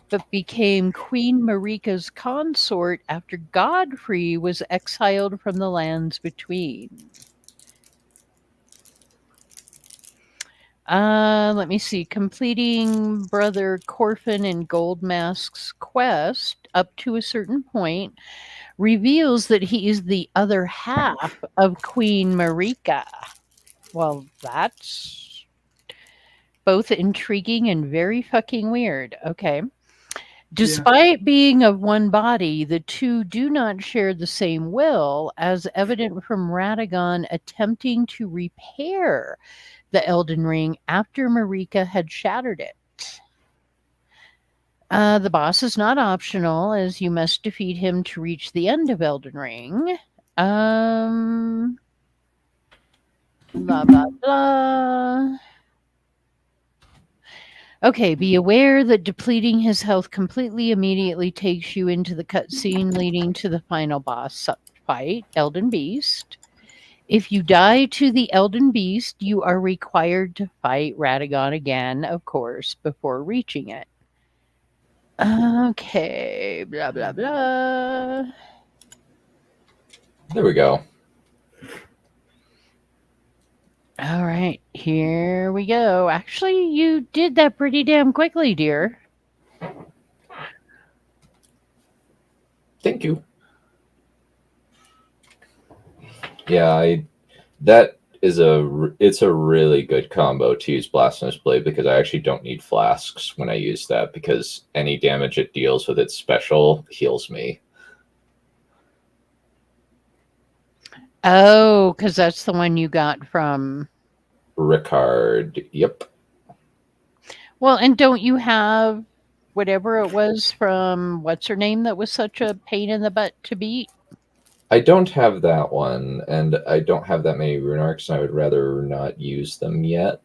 but became Queen Marika's consort after Godfrey was exiled from the lands between. Let me see. Completing Brother Corfin and Goldmask's quest up to a certain point reveals that he is the other half of Queen Marika. Well, that's both intriguing and very fucking weird. Okay. Despite being of one body, the two do not share the same will, as evident from Radagon attempting to repair the Elden Ring after Marika had shattered it. The boss is not optional, as you must defeat him to reach the end of Elden Ring. Blah, blah, blah. Okay, be aware that depleting his health completely immediately takes you into the cutscene leading to the final boss fight, Elden Beast. If you die to the Elden Beast, you are required to fight Radagon again, of course, before reaching it. Okay, blah, blah, blah. There we go. All right, here we go. Actually, you did that pretty damn quickly, dear. Thank you. Yeah, it's a really good combo to use Blasphemous Blade because I actually don't need flasks when I use that because any damage it deals with its special heals me. Oh, because that's the one you got from Ricard. Yep. Well, and don't you have whatever it was from what's her name that was such a pain in the butt to beat? I don't have that one, and I don't have that many rune arcs, and I would rather not use them yet,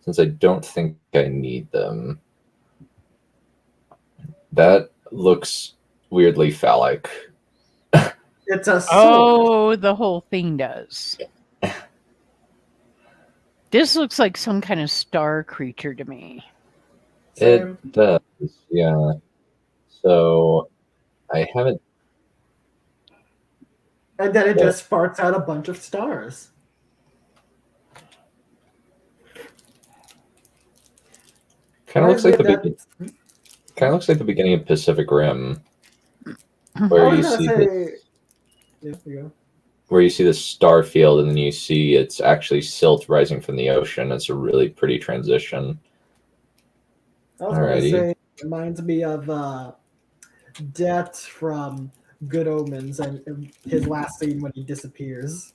since I don't think I need them. That looks weirdly phallic. It's a sword. Oh, the whole thing does. This looks like some kind of star creature to me. Same. It does, yeah. So I haven't. And then it Yeah. just farts out a bunch of stars. Kind of looks like the Reminds me beginning. Kind of looks like the beginning of Pacific Rim, I where you was gonna see say. Yeah, you go. where you see the star field, and then you see it's actually silt rising from the ocean. It's a really pretty transition. I was gonna Alrighty. say, it reminds me of Det from Good Omens and his last scene when he disappears.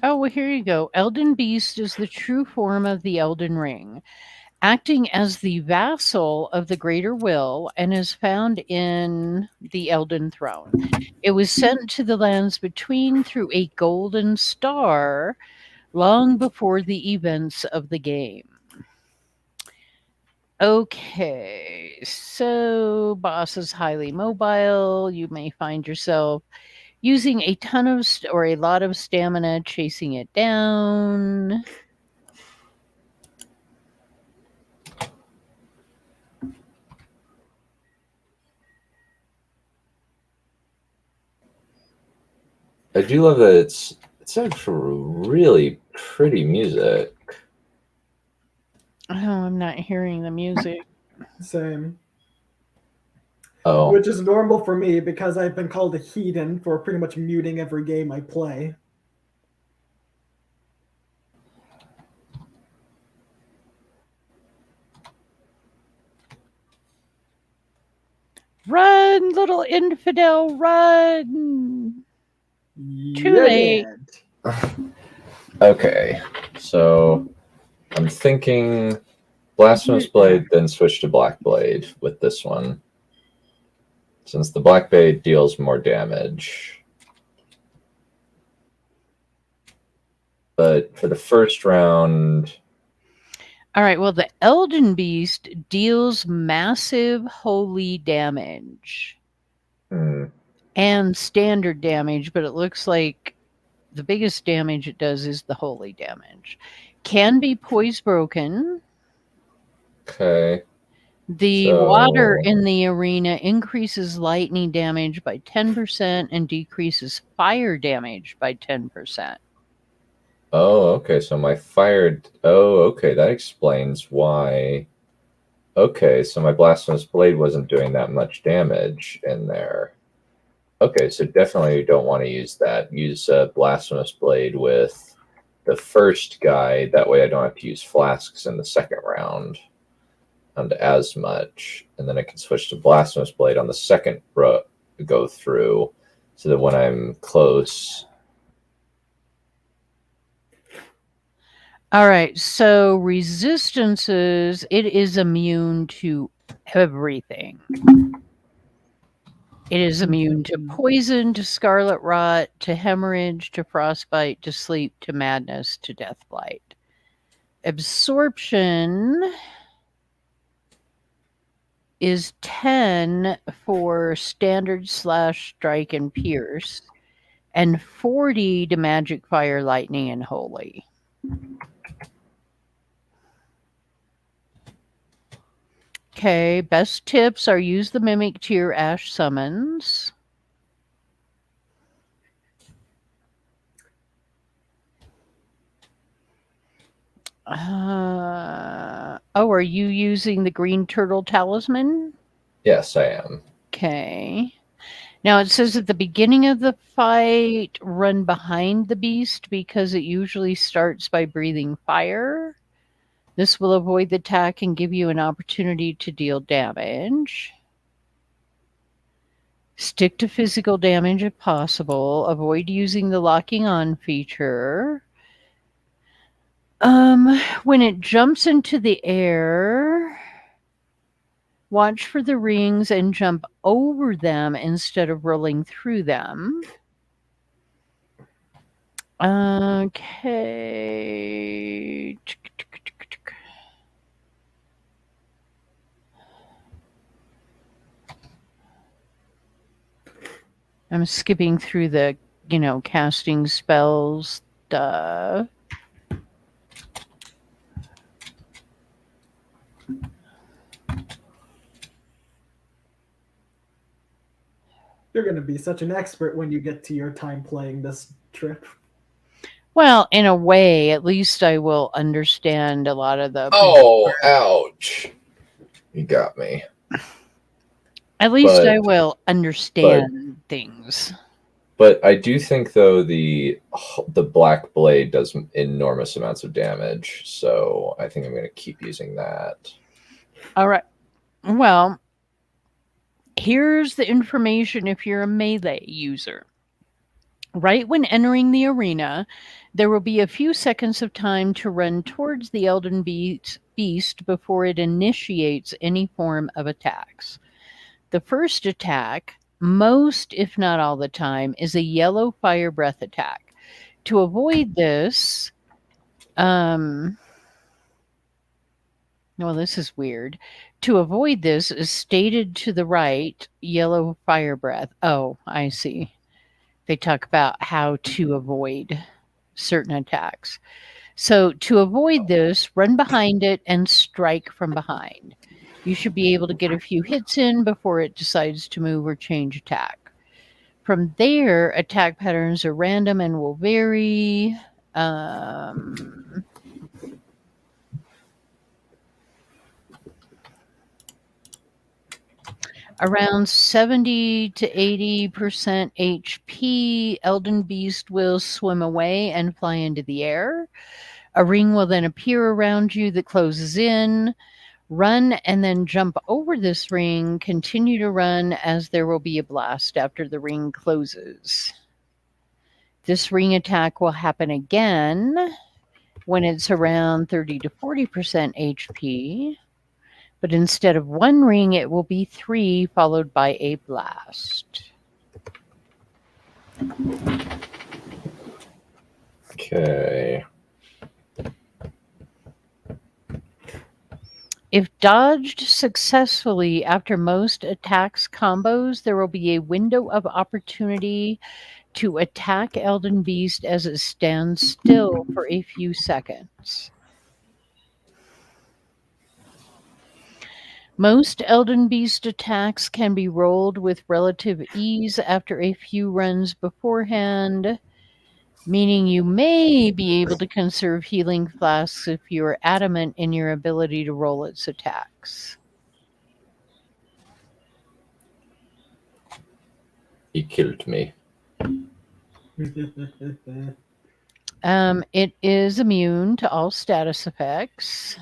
Oh, well, here you go. Elden Beast is the true form of the Elden Ring, acting as the vassal of the greater will, and is found in the Elden Throne. It was sent to the lands between through a golden star long before the events of the game. Okay, so boss is highly mobile. You may find yourself using a ton of or a lot of stamina chasing it down. I do love that it's actually really pretty music. Oh, I'm not hearing the music. Same. Oh, Which is normal for me because I've been called a heathen for pretty much muting every game I play. Run, little infidel, run! Too Yeah, late. Dad. okay. So I'm thinking Blasphemous Blade, then switch to Black Blade with this one, since the Black Blade deals more damage. But for the first round, All right, well, the Elden Beast deals massive holy damage and standard damage, but it looks like the biggest damage it does is the holy damage. Can be poise broken. okay. The water in the arena increases lightning damage by 10% and decreases fire damage by 10%. Oh, okay. So my fired. Oh, okay. That explains why. Okay, so my Blasphemous Blade wasn't doing that much damage in there. Okay, so definitely you don't want to use that. Use Blasphemous Blade with the first guy. That way I don't have to use flasks in the second round as much. And then I can switch to Blasphemous Blade on the second go through, so that when I'm close. All right, so resistances, it is immune to everything. It is immune to poison, to scarlet rot, to hemorrhage, to frostbite, to sleep, to madness, to deathblight. Absorption is 10 for standard, slash, strike, and pierce, and 40 to magic, fire, lightning, and holy. Okay, best tips are use the mimic to your ash summons. Are you using the green turtle talisman? Yes, I am. Okay. Now it says at the beginning of the fight, run behind the beast because it usually starts by breathing fire. This will avoid the attack and give you an opportunity to deal damage. Stick to physical damage if possible. Avoid using the locking on feature. When it jumps into the air, watch for the rings and jump over them instead of rolling through them. Okay. I'm skipping through the, casting spells stuff. You're going to be such an expert when you get to your time playing this trip. Well, in a way, at least I will understand a lot of the. Oh, ouch. You got me. At least I But- will understand things. But I do think, though, the Black Blade does enormous amounts of damage, so I think I'm going to keep using that. All right. Well, here's the information if you're a melee user. Right when entering the arena, there will be a few seconds of time to run towards the Elden Beast before it initiates any form of attacks. The first attack, most if not all the time, is a yellow fire breath attack. To avoid this, well, this is weird. To avoid this is stated to the right, yellow fire breath. Oh, I see. They talk about how to avoid certain attacks. So to avoid this, run behind it and strike from behind. You should be able to get a few hits in before it decides to move or change attack. From there, attack patterns are random and will vary. Around 70 to 80% HP, Elden Beast will swim away and fly into the air. A ring will then appear around you that closes in. Run and then jump over this ring. Continue to run as there will be a blast after the ring closes. This ring attack will happen again when it's around 30 to 40% HP. But instead of one ring, it will be 3, followed by a blast. Okay. If dodged successfully after most attacks combos, there will be a window of opportunity to attack Elden Beast as it stands still for a few seconds. Most Elden Beast attacks can be rolled with relative ease after a few runs beforehand, meaning you may be able to conserve healing flasks if you are adamant in your ability to roll its attacks. He killed me. It is immune to all status effects.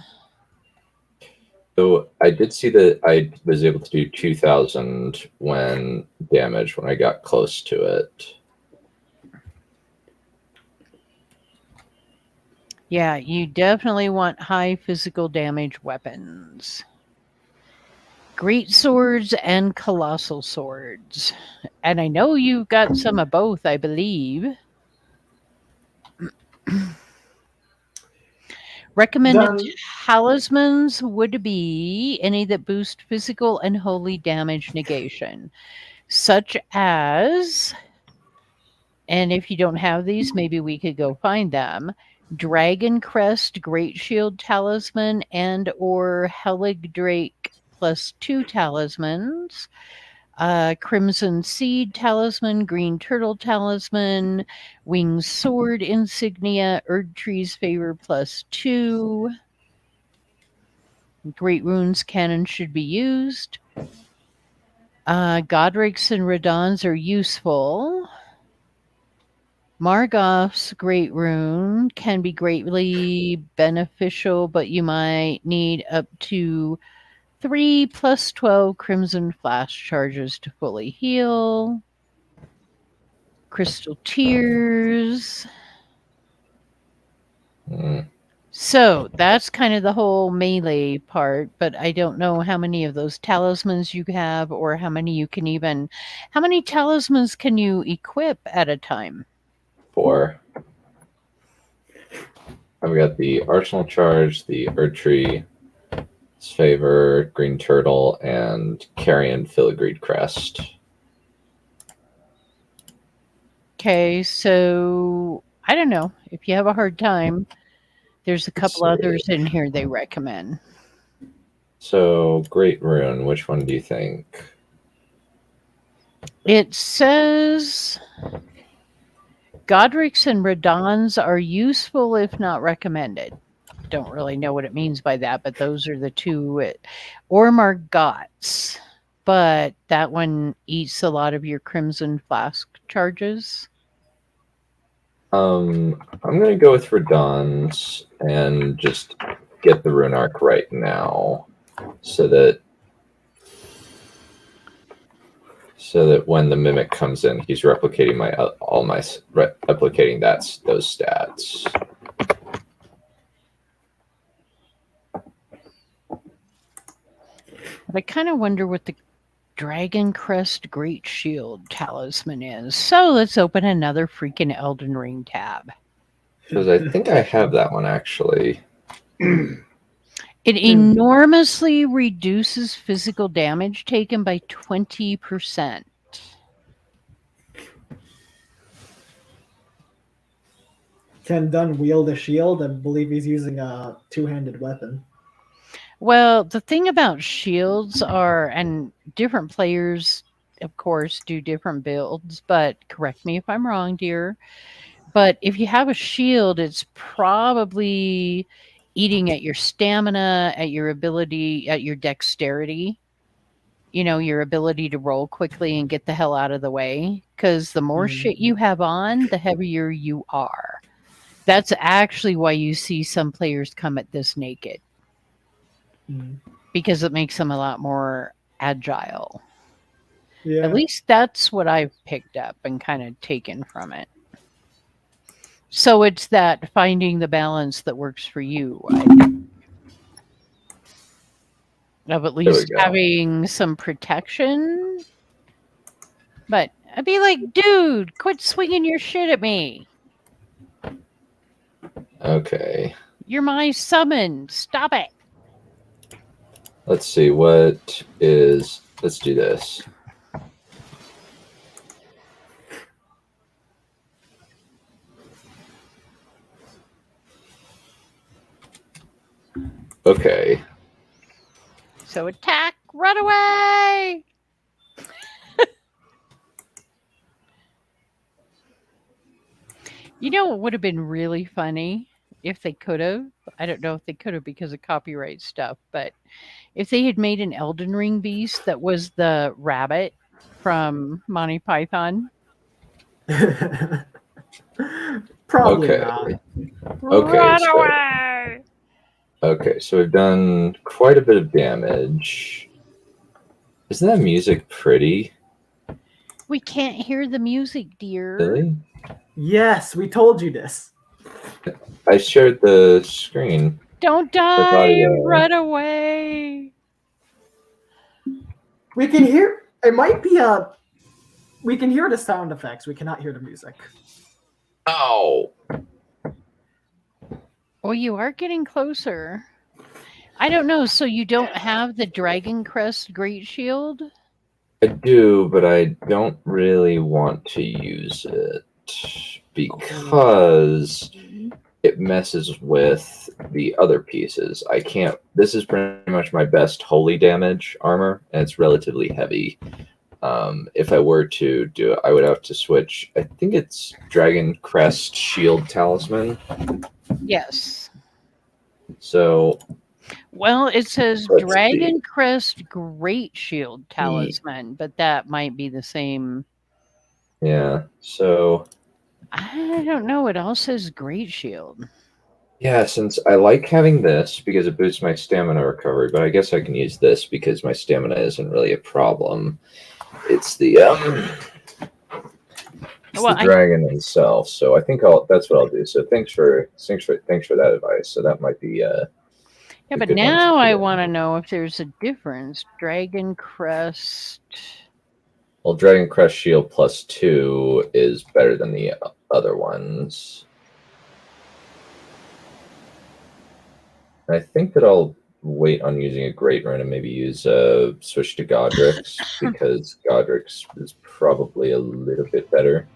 So I did see that I was able to do 2,000 damage when I got close to it. Yeah, you definitely want high physical damage weapons. Great swords and colossal swords. And I know you've got some of both, I believe. Recommended Dunn. talismans would be any that boost physical and holy damage negation, such as, and if you don't have these, maybe we could go find them, Dragon Crest Great Shield Talisman and or Helig Drake +2 talismans, Crimson Seed Talisman, Green Turtle Talisman, Winged Sword Insignia, Erd Tree's Favor +2. Great Runes Cannon should be used. Godric's and Radon's are useful. Margoth's Great Rune can be greatly beneficial, but you might need up to 3 + 12 Crimson Flash charges to fully heal. Crystal Tears. So that's kind of the whole melee part, but I don't know how many of those talismans you have or how many you can even... How many talismans can you equip at a time? 4. I've got the Arsenal Charge, the Erdtree, Favor, Green Turtle, and Carrion Filigreed Crest. Okay, so I don't know. If you have a hard time, there's a couple others in here they recommend. So, Great Rune, which one do you think? It says Godric's and Radon's are useful if not recommended. Don't really know what it means by that, but those are the two. Or Margot's, but that one eats a lot of your Crimson Flask charges. I'm going to go with Radon's and just get the Rune Arc right now so that when the Mimic comes in, he's replicating replicating those stats. But I kind of wonder what the Dragon Crest Great Shield Talisman is. So let's open another freaking Elden Ring tab. Because I think I have that one actually. It enormously reduces physical damage taken by 20%. Can Dunn wield a shield? I believe he's using a two-handed weapon. Well, the thing about shields are, and different players, of course, do different builds, but correct me if I'm wrong, dear. But if you have a shield, it's probably eating at your stamina, at your ability, at your dexterity. You know, your ability to roll quickly and get the hell out of the way. Because the more shit you have on, the heavier you are. That's actually why you see some players come at this naked. Because it makes them a lot more agile. Yeah. At least that's what I've picked up and kind of taken from it. So it's that finding the balance that works for you, I think. Of at least having some protection. But I'd be like, dude, quit swinging your shit at me. Okay. You're my summon. Stop it. Let's see, let's do this. Okay. So attack, run away. You know what would have been really funny if they could have? I don't know if they could have because of copyright stuff, but if they had made an Elden Ring beast that was the rabbit from Monty Python. Probably okay. not. Okay. Run away! Okay, so we've done quite a bit of damage. Isn't that music pretty? We can't hear the music, dear. Really? Yes, we told you this. I shared the screen. Don't die! Run away! We can hear. It might be a. We can hear the sound effects. We cannot hear the music. Ow! Well, you are getting closer. I don't know. So you don't have the Dragon Crest Great Shield? I do, but I don't really want to use it because it messes with the other pieces. I can't. This is pretty much my best holy damage armor, and it's relatively heavy. If I were to do it, I would have to switch. I think it's Dragon Crest Shield Talisman. Yes. So. Well, it says Dragon Crest Great Shield Talisman, but that might be the same. Yeah, so. I don't know. It all says Great Shield. Yeah, since I like having this because it boosts my stamina recovery, but I guess I can use this because my stamina isn't really a problem. It's the dragon himself, so I think that's what I'll do. So thanks for that advice. So that might be yeah, but now I want to know if there's a difference. Dragon Crest. Well, Dragon Crest Shield +2 is better than the other ones. I think that I'll wait on using a Great Rune and maybe use a switch to Godric's because Godric's is probably a little bit better.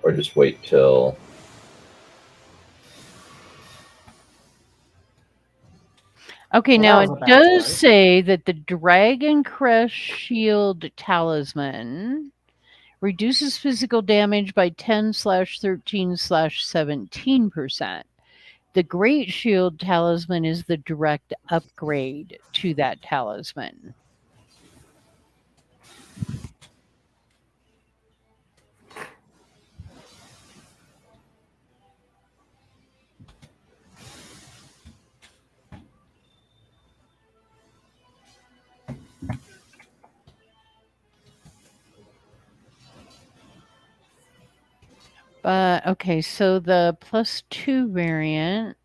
Or just wait till... Okay, Well, now that it was a bad does choice. say that the Dragon Crush Shield Talisman reduces physical damage by 10/13/17%. The Great Shield Talisman is the direct upgrade to that talisman. Okay, so the +2 variant.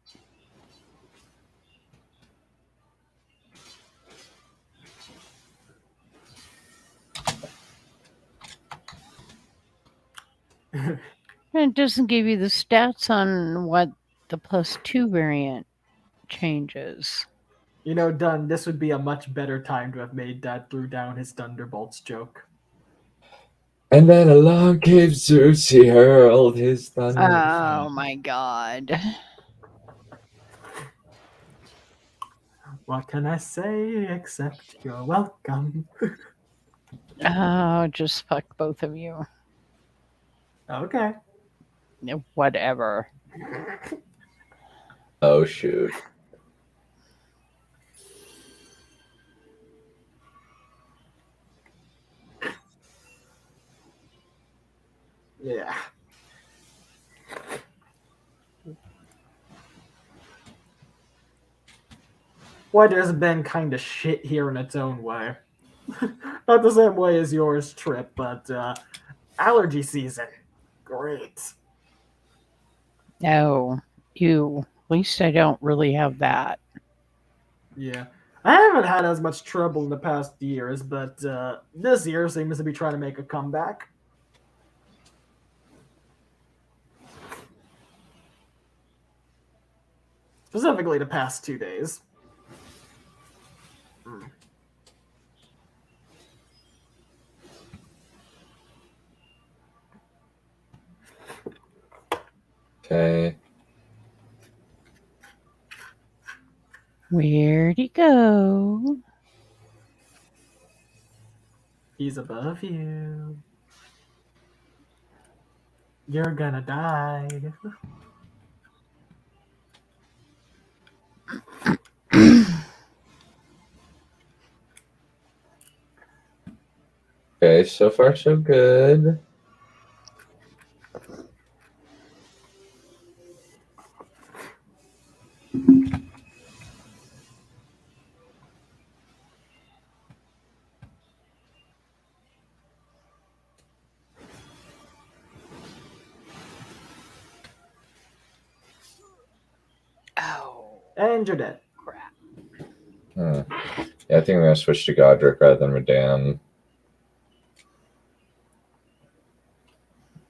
It doesn't give you the stats on what the +2 variant changes. You know, Dunn, this would be a much better time to have made Dad threw down his Thunderbolts joke. And then along came Zeus, he hurled his thunder. Oh my god. What can I say except you're welcome? Oh, just fuck both of you. Okay. Whatever. Oh, shoot. Yeah. Weather's been kind of shit here in its own way. Not the same way as yours, Trip, but allergy season. Great. Oh, you. At least I don't really have that. Yeah. I haven't had as much trouble in the past years, but this year seems to be trying to make a comeback. Specifically the past 2 days. Okay. Where'd he go? He's above you. You're gonna die. Okay, so far so good. Oh, And you're dead. crap. Yeah, I think I'm going to switch to Godric rather than Redan.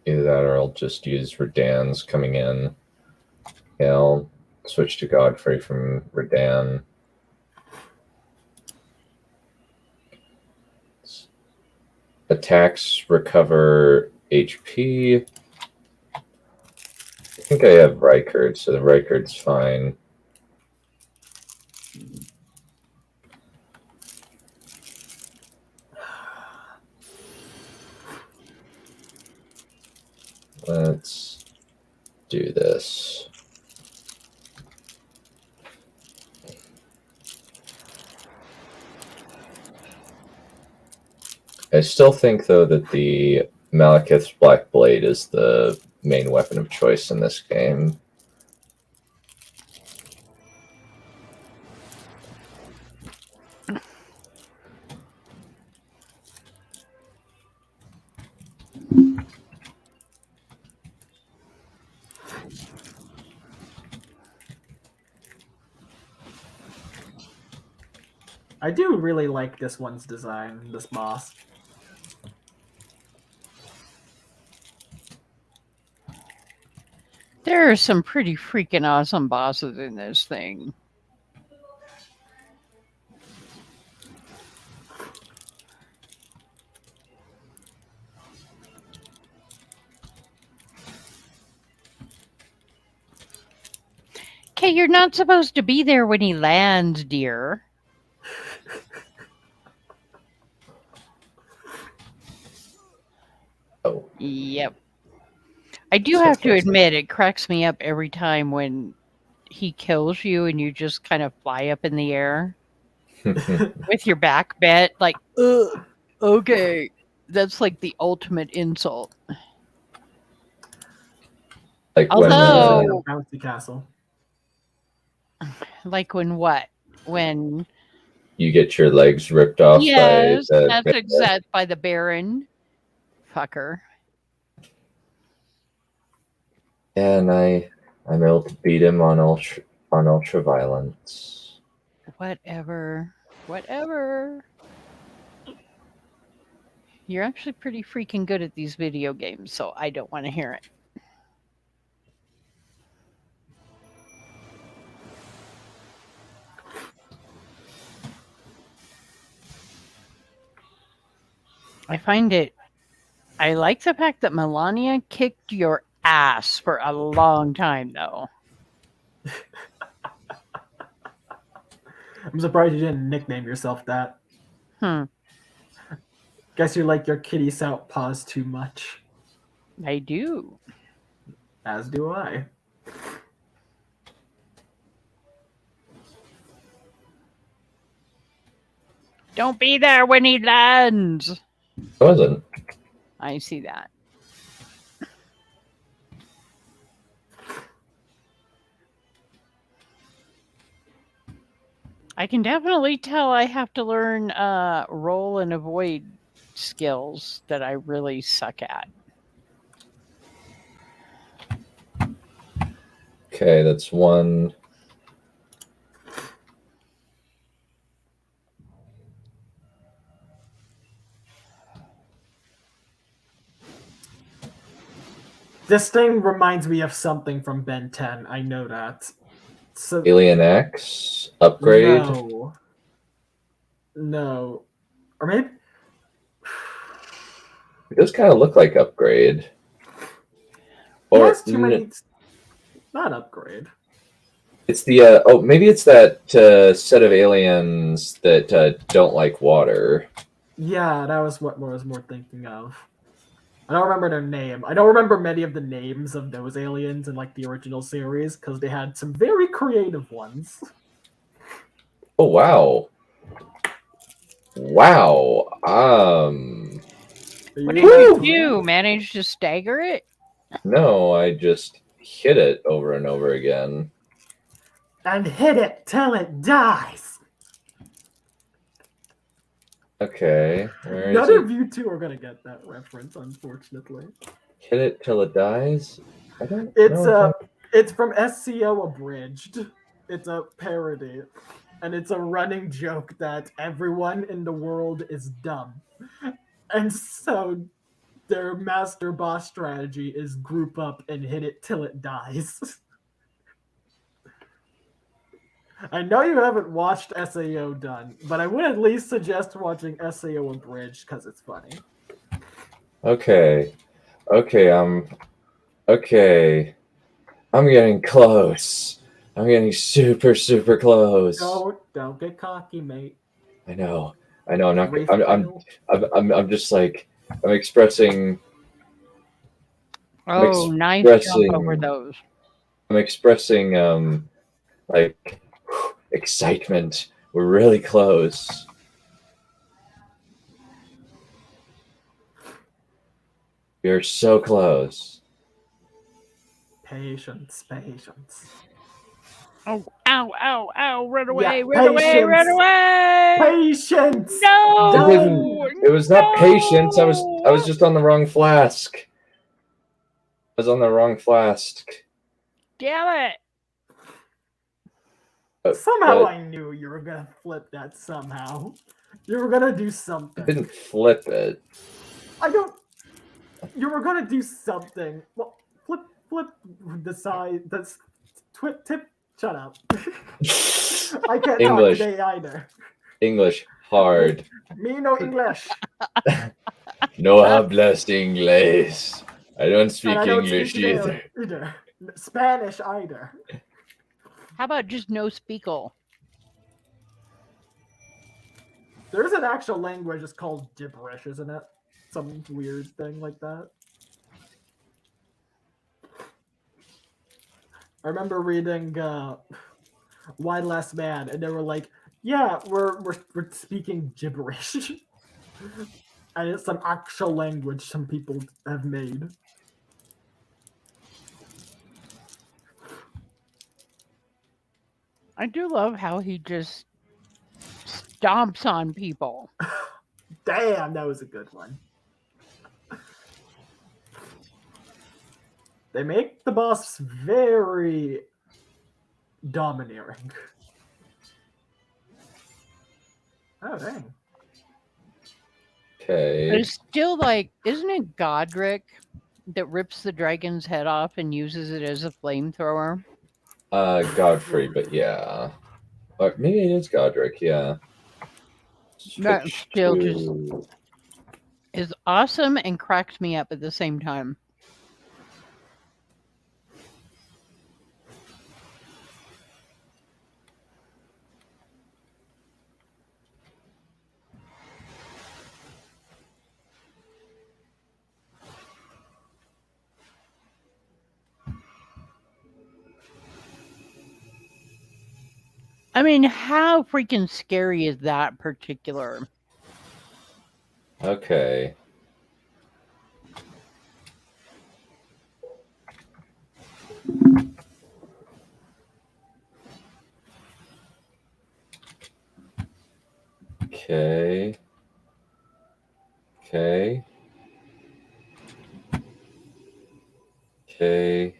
Either that or I'll just use Redan's coming in. Yeah, I'll switch to Godfrey from Redan. Attacks recover HP. I think I have Rykard, so the Rykard's fine. Let's do this. I still think, though, that the Malekith's Black Blade is the main weapon of choice in this game. I do really like this one's design, this boss. There are some pretty freaking awesome bosses in this thing. Hey, you're not supposed to be there when he lands, dear. Oh, Yep. I do have to admit, it cracks me up every time when he kills you and you just kind of fly up in the air with your back bent, like, ugh, okay. That's like the ultimate insult. like Although- In a bouncy castle. Like when what? When you get your legs ripped off yes, by the that's exact by the Baron. Fucker. and I'm able to beat him on ultra violence. Whatever. Whatever. You're actually pretty freaking good at these video games, so I don't want to hear it. I like the fact that Melania kicked your ass for a long time, though. I'm surprised you didn't nickname yourself that. Guess you like your kitty sout paws too much. I do. As do I. Don't be there when he lands. I wasn't. I see that. I can definitely tell I have to learn roll and avoid skills that I really suck at. Okay, that's one. This thing reminds me of something from Ben 10. I know that. So, Alien X upgrade. No. Or maybe. It does kind of look like upgrade. He Or has too many. Not upgrade. it's the maybe it's that set of aliens that don't like water. Yeah, that was what I was more thinking of. I don't remember their name. I don't remember many of the names of those aliens in like the original series because they had some very creative ones. Oh wow. Wow. What did you do? Manage to stagger it? No, I just hit it over and over again. And hit it till it dies. Okay. Where None is it? of you two are gonna get that reference, unfortunately. Hit it till it dies? I don't It's know. it's from SCO Abridged. It's a parody. And it's a running joke that everyone in the world is dumb. And so their master boss strategy is group up and hit it till it dies. I know you haven't watched SAO Dunn, but I would at least suggest watching SAO Abridged because it's funny. Okay. Okay, okay. I'm getting close. I'm getting super, super close. Don't get cocky, mate. I know. I'm not. I'm just like I'm expressing. Oh, nice jump over those. I'm expressing like excitement. We're really close. We're so close. Patience. Oh, ow, run away, Yeah, run away, run patience. away! Patience! No! It was not patience. I was just on the wrong flask. I was on the wrong flask. Damn it! Somehow I knew you were gonna flip that somehow. You were gonna do something. I didn't flip it. You were gonna do something. Well, flip the side. That's tip. Shut up. I can't talk today either. English hard. Me no English. No hablas inglés. I don't speak And I don't English speak either. Spanish either. How about just no speakle? There's an actual language it's called gibberish, isn't it? Some weird thing like that. I remember reading Why Last Man, and they were like, "Yeah, we're speaking gibberish," and it's some actual language some people have made. I do love how he just stomps on people. Damn, that was a good one. They make the boss very domineering. Oh, dang. Okay. It's still like, isn't it Godric that rips the dragon's head off and uses it as a flamethrower? Godfrey, but yeah. Or maybe it is Godric, yeah. That Switch still just to- is awesome and cracks me up at the same time. I mean, how freaking scary is that particular? Okay. Okay. Okay. Okay.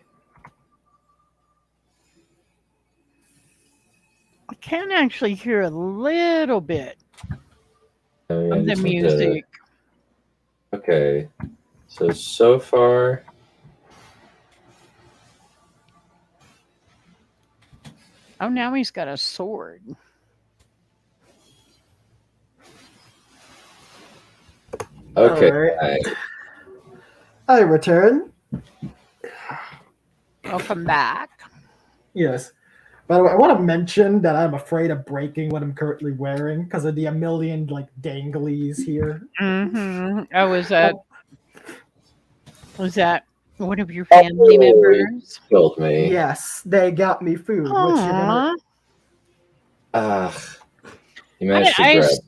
I can actually hear a little bit I mean, I of the just need music. to... Okay. So far... Oh, now he's got a sword. Okay. Alright. I return. Welcome back. Yes. By the way, I want to mention that I'm afraid of breaking what I'm currently wearing because of the million like danglies here. Mm-hmm. Oh, was that one of your family members? Killed me. Yes, they got me food, which you're gonna. You managed to grab it.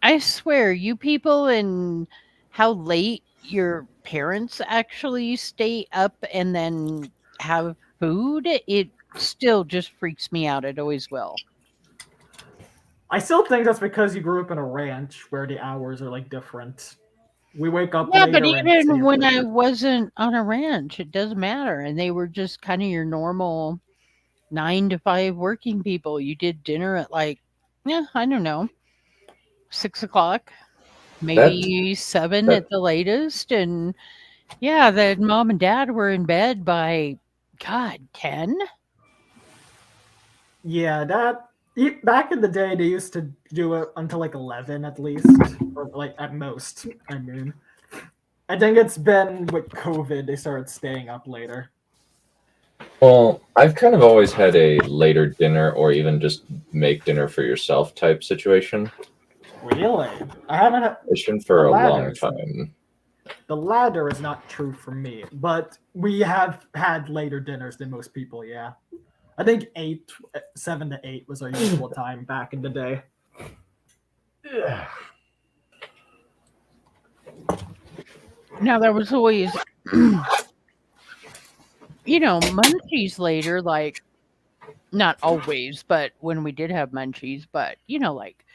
I swear, you people and how late your parents actually stay up and then have food, it still just freaks me out. It always will. I still think that's because you grew up in a ranch where the hours are like different. We wake up Yeah, later. but and see even when I later. wasn't on a ranch, it doesn't matter. And they were just kind of your normal 9 to 5 working people. You did dinner at like, yeah, I don't know, 6 o'clock, maybe 7 at the latest. And yeah, then mom and dad were in bed by, God, 10? Yeah, back in the day they used to do it until like 11 at least, or like at most. I mean, I think it's been with COVID they started staying up later. Well, I've kind of always had a later dinner or even just make dinner for yourself type situation. Really, I haven't had For the a long latter, time. The latter is not true for me, but we have had later dinners than most people. Yeah, I think 7 to 8 was our usual time back in the day. Now, there was always, munchies later, like, not always, but when we did have munchies, but, like,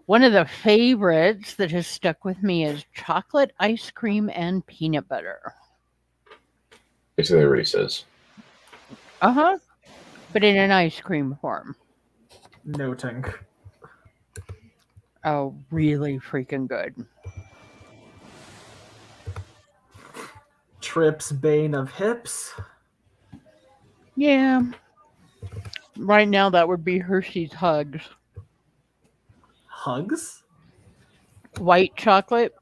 one of the favorites that has stuck with me is chocolate ice cream and peanut butter. Basically Reese's. Uh-huh. But in an ice cream form. Noting. Oh, really freaking good. Trip's bane of hips. Yeah. Right now, that would be Hershey's Hugs. Hugs? White chocolate.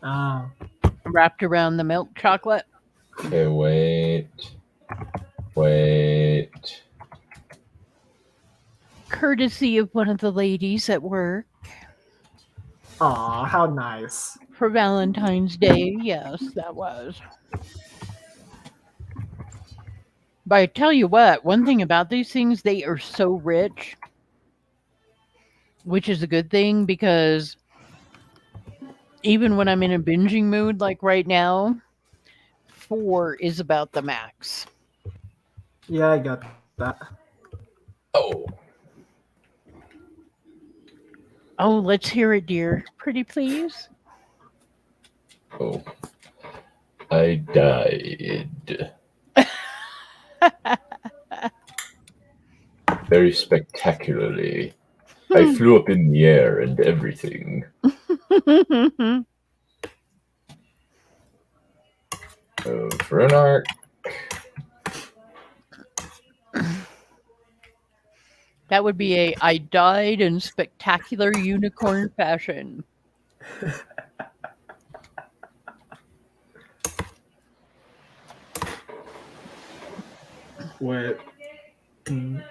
Oh. Wrapped around the milk chocolate. Okay, wait. courtesy of one of the ladies at work Aw, how nice. for Valentine's Day. Yes, that was. But I tell you what, one thing about these things, they are so rich, which is a good thing because even when I'm in a binging mood like right now, 4 is about the max. Yeah, I got that. Oh, Oh, let's hear it, dear. Pretty please. oh. I died. Very spectacularly. I flew up in the air and everything. Oh, for an arc. That would be a I died in spectacular unicorn fashion. Wait. I'm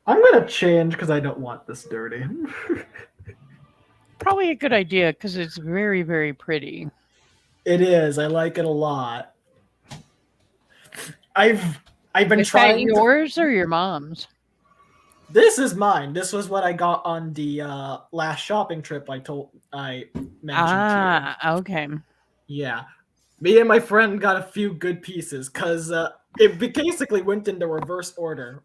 gonna change because I don't want this dirty. Probably a good idea because it's very, very pretty. It is. I like it a lot. I've been Is that trying to. yours or your mom's? This is mine. This was what I got on the last shopping trip I mentioned to you. Okay. Yeah. Me and my friend got a few good pieces because it basically went into reverse order.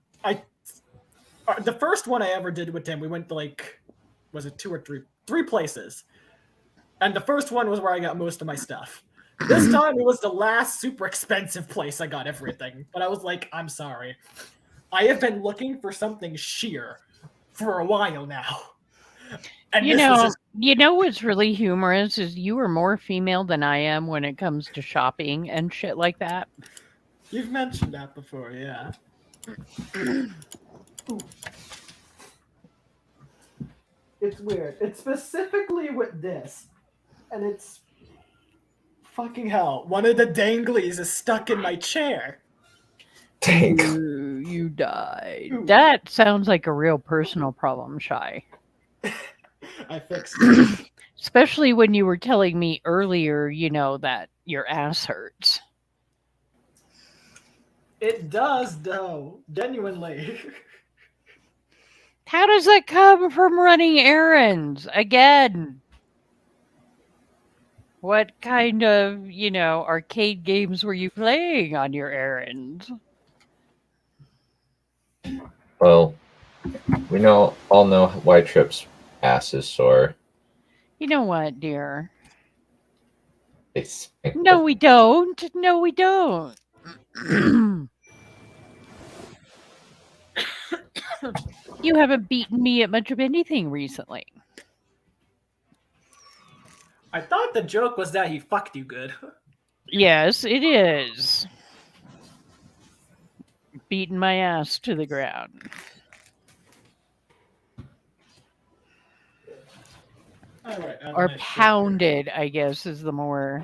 The first one I ever did with him, we went to was it 2 or 3? 3 places. And the first one was where I got most of my stuff. This time it was the last super expensive place I got everything. But I was like, I'm sorry. I have been looking for something sheer for a while now. And you know what's really humorous is you are more female than I am when it comes to shopping and shit like that. You've mentioned that before, yeah. It's weird. It's specifically with this. And it's fucking hell. One of the danglies is stuck in my chair. Dang. You died. That sounds like a real personal problem, Shy. I fixed it. Especially when you were telling me earlier, that your ass hurts. It does, though. Genuinely. How does that come from running errands? Again. What kind of, arcade games were you playing on your errands? Well, we all know why Trip's ass is sore. You know what, dear? It's No, we don't. No, we don't. You haven't beaten me at much of anything recently. I thought the joke was that he fucked you good. Yes, it is. Beating my ass to the ground. All right, Or pounded, I guess, is the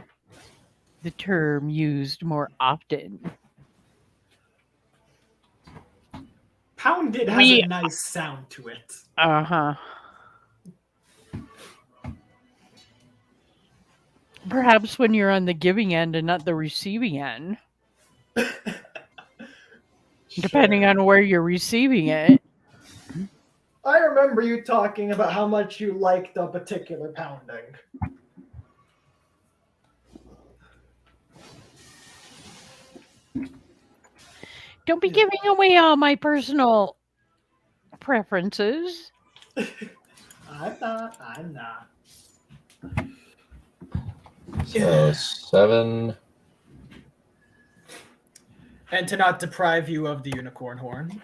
term used more often. Pounded has a nice sound to it. Uh-huh. Perhaps when you're on the giving end and not the receiving end. Depending on where you're receiving it. I remember you talking about how much you liked a particular pounding. Don't be giving away all my personal preferences. I'm not. So 7. And to not deprive you of the unicorn horn.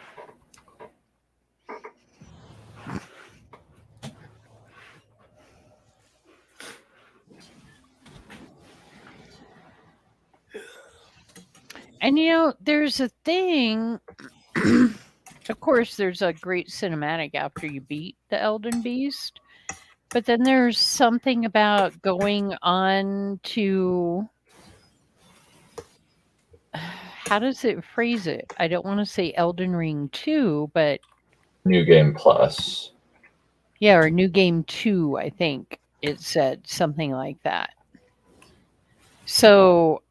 And there's a thing. Of course, there's a great cinematic after you beat the Elden Beast. But then there's something about going on to how does it phrase it? I don't want to say Elden Ring 2, but New Game Plus. yeah, or New Game 2, I think it said something like that. So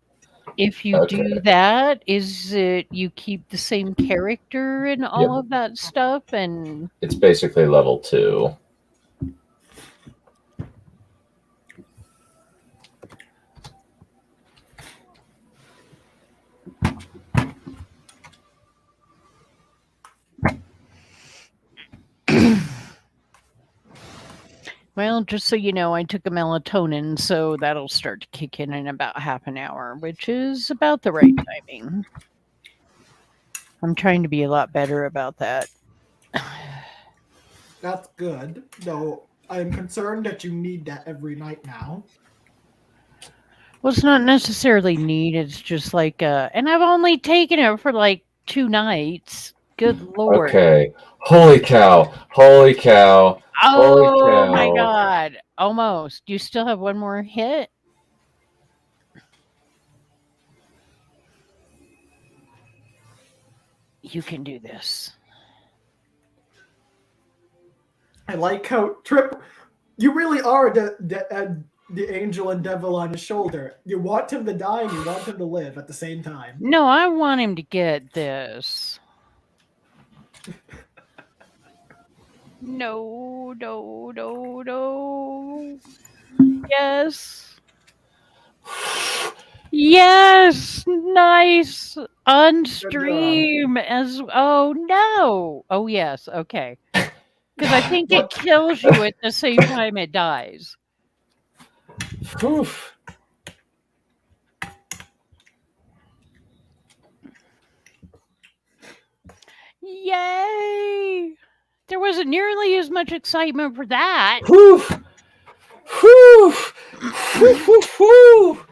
if you Okay. do that, is it you keep the same character and all of that stuff? And It's basically level 2. well, just so you know, I took a melatonin, so that'll start to kick in about half an hour, which is about the right timing. I'm trying to be a lot better about that. That's good, though I'm concerned that you need that every night now. Well, it's not necessarily need. It's just like, and I've only taken it for like 2 nights. Good lord. Okay. Holy cow. Holy cow. Holy Oh my cow. god. Almost. You still have one more hit? You can do this. I like how you really are the angel and devil on his shoulder. You want him to die and you want him to live at the same time. No, I want him to get this. No, no, no, no. Yes. Yes. Nice. On stream as oh no. Oh yes. Okay. Because I think it kills you at the same time it dies. Whew. Yay! There wasn't nearly as much excitement for that. Whew. Whew. Whew. Whew. Whew.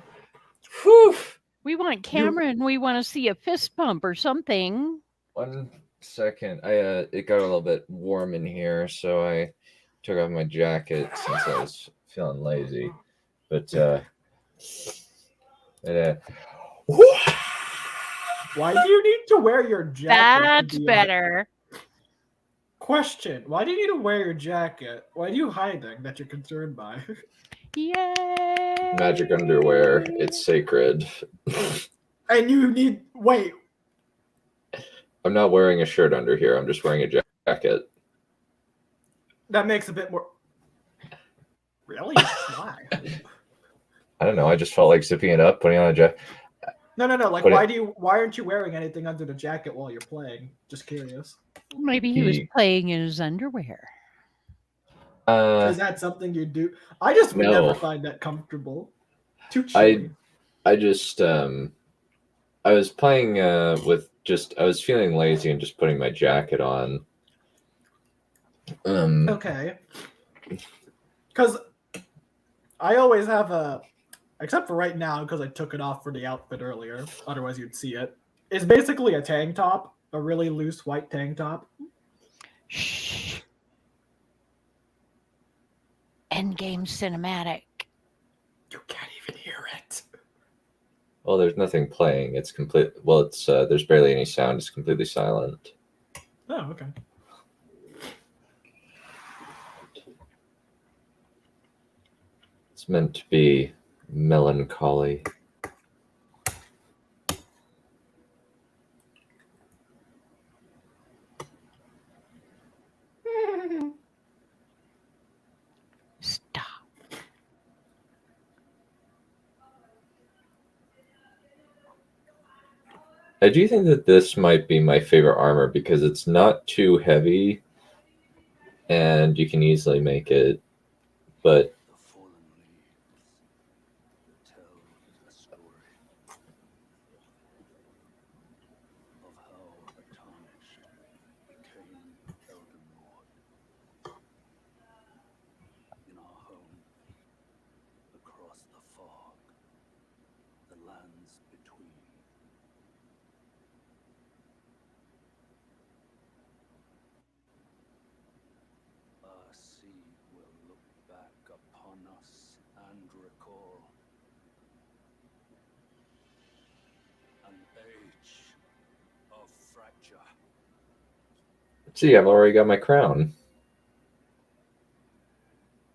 Whew. We want Cameron. We want to see a fist pump or something. 1 second. It got a little bit warm in here, so I took off my jacket since I was feeling lazy. But Why do you need to wear your jacket? That's better. Question: why do you need to wear your jacket? Why are you hiding that you're concerned by? Yay! magic underwear. It's sacred. And you need wait. I'm not wearing a shirt under here. I'm just wearing a jacket. That makes a bit more. Really? Why? I don't know. I just felt like zipping it up, putting on a jacket. No. Like, why aren't you wearing anything under the jacket while you're playing? Just curious. Maybe he was playing in his underwear. Is that something you do? I just would never find that comfortable. Too chilly. I just I was playing with just I was feeling lazy and just putting my jacket on. Okay. Because I always have except for right now because I took it off for the outfit earlier. Otherwise, you'd see it. It's basically a tank top, a really loose white tank top. Shh. Endgame cinematic. You can't even hear it. Well, there's nothing playing. It's complete. Well, it's there's barely any sound. It's completely silent. Oh, okay. It's meant to be melancholy. Stop. I do think that this might be my favorite armor because it's not too heavy and you can easily make it, but An age See, I've already got my crown.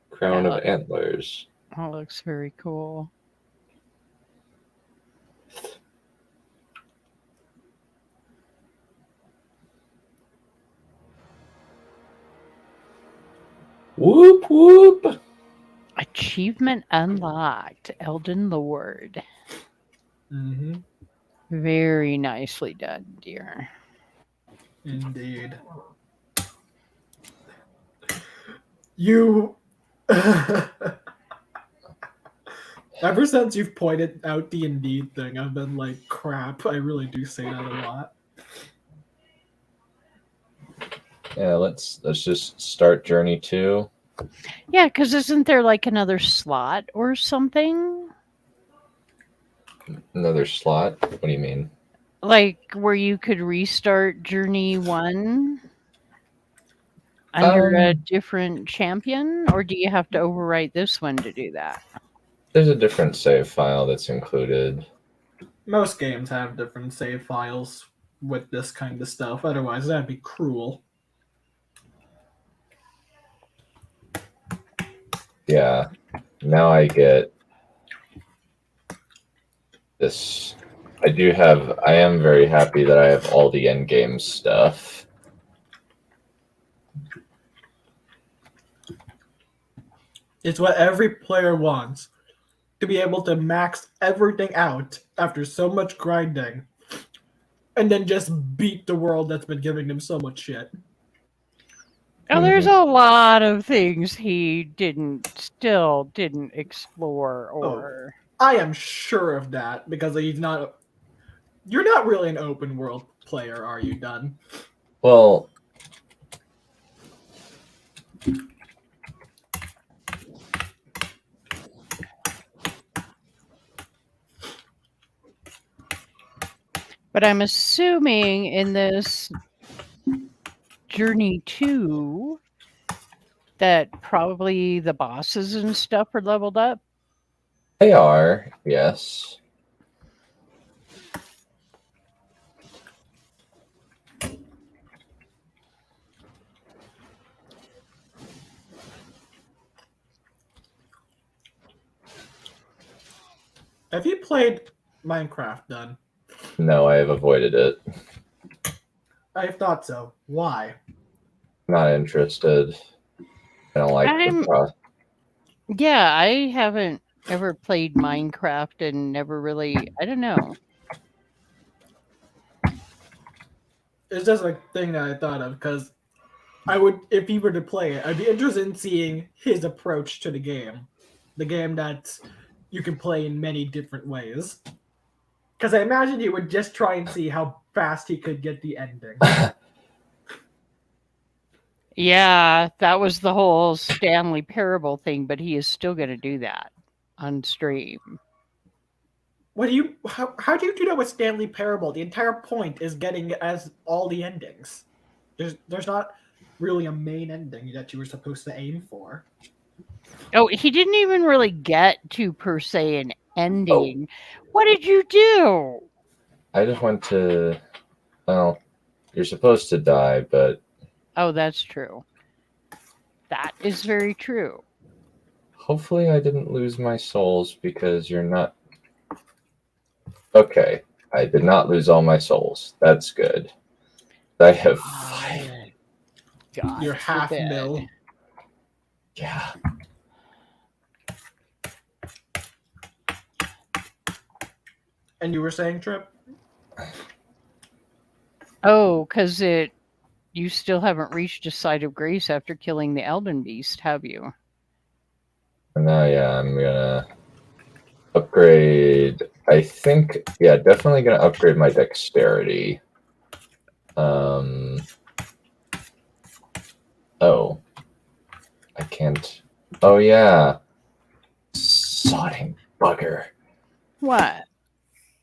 Crown Yeah. of antlers. That looks very cool. Whoop whoop. Achievement unlocked. Elden Lord. Mm-hmm. Very nicely done, dear. Indeed. You. Ever since you've pointed out the Indeed thing, I've been like, crap, I really do say that a lot. Yeah, let's just start journey 2. Yeah, because isn't there like another slot or something? Another slot? What do you mean? Like where you could restart Journey 1 under a different champion? Or do you have to overwrite this one to do that? There's a different save file that's included. Most games have different save files with this kind of stuff, otherwise that'd be cruel. Yeah. Now I get this. I am very happy that I have all the endgame stuff. It's what every player wants. To be able to max everything out after so much grinding. And then just beat the world that's been giving them so much shit. Oh, there's a lot of things he still didn't explore or... I am sure of that, because he's not... You're not really an open world player, are you, Dunn? Well... But I'm assuming in this Journey 2 that probably the bosses and stuff are leveled up. They are, yes. Have you played Minecraft, Dunn? No, I have avoided it. I thought so. Why? Not interested. I don't like the process. Yeah, I haven't ever played Minecraft and never really... I don't know. It's just a thing that I thought of, because I would, if he were to play it, I'd be interested in seeing his approach to the game. The game that you can play in many different ways. Because I imagine he would just try and see how fast he could get the ending. Yeah, that was the whole Stanley Parable thing, but he is still going to do that on stream. How do you do that with Stanley Parable? The entire point is getting as all the endings. There's not really a main ending that you were supposed to aim for. Oh, he didn't even really get to, per se, an ending. Oh. What did you do? I just went to... Well, you're supposed to die, but... Oh, that's true. That is very true. Hopefully I didn't lose my souls, because you're not... Okay, I did not lose all my souls. That's good. I have 5. God, you're half mil. Yeah. And you were saying, Trip? Oh, because you still haven't reached a site of grace after killing the Elden Beast, have you? Now, yeah, I'm gonna upgrade. I think, yeah, definitely gonna upgrade my dexterity. Oh, I can't. Oh yeah, sodding bugger. What?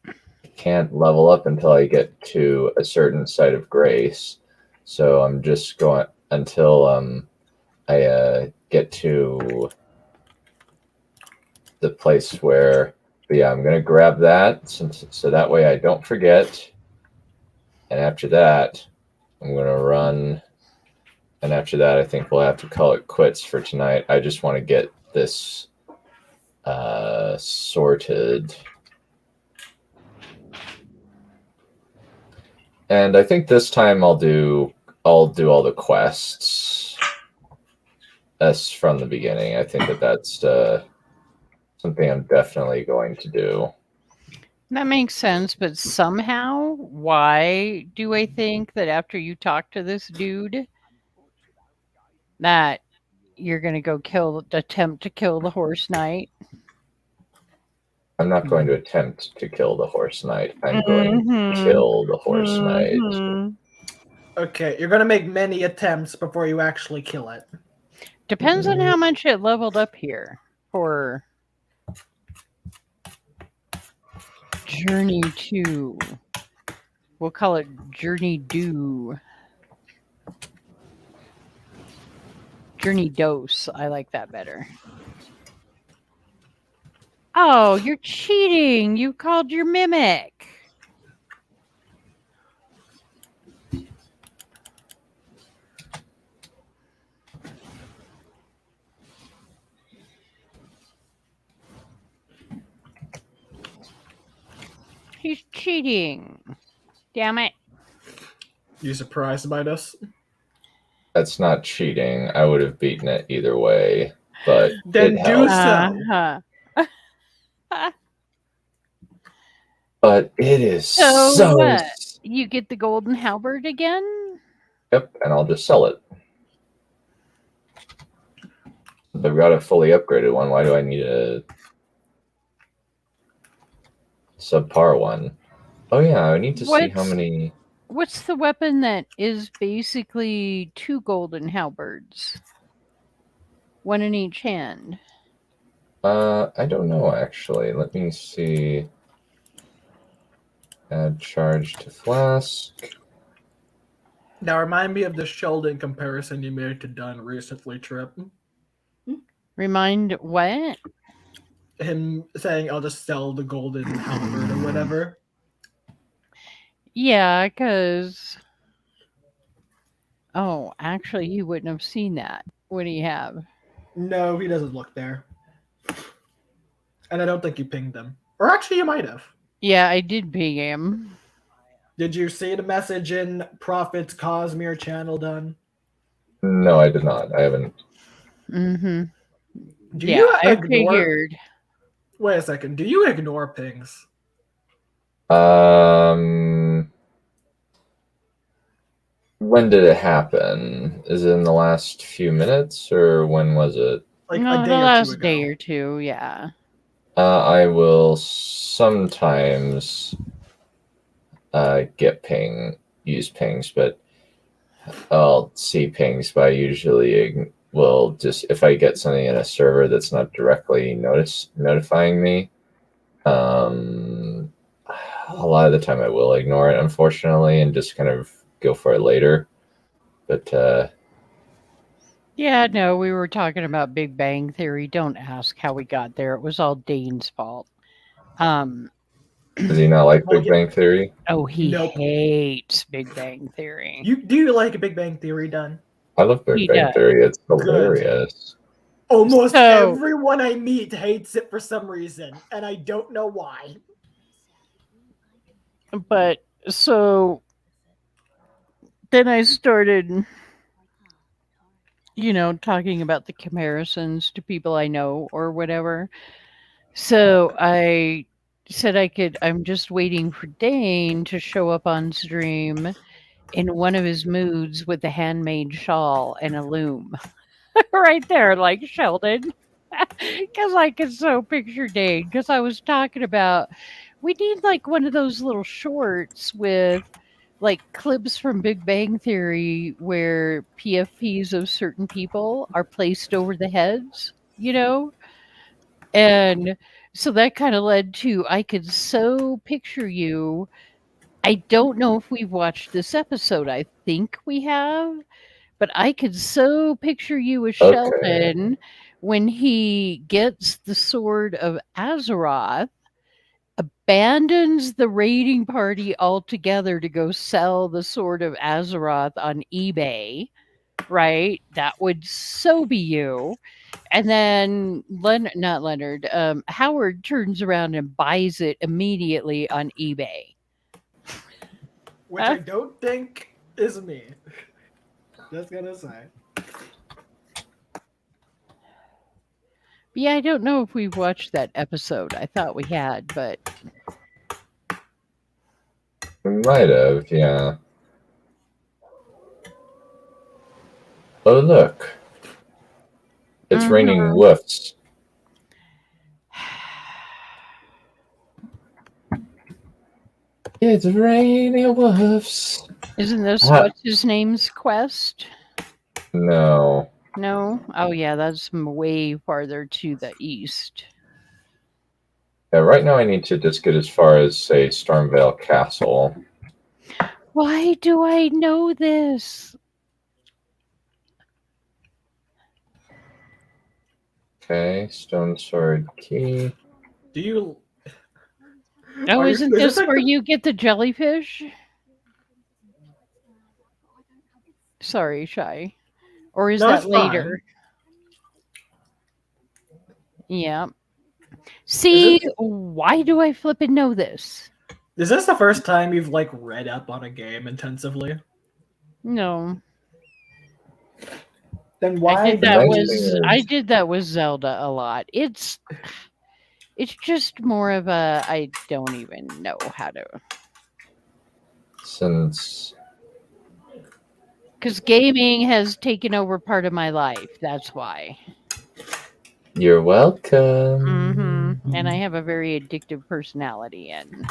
I can't level up until I get to a certain site of grace. So I'm just going until I get to the place where, but yeah, I'm gonna grab that so that way I don't forget. And after that, I'm going to run. And after that, I think we'll have to call it quits for tonight. I just want to get this sorted. And I think this time I'll do all the quests as from the beginning. I think that's something I'm definitely going to do. That makes sense, but somehow, why do I think that after you talk to this dude, that you're gonna go attempt to kill the horse knight? I'm not going to attempt to kill the horse knight. I'm going to kill the horse knight. Okay, you're gonna make many attempts before you actually kill it. Depends on how much it leveled up here for Journey 2. We'll call it Journey Do. Journey Dose. I like that better. Oh, you're cheating. You called your mimic. He's cheating. Damn it. You surprised by this? That's not cheating. I would have beaten it either way, but Then it do helps. so. But it is So what? You get the golden halberd again? Yep, and I'll just sell it. They've got a fully upgraded one. Why do I need a subpar one? Oh yeah, I need to see how many. What's the weapon that is basically 2 golden halberds? One in each hand. I don't know actually. Let me see. Add charge to flask. Now remind me of the Sheldon comparison you made to Dunn recently, Trip. Remind what? Him saying, I'll just sell the golden halberd or whatever. Yeah, because... Oh, actually, he wouldn't have seen that. Would he have? No, he doesn't look there. And I don't think you pinged him. Or actually, you might have. Yeah, I did ping him. Did you see the message in Prophet's Cosmere channel, Dunn? No, I did not. I haven't. Mm-hmm. Do you I ignore... figured. Wait a second. Do you ignore pings? When did it happen? Is it in the last few minutes, or when was it? Like No, a day the or last two ago. day or two, yeah. I will sometimes use pings, but I'll see pings, but I usually will just, if I get something in a server that's not directly notifying me, a lot of the time I will ignore it, unfortunately, and just kind of go for it later. But yeah, no, we were talking about Big Bang Theory. Don't ask how we got there. It was all Dane's fault. Does he not like Big Bang Theory? Oh, he hates Big Bang Theory. Do you like Big Bang Theory, Dunn? I love Big Bang Theory. It's hilarious. Almost everyone I meet hates it for some reason, and I don't know why. But so then I started, talking about the comparisons to people I know or whatever. So I said I'm just waiting for Dane to show up on stream in one of his moods with a handmade shawl and a loom. Right there, like Sheldon. Because I could so picture Dane. Because I was talking about, we need like one of those little shorts with like clips from Big Bang Theory where PFPs of certain people are placed over the heads, And so that kind of led to, I could so picture you. I don't know if we've watched this episode. I think we have. But I could so picture you as Sheldon when he gets the sword of Azeroth abandons the raiding party altogether to go sell the Sword of Azeroth on eBay, right? That would so be you. And then not Leonard, Howard turns around and buys it immediately on eBay. Which I don't think is me. Just gonna say. Yeah, I don't know if we've watched that episode. I thought we had, but We might have, yeah. Oh, look. It's raining woofs. It's raining woofs. Isn't this what's his name's quest? No. No? Oh, yeah, that's way farther to the east. Yeah, right now I need to just get as far as, say, Stormvale Castle. Why do I know this? Okay, Stone Sword Key. Do you? Oh, isn't this like where you get the jellyfish? Sorry, Shy. Or is No, that it's fine. later? Yeah. See, why do I flippin' know this? Is this the first time you've like read up on a game intensively? No. Then why? I did that with Zelda a lot. It's just more of a I don't even know how to. Since Because gaming has taken over part of my life. That's why. you're welcome. And I have a very addictive personality. And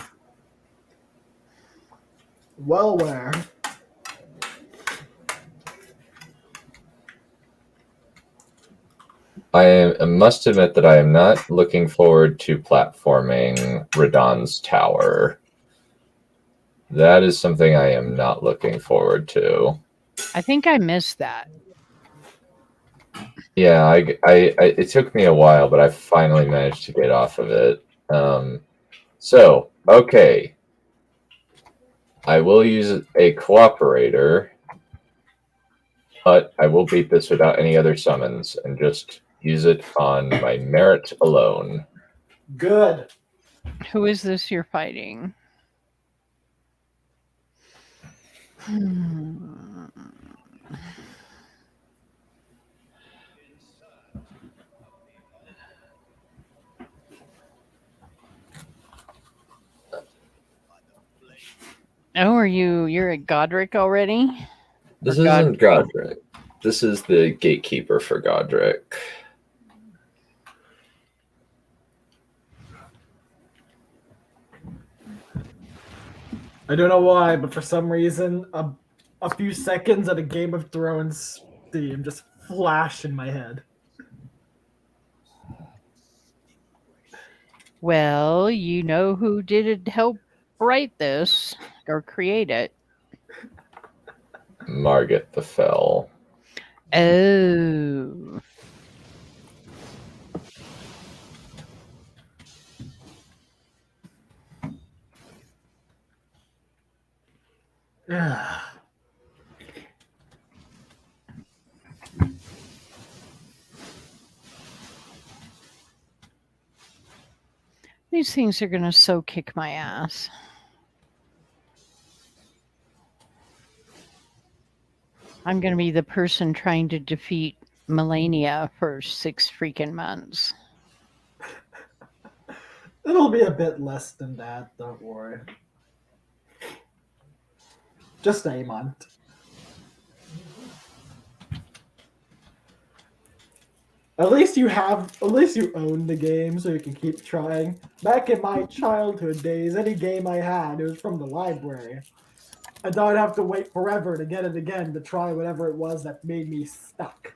well, where? I must admit that I am not looking forward to platforming Radahn's Tower. That is something I am not looking forward to. I think I missed that. Yeah, it took me a while, but I finally managed to get off of it. So, okay. I will use a cooperator, but I will beat this without any other summons and just use it on my merit alone. Good. Who is this you're fighting? Oh, you're at Godric already? This isn't Godric. This is the gatekeeper for Godric. I don't know why, but for some reason, a few seconds at a Game of Thrones theme just flash in my head. Well, you know who did help write this or create it. Margit the Fell. Oh. These things are going to so kick my ass. I'm going to be the person trying to defeat Melania for 6 freaking months. It'll be a bit less than that, don't worry. Just a month. At least you own the game so you can keep trying. Back in my childhood days, any game I had, it was from the library. I thought I'd have to wait forever to get it again to try whatever it was that made me stuck.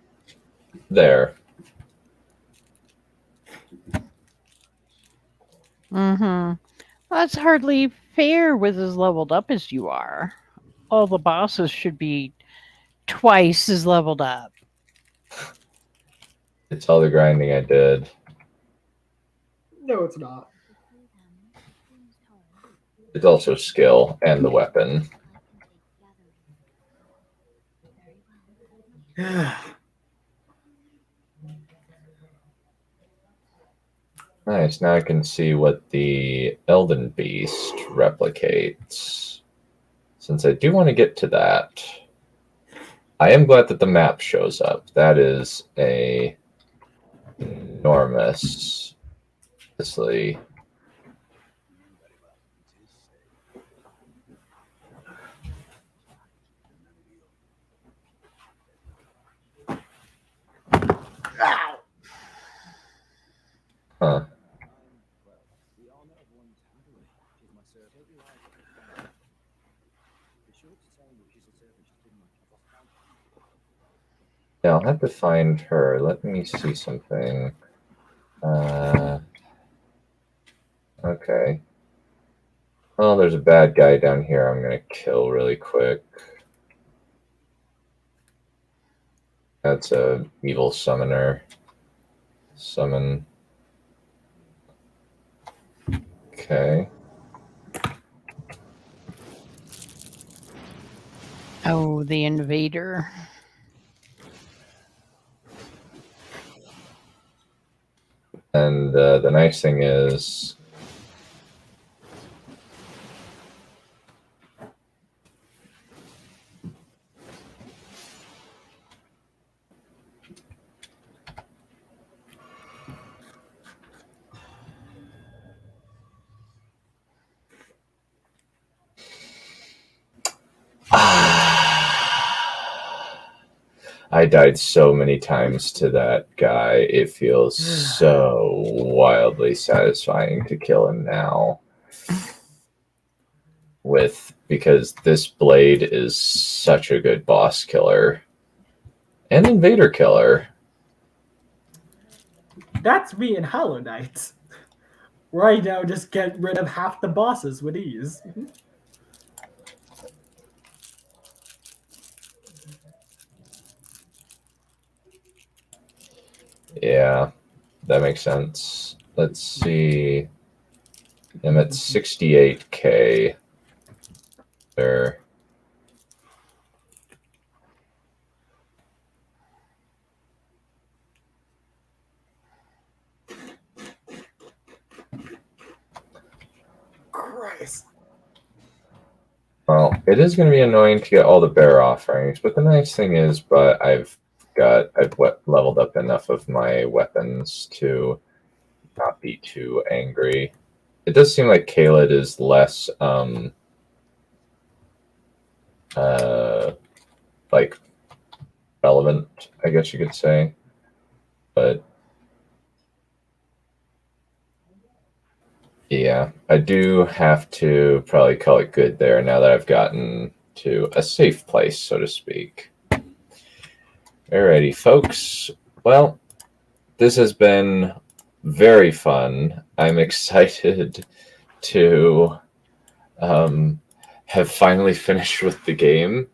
There. Well, that's hardly fair with as leveled up as you are. All the bosses should be twice as leveled up. It's all the grinding I did. No, it's not. It's also skill and the weapon. Nice. Now I can see what the Elden Beast replicates. Since I do want to get to that, I am glad that the map shows up. That is a enormously. Huh. Yeah, I'll have to find her. Let me see something. Okay. Oh, there's a bad guy down here I'm going to kill really quick. That's a evil summoner. Summon. Okay. Oh, the invader. And the nice thing is, I died so many times to that guy. It feels so wildly satisfying to kill him now. Because this blade is such a good boss killer and invader killer. That's me in Hollow Knight. Right now, just get rid of half the bosses with ease. Yeah, that makes sense. Let's see. I'm at 68k. There. Christ. Well, it is going to be annoying to get all the bear offerings, but the nice thing is, I've leveled up enough of my weapons to not be too angry. It does seem like Kaled is less like relevant, I guess you could say. But yeah, I do have to probably call it good there now that I've gotten to a safe place, so to speak. Alrighty, folks. Well, this has been very fun. I'm excited to have finally finished with the game.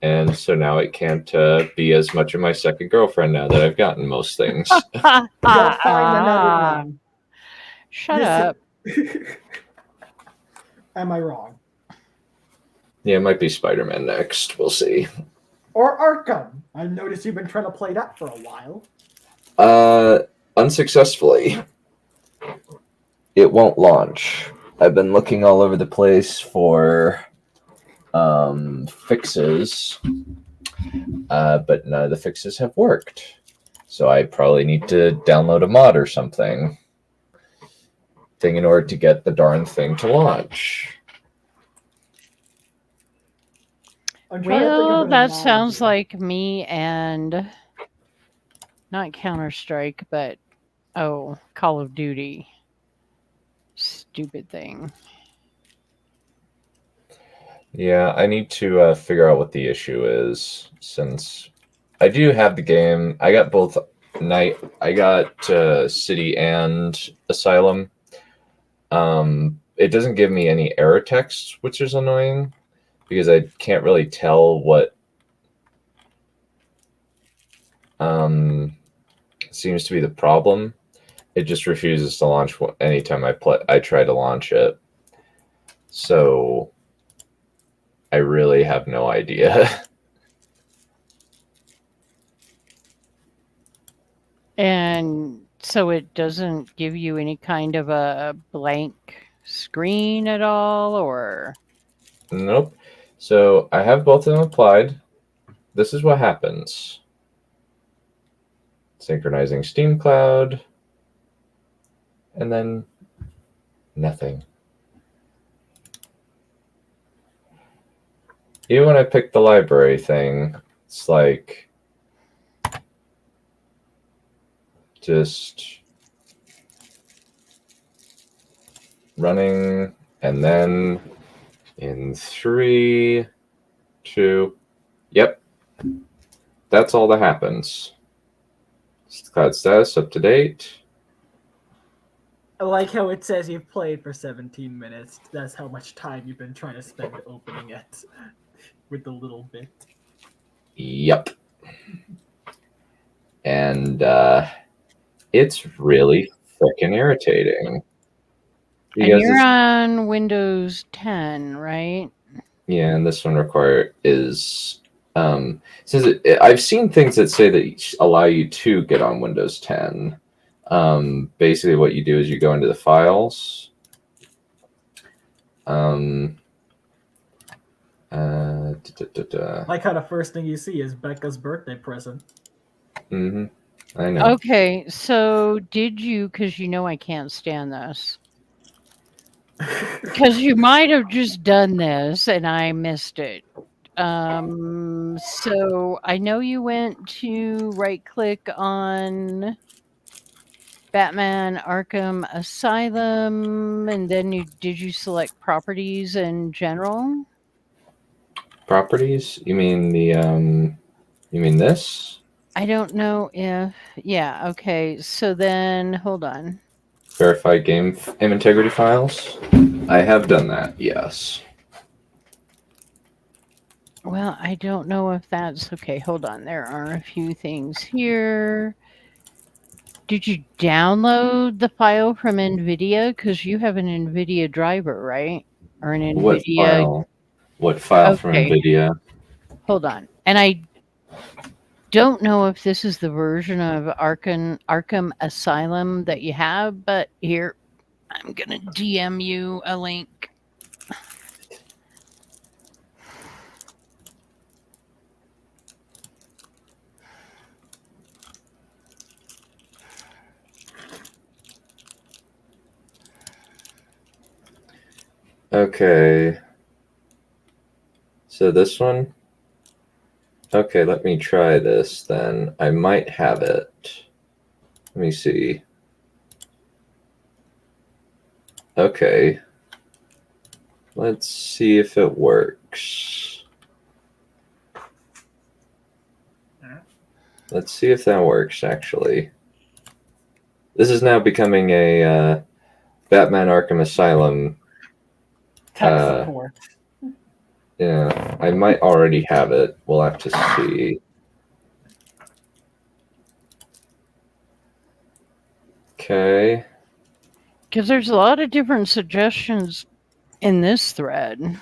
And so now it can't be as much of my second girlfriend now that I've gotten most things. You'll find another one. Shut up. Am I wrong? Yeah, it might be Spider-Man next. We'll see. Or Arkham. I noticed you've been trying to play that for a while. Unsuccessfully. It won't launch. I've been looking all over the place for fixes, but none of the fixes have worked. So I probably need to download a mod or something in order to get the darn thing to launch. Well, that sounds like me and not Counter-Strike, but Call of Duty. Stupid thing. Yeah, I need to figure out what the issue is, since I do have the game. I got both I got City and Asylum. It doesn't give me any error text, which is annoying, because I can't really tell what seems to be the problem. It just refuses to launch anytime I try to launch it. So I really have no idea. And so it doesn't give you any kind of a blank screen at all, or? Nope. So I have both of them applied. This is what happens. Synchronizing Steam Cloud. And then nothing. Even when I pick the library thing, it's like just running, and then in 3, 2, yep, that's all that happens. Cloud status up to date. I like how it says you've played for 17 minutes. That's how much time you've been trying to spend opening it with the little bit. Yep. And it's really freaking irritating. And you're on Windows 10, right? Yeah, and this one is since I've seen things that say that allow you to get on Windows 10. Basically, what you do is you go into the files. Like how the first thing you see is Becca's birthday present. Mm-hmm. I know. Okay, so did you, because you know I can't stand this, because you might have just done this and I missed it. So I know you went to right click on Batman Arkham Asylum, and then did you select properties in general? Properties? You mean you mean this? I don't know if, yeah, okay, so then, hold on. Verify game integrity files? I have done that, yes. Well, I don't know if that's, okay, hold on, there are a few things here. Did you download the file from NVIDIA? Because you have an NVIDIA driver, right? Or an NVIDIA... What file from Okay. NVIDIA? Hold on. And I don't know if this is the version of Arkham Asylum that you have, but here, I'm going to DM you a link. Okay. So this one? Okay, let me try this then. I might have it. Let me see. Okay. Let's see if it works. Let's see if that works, actually. This is now becoming a Batman Arkham Asylum. Tech support. Yeah, I might already have it. We'll have to see. Okay. Because there's a lot of different suggestions in this thread.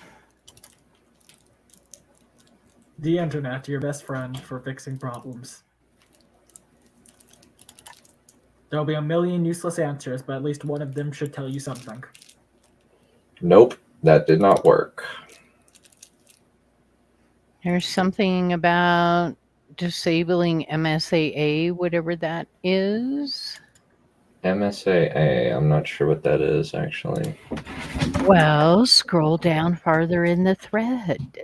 The internet, your best friend for fixing problems. There'll be a million useless answers, but at least one of them should tell you something. Nope, that did not work. There's something about disabling MSAA, whatever that is. MSAA, I'm not sure what that is, actually. Well, scroll down farther in the thread.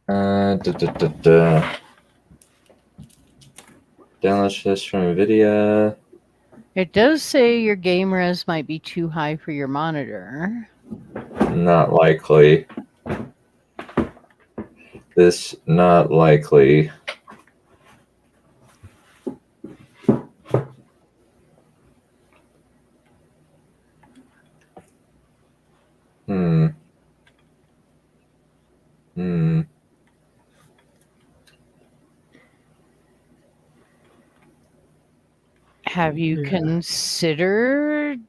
Download this from NVIDIA. It does say your game res might be too high for your monitor. Not likely. This not likely. Have you considered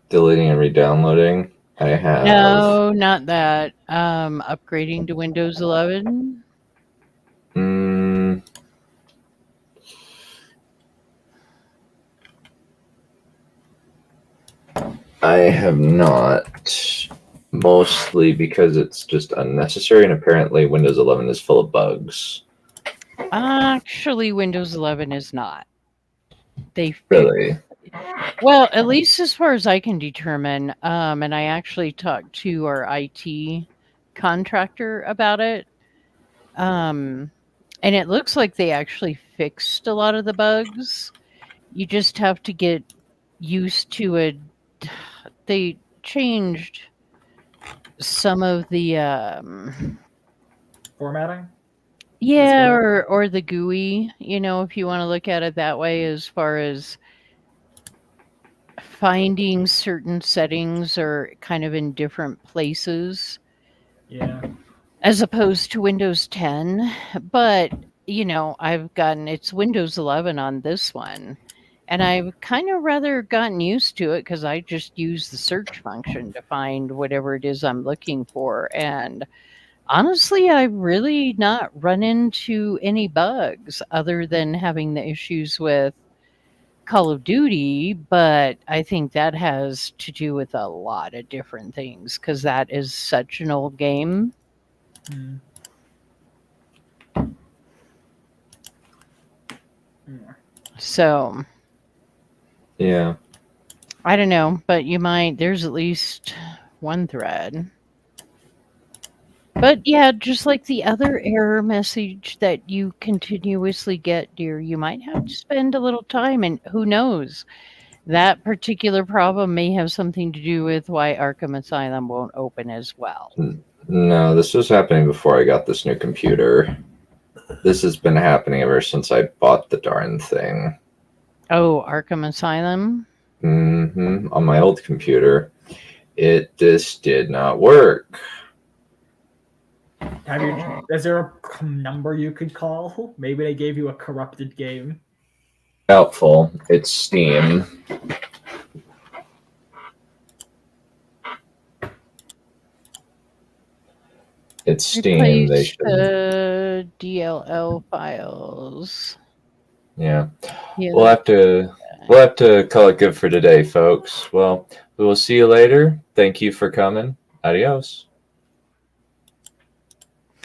deleting and re-downloading. I have. No, not that. Upgrading to Windows 11. I have not, mostly because it's just unnecessary, and apparently Windows 11 is full of bugs. Actually, Windows 11 is not. They Really? Well, at least as far as I can determine, and I actually talked to our IT contractor about it. And it looks like they actually fixed a lot of the bugs. You just have to get used to it. They changed some of the Formatting? yeah, or the GUI, if you want to look at it that way, as far as finding certain settings are kind of in different places. Yeah. As opposed to Windows 10. But, it's Windows 11 on this one. And I've kind of rather gotten used to it because I just use the search function to find whatever it is I'm looking for. And honestly, I've really not run into any bugs other than having the issues with Call of Duty, but I think that has to do with a lot of different things because that is such an old game. So, Yeah. I don't know, but there's at least one thread. But yeah, just like the other error message that you continuously get, dear, you might have to spend a little time, and who knows, that particular problem may have something to do with why Arkham Asylum won't open as well. No, this was happening before I got this new computer. This has been happening ever since I bought the darn thing. Oh, Arkham Asylum? On my old computer. It just did not work. Is there a number you could call? Maybe they gave you a corrupted game. Doubtful. It's Steam. It's Steam. They should. The DLL files. Yeah. We'll have to call it good for today, folks. Well, we will see you later. Thank you for coming. Adios.